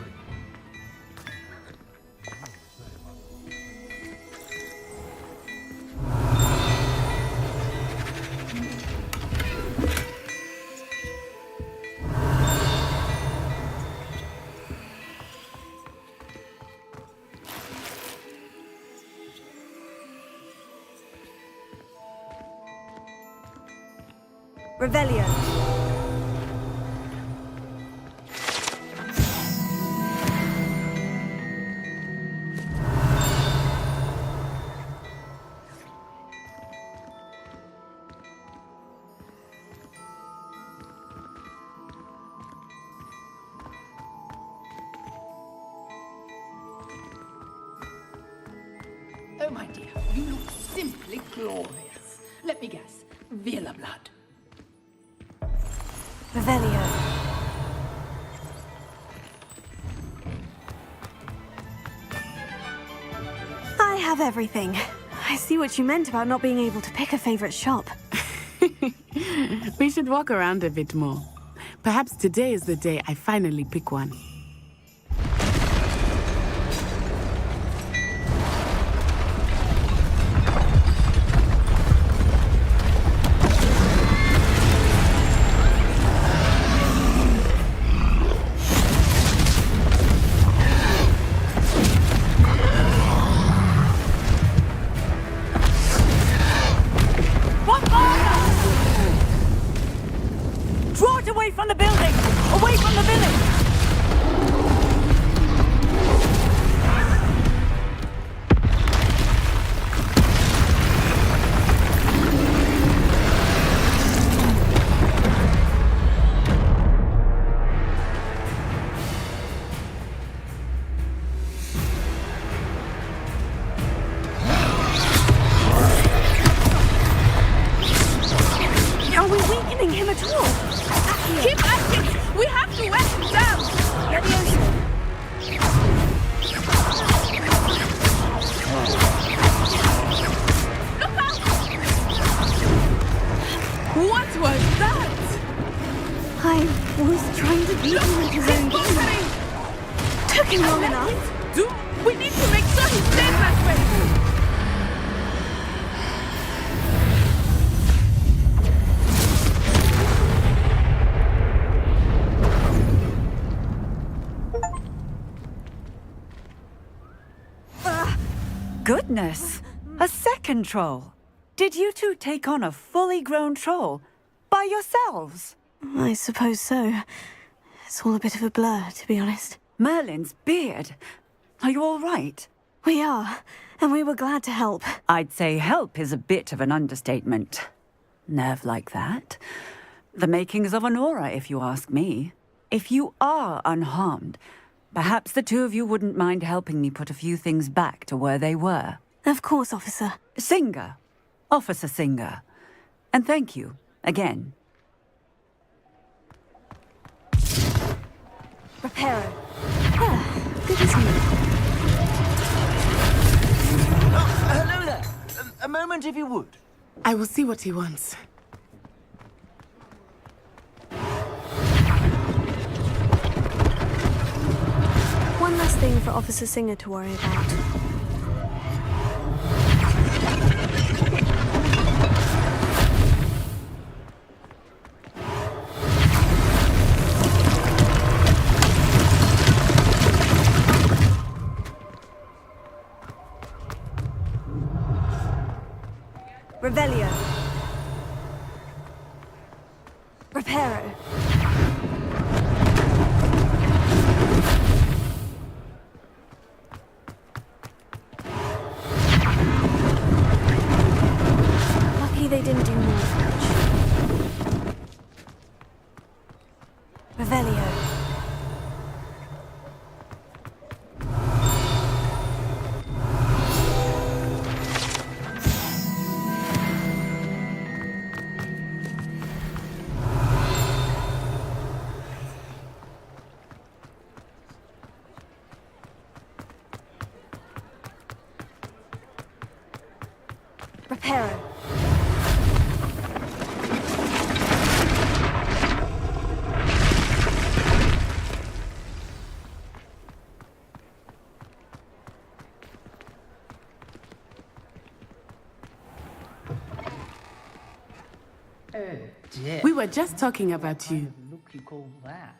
Speaker 2: Revelio.
Speaker 20: Oh, my dear, you look simply glorious. Let me guess. Villa blood.
Speaker 2: Revelio. I have everything. I see what you meant about not being able to pick a favorite shop.
Speaker 15: We should walk around a bit more. Perhaps today is the day I finally pick one.
Speaker 3: Draw it away from the building! Away from the village!
Speaker 2: Are we weakening him at all?
Speaker 15: Keep at it! We have to wear him down!
Speaker 2: Levioso.
Speaker 15: Look out! What was that?
Speaker 2: I was trying to beat him at his own game. Took him long enough.
Speaker 15: We need to make sure he stays that way!
Speaker 3: Goodness! A second troll! Did you two take on a fully grown troll? By yourselves?
Speaker 2: I suppose so. It's all a bit of a blur, to be honest.
Speaker 3: Merlin's beard. Are you all right?
Speaker 2: We are, and we were glad to help.
Speaker 3: I'd say help is a bit of an understatement. Nerve like that. The makings of an aura, if you ask me. If you are unharmed, Perhaps the two of you wouldn't mind helping me put a few things back to where they were.
Speaker 2: Of course, officer.
Speaker 3: Singer. Officer Singer. And thank you, again.
Speaker 2: Reparo. Good as new.
Speaker 10: Oh, hello there. A moment if you would.
Speaker 15: I will see what he wants.
Speaker 2: One less thing for Officer Singer to worry about. Revelio. Reparo. Lucky they didn't do more damage. Revelio. Reparo.
Speaker 13: Oh dear.
Speaker 15: We were just talking about you.
Speaker 13: Look you call that?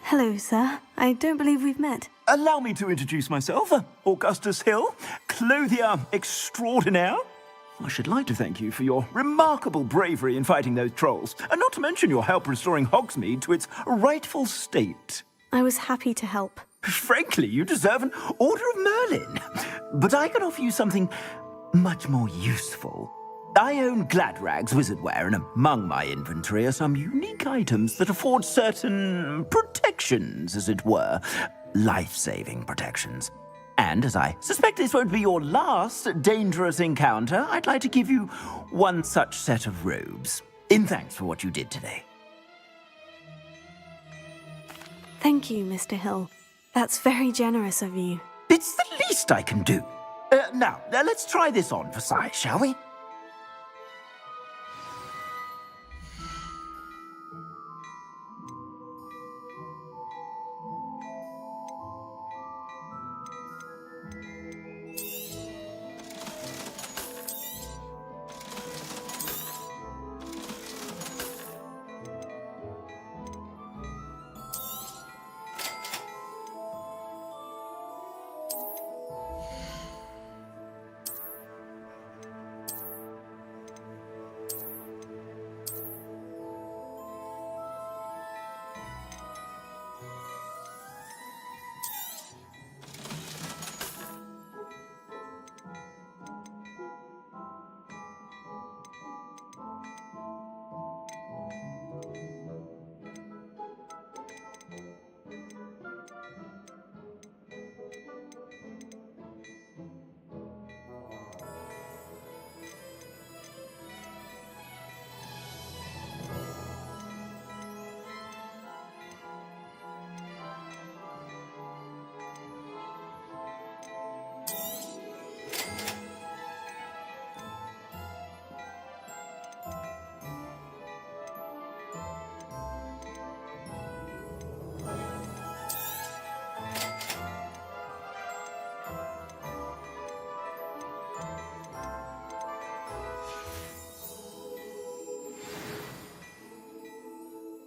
Speaker 2: Hello, sir. I don't believe we've met.
Speaker 9: Allow me to introduce myself, Augustus Hill, clothier extraordinaire. I should like to thank you for your remarkable bravery in fighting those trolls, and not to mention your help restoring Hogsmeade to its rightful state.
Speaker 2: I was happy to help.
Speaker 9: Frankly, you deserve an Order of Merlin. But I can offer you something much more useful. I own Gladrag's wizardware, and among my inventory are some unique items that afford certain protections, as it were. Life-saving protections. And as I suspect this won't be your last dangerous encounter, I'd like to give you one such set of robes, in thanks for what you did today.
Speaker 2: Thank you, Mr. Hill. That's very generous of you.
Speaker 9: It's the least I can do. Now, let's try this on for size, shall we?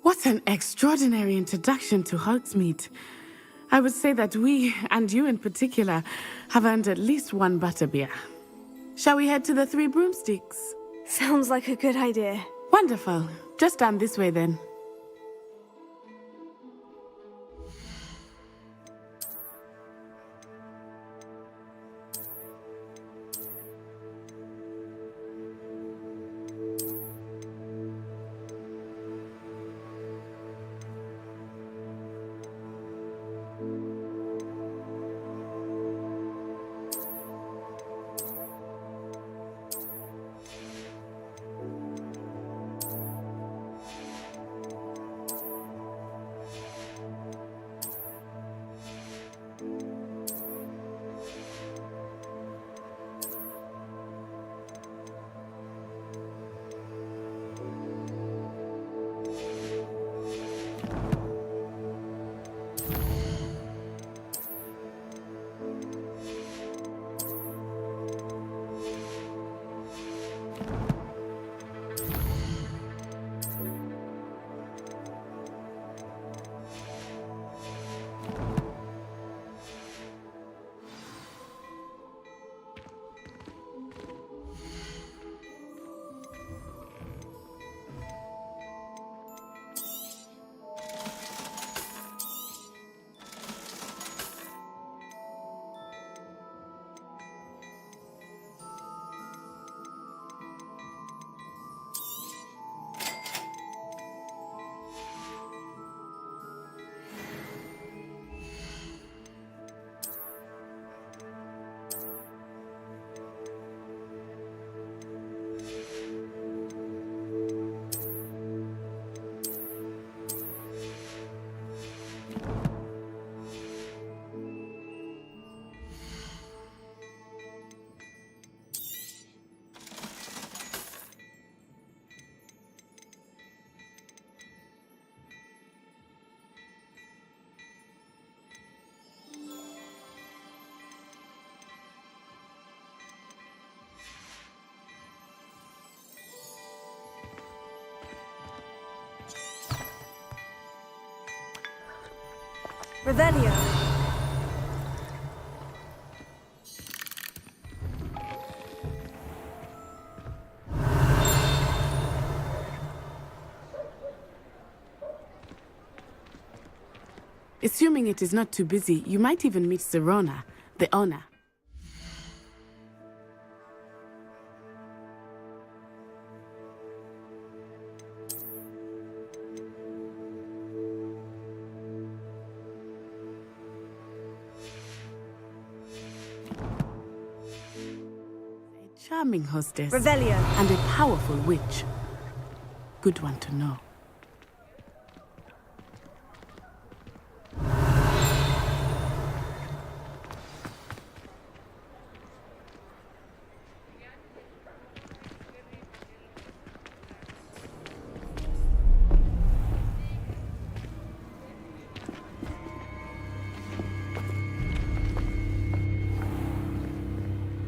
Speaker 15: What an extraordinary introduction to Hogsmeade. I would say that we, and you in particular, have earned at least one butterbeer. Shall we head to the Three Broomsticks?
Speaker 2: Sounds like a good idea.
Speaker 15: Wonderful. Just down this way then.
Speaker 19: Revelio.
Speaker 15: Assuming it is not too busy, you might even meet Sirona, the owner. A charming hostess.
Speaker 19: Revelio.
Speaker 15: And a powerful witch. Good one to know.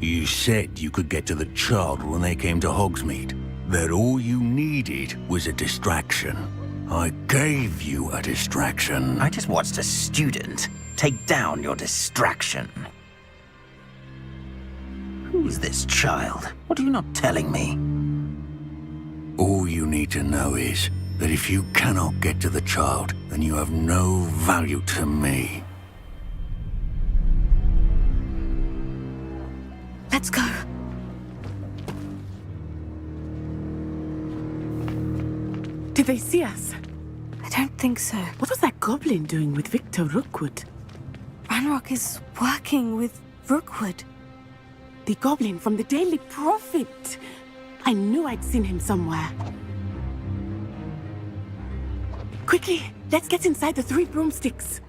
Speaker 10: You said you could get to the child when they came to Hogsmeade. That all you needed was a distraction. I gave you a distraction.
Speaker 9: I just watched a student take down your distraction. Who's this child? What are you not telling me?
Speaker 10: All you need to know is that if you cannot get to the child, then you have no value to me.
Speaker 2: Let's go.
Speaker 15: Did they see us?
Speaker 2: I don't think so.
Speaker 15: What was that goblin doing with Victor Rookwood?
Speaker 2: Ranrock is working with Rookwood.
Speaker 15: The goblin from the Daily Prophet. I knew I'd seen him somewhere. Quickly, let's get inside the 3 broomsticks.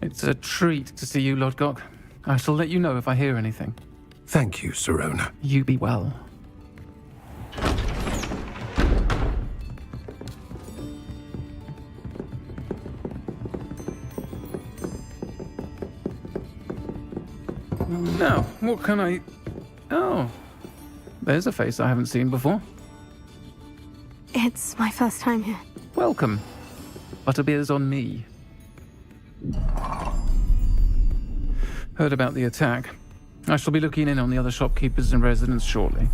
Speaker 17: It's a treat to see you, Lodgok. I shall let you know if I hear anything.
Speaker 4: Thank you, Sirona.
Speaker 17: You be well. Now, what can I... Oh, there's a face I haven't seen before.
Speaker 2: It's my first time here.
Speaker 17: Welcome. Butterbeer's on me. Heard about the attack. I shall be looking in on the other shopkeepers and residents shortly.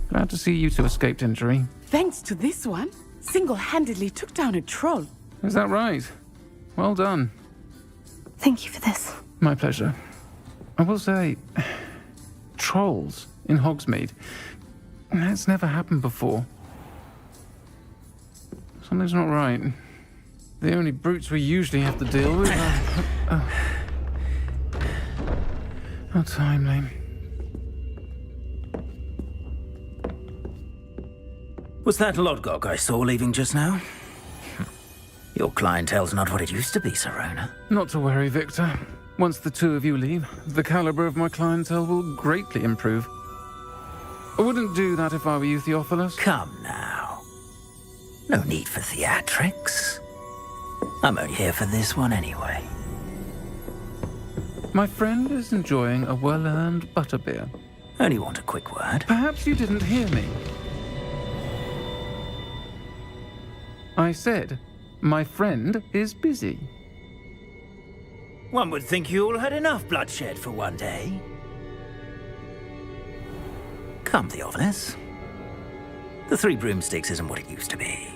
Speaker 17: Glad to see you two escaped injury.
Speaker 15: Thanks to this one, single-handedly took down a troll.
Speaker 17: Is that right? Well done.
Speaker 2: Thank you for this.
Speaker 17: My pleasure. I will say, trolls in Hogsmeade. That's never happened before. Something's not right. The only brutes we usually have to deal with are... How timely.
Speaker 10: Was that Lodgok I saw leaving just now? Your clientele's not what it used to be, Sirona.
Speaker 17: Not to worry, Victor. Once the two of you leave, the caliber of my clientele will greatly improve. I wouldn't do that if I were you, Theophilus.
Speaker 10: Come now. No need for theatrics. I'm only here for this one anyway.
Speaker 17: My friend is enjoying a well-earned butterbeer.
Speaker 10: Only want a quick word.
Speaker 17: Perhaps you didn't hear me. I said, my friend is busy.
Speaker 10: One would think you all had enough bloodshed for one day. Come, Theophilus. The 3 broomsticks isn't what it used to be.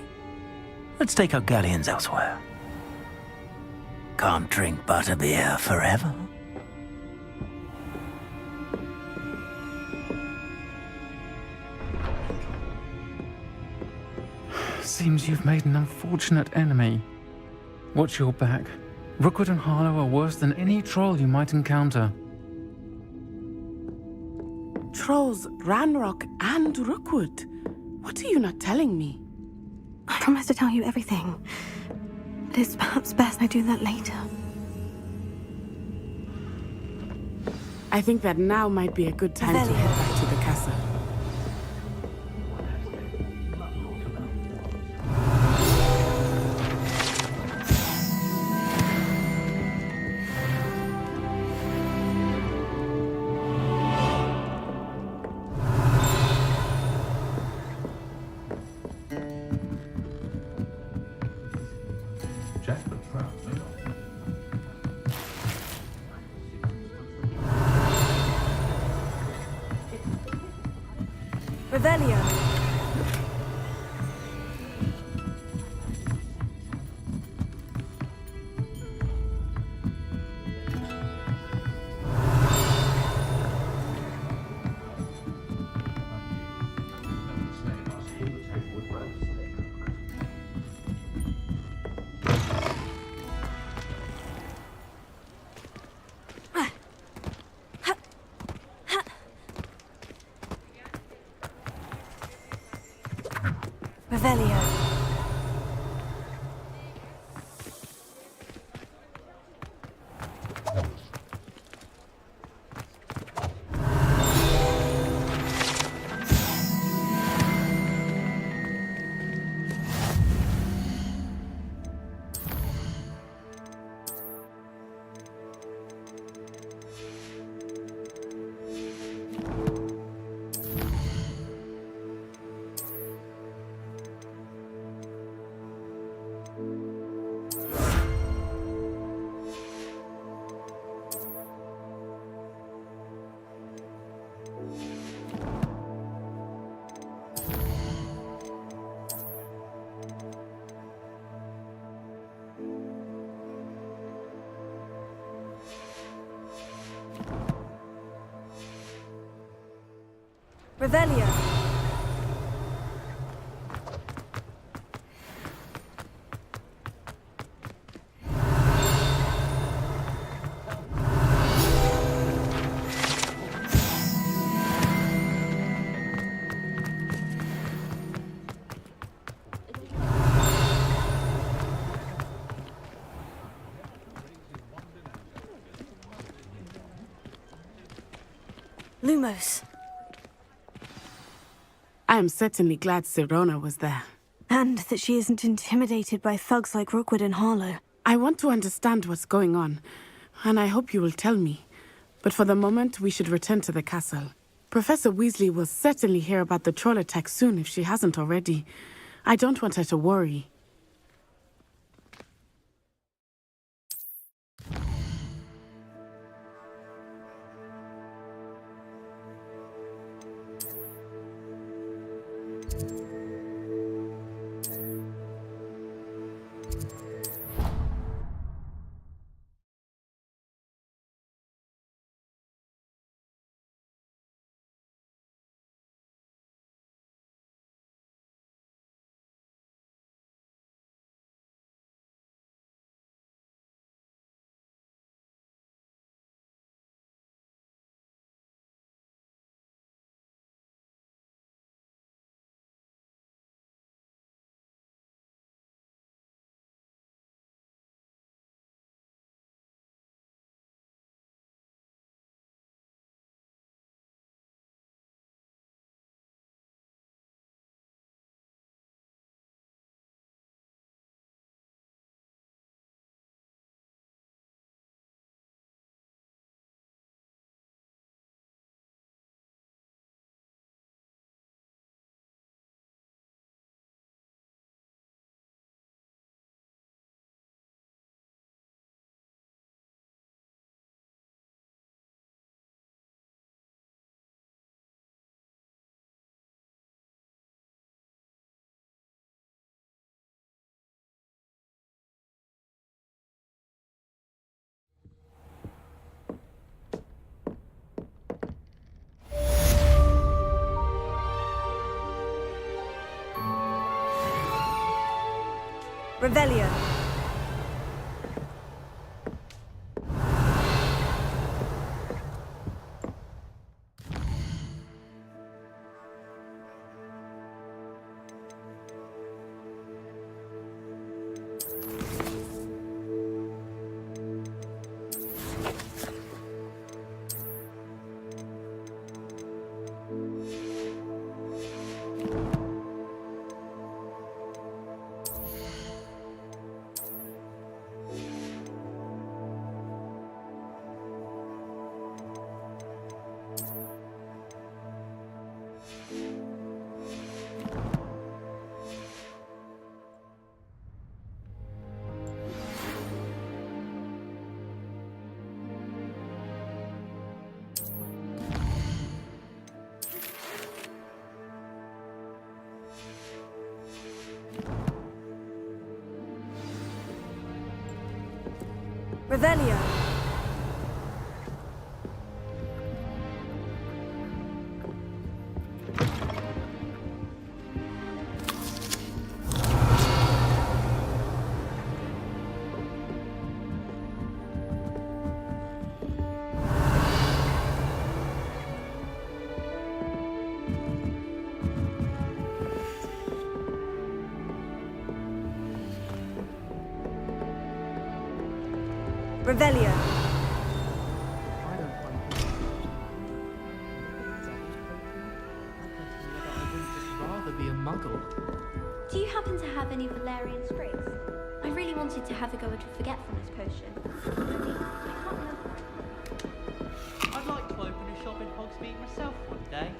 Speaker 10: Let's take our galleons elsewhere. Can't drink butterbeer forever.
Speaker 17: Seems you've made an unfortunate enemy. Watch your back. Rookwood and Harlow are worse than any troll you might encounter.
Speaker 15: Trolls, Ranrock, and Rookwood. What are you not telling me?
Speaker 2: I promise to tell you everything. But it's perhaps best I do that later.
Speaker 15: I think that now might be a good time to head back to the castle.
Speaker 2: Revelio. Revelio. Revelio. Lumos.
Speaker 15: I am certainly glad Sirona was there.
Speaker 2: And that she isn't intimidated by thugs like Rookwood and Harlow.
Speaker 15: I want to understand what's going on, and I hope you will tell me. But for the moment, we should return to the castle. Professor Weasley will certainly hear about the troll attack soon if she hasn't already. I don't want her to worry.
Speaker 2: Revelio.
Speaker 19: Revelio. Revelio.
Speaker 16: Rather be a muggle.
Speaker 12: Do you happen to have any Valerian sprigs? I really wanted to have a go at a forgetfulness potion.
Speaker 13: I'd like to open a shop in Hogsmeade myself one day.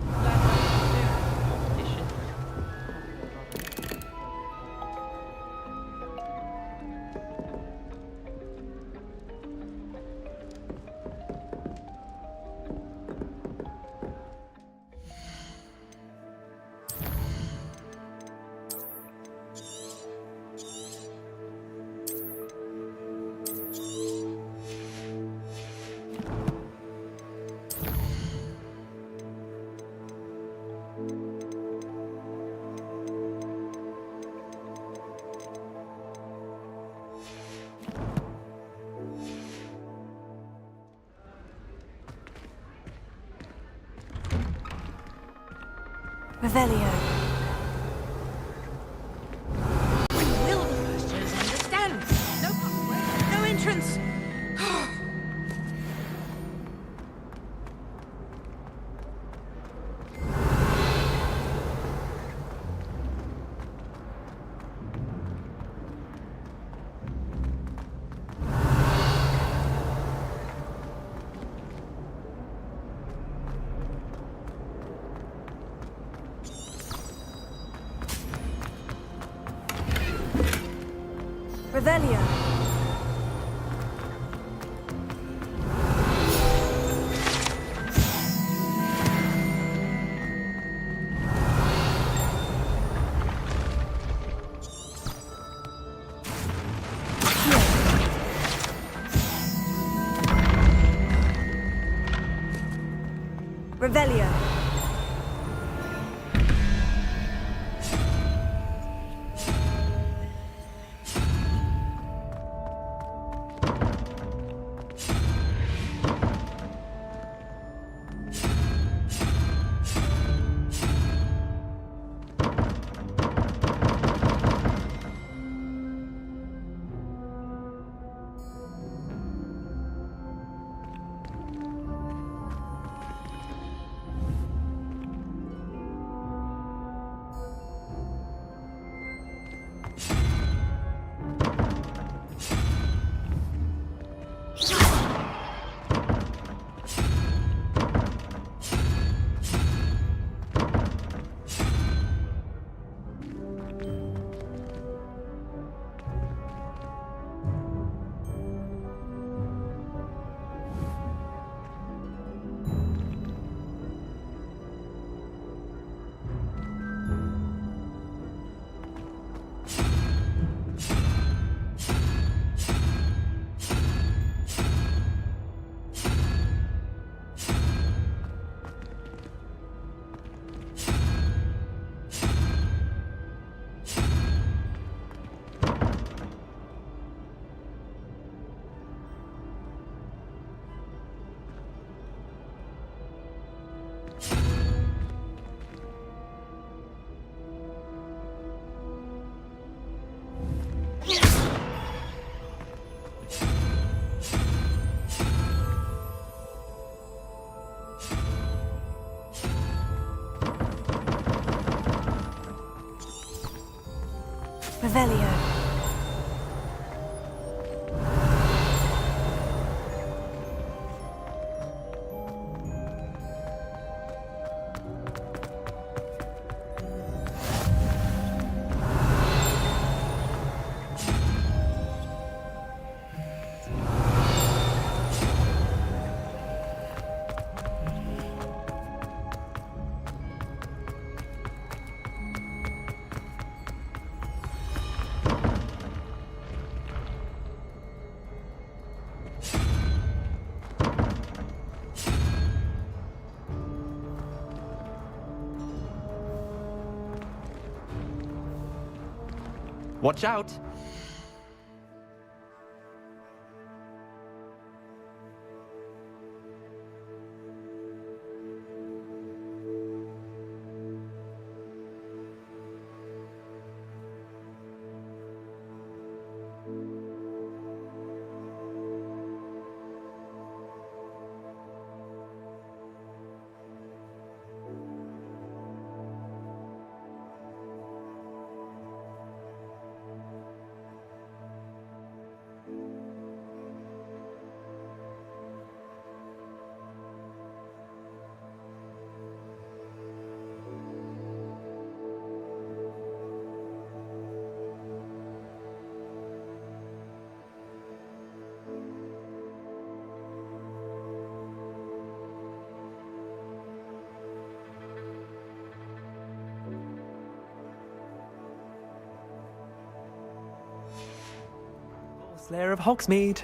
Speaker 13: Glad I can do competition.
Speaker 19: Revelio.
Speaker 18: When will the first years understand? No pathway, no entrance.
Speaker 19: Revelio. Revelio. Revelio.
Speaker 16: Watch out! Slayer of Hogsmeade.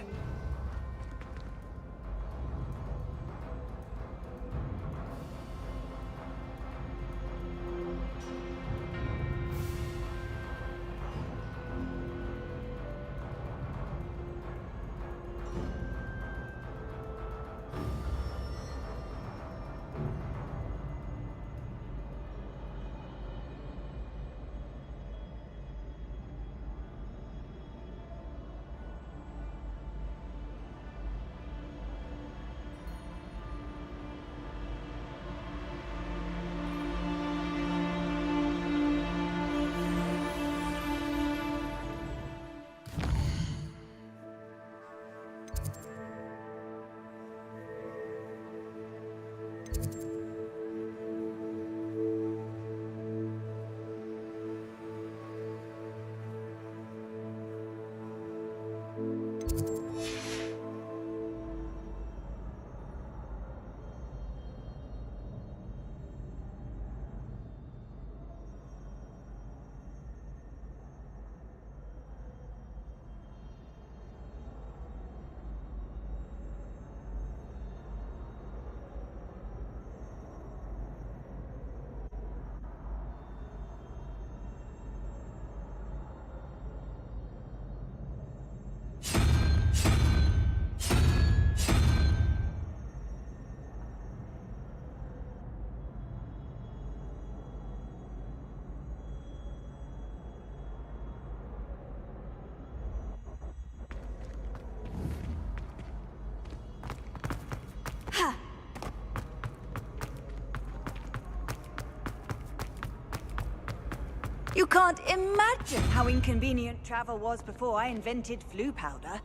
Speaker 3: You can't imagine how inconvenient travel was before I invented flu powder.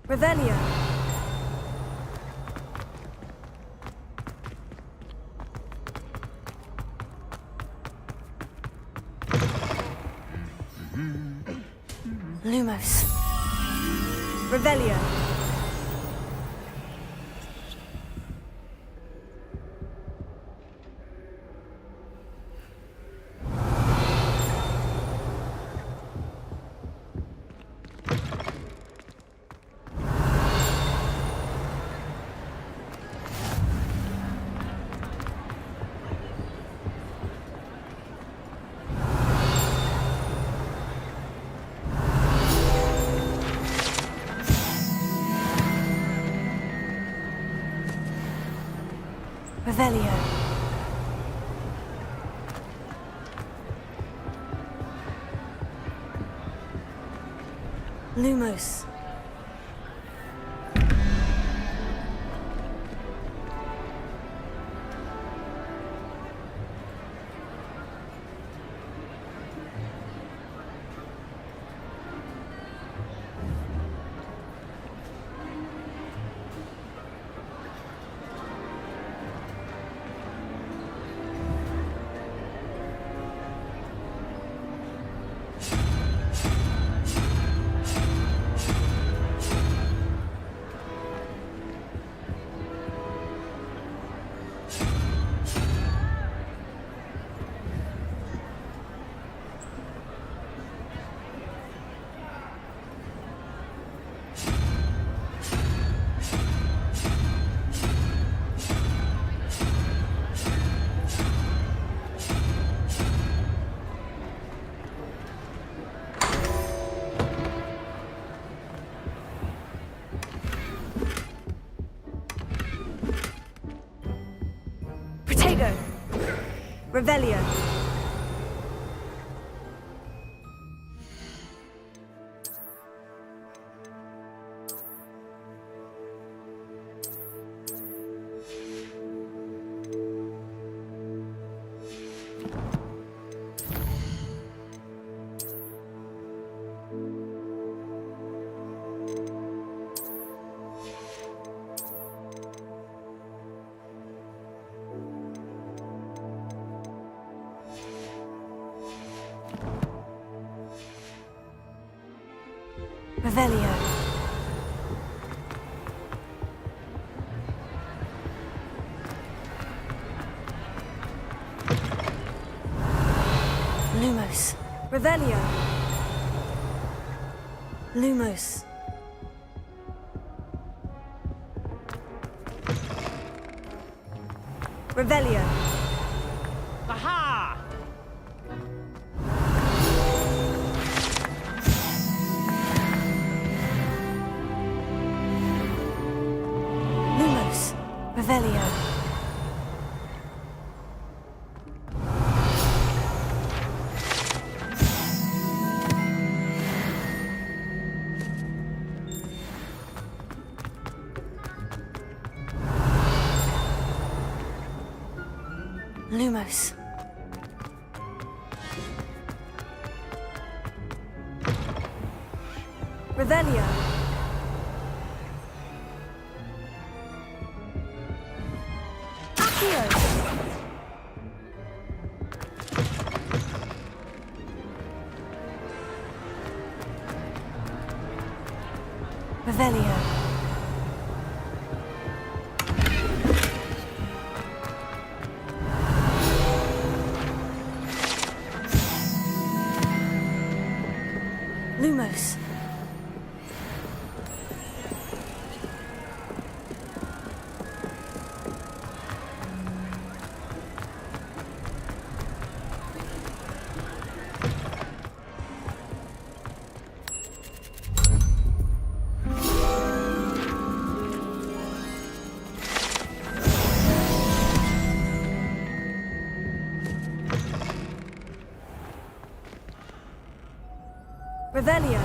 Speaker 19: Revelio. Lumos. Revelio. Revelio.
Speaker 2: Lumos. Revelio. Revelio. Lumos. Revelio. Lumos. Revelio.
Speaker 18: Aha!
Speaker 2: Lumos. Revelio. Lumos. Revelio. Accio. Revelio. Lumos. Revelio.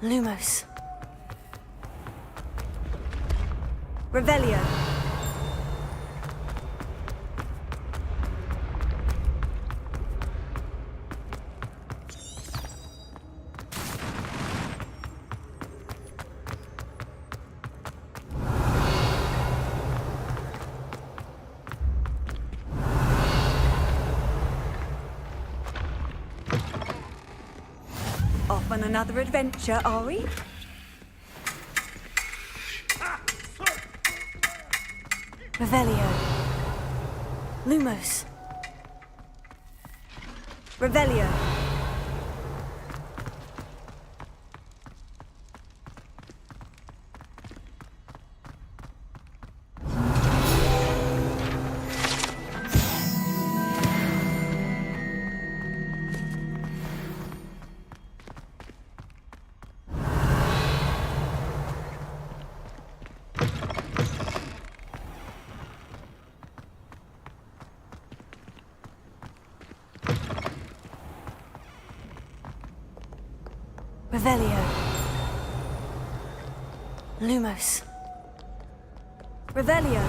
Speaker 2: Lumos. Revelio.
Speaker 3: Off on another adventure, are we?
Speaker 2: Revelio. Lumos. Revelio. Revelio. Lumos. Revelio.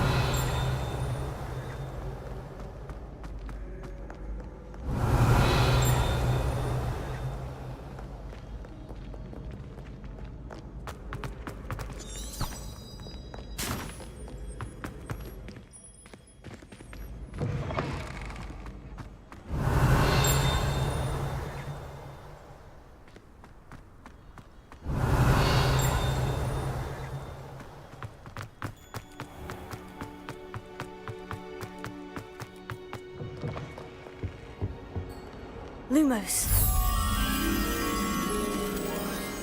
Speaker 2: Lumos.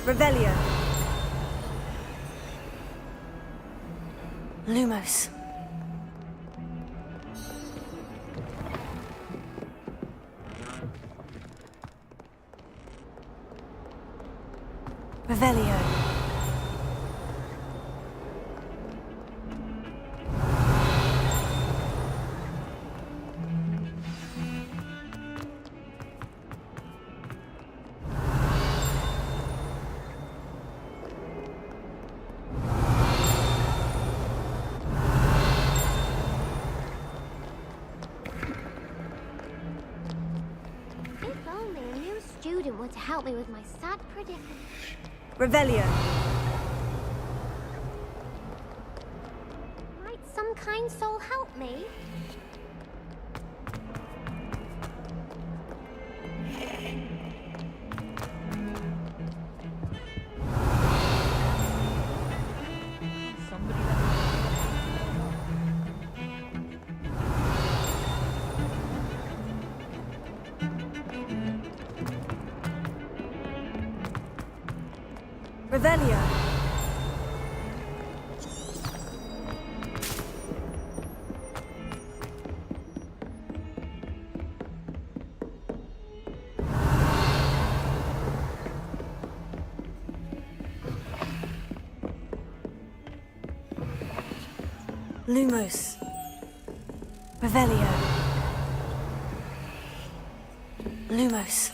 Speaker 2: Revelio. Lumos. Revelio.
Speaker 21: To help me with my sad predicament.
Speaker 2: Revelio.
Speaker 21: Might some kind soul help me?
Speaker 2: Revelio. Lumos. Revelio. Lumos.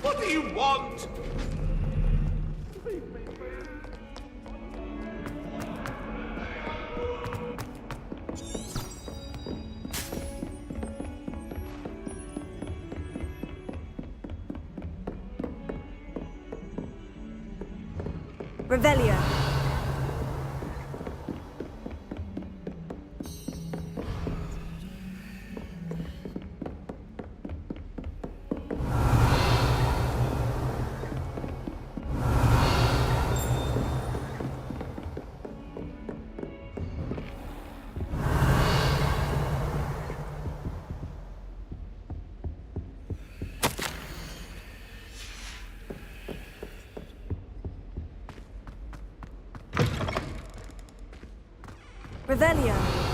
Speaker 14: What do you want?
Speaker 2: Revelio. Revelio.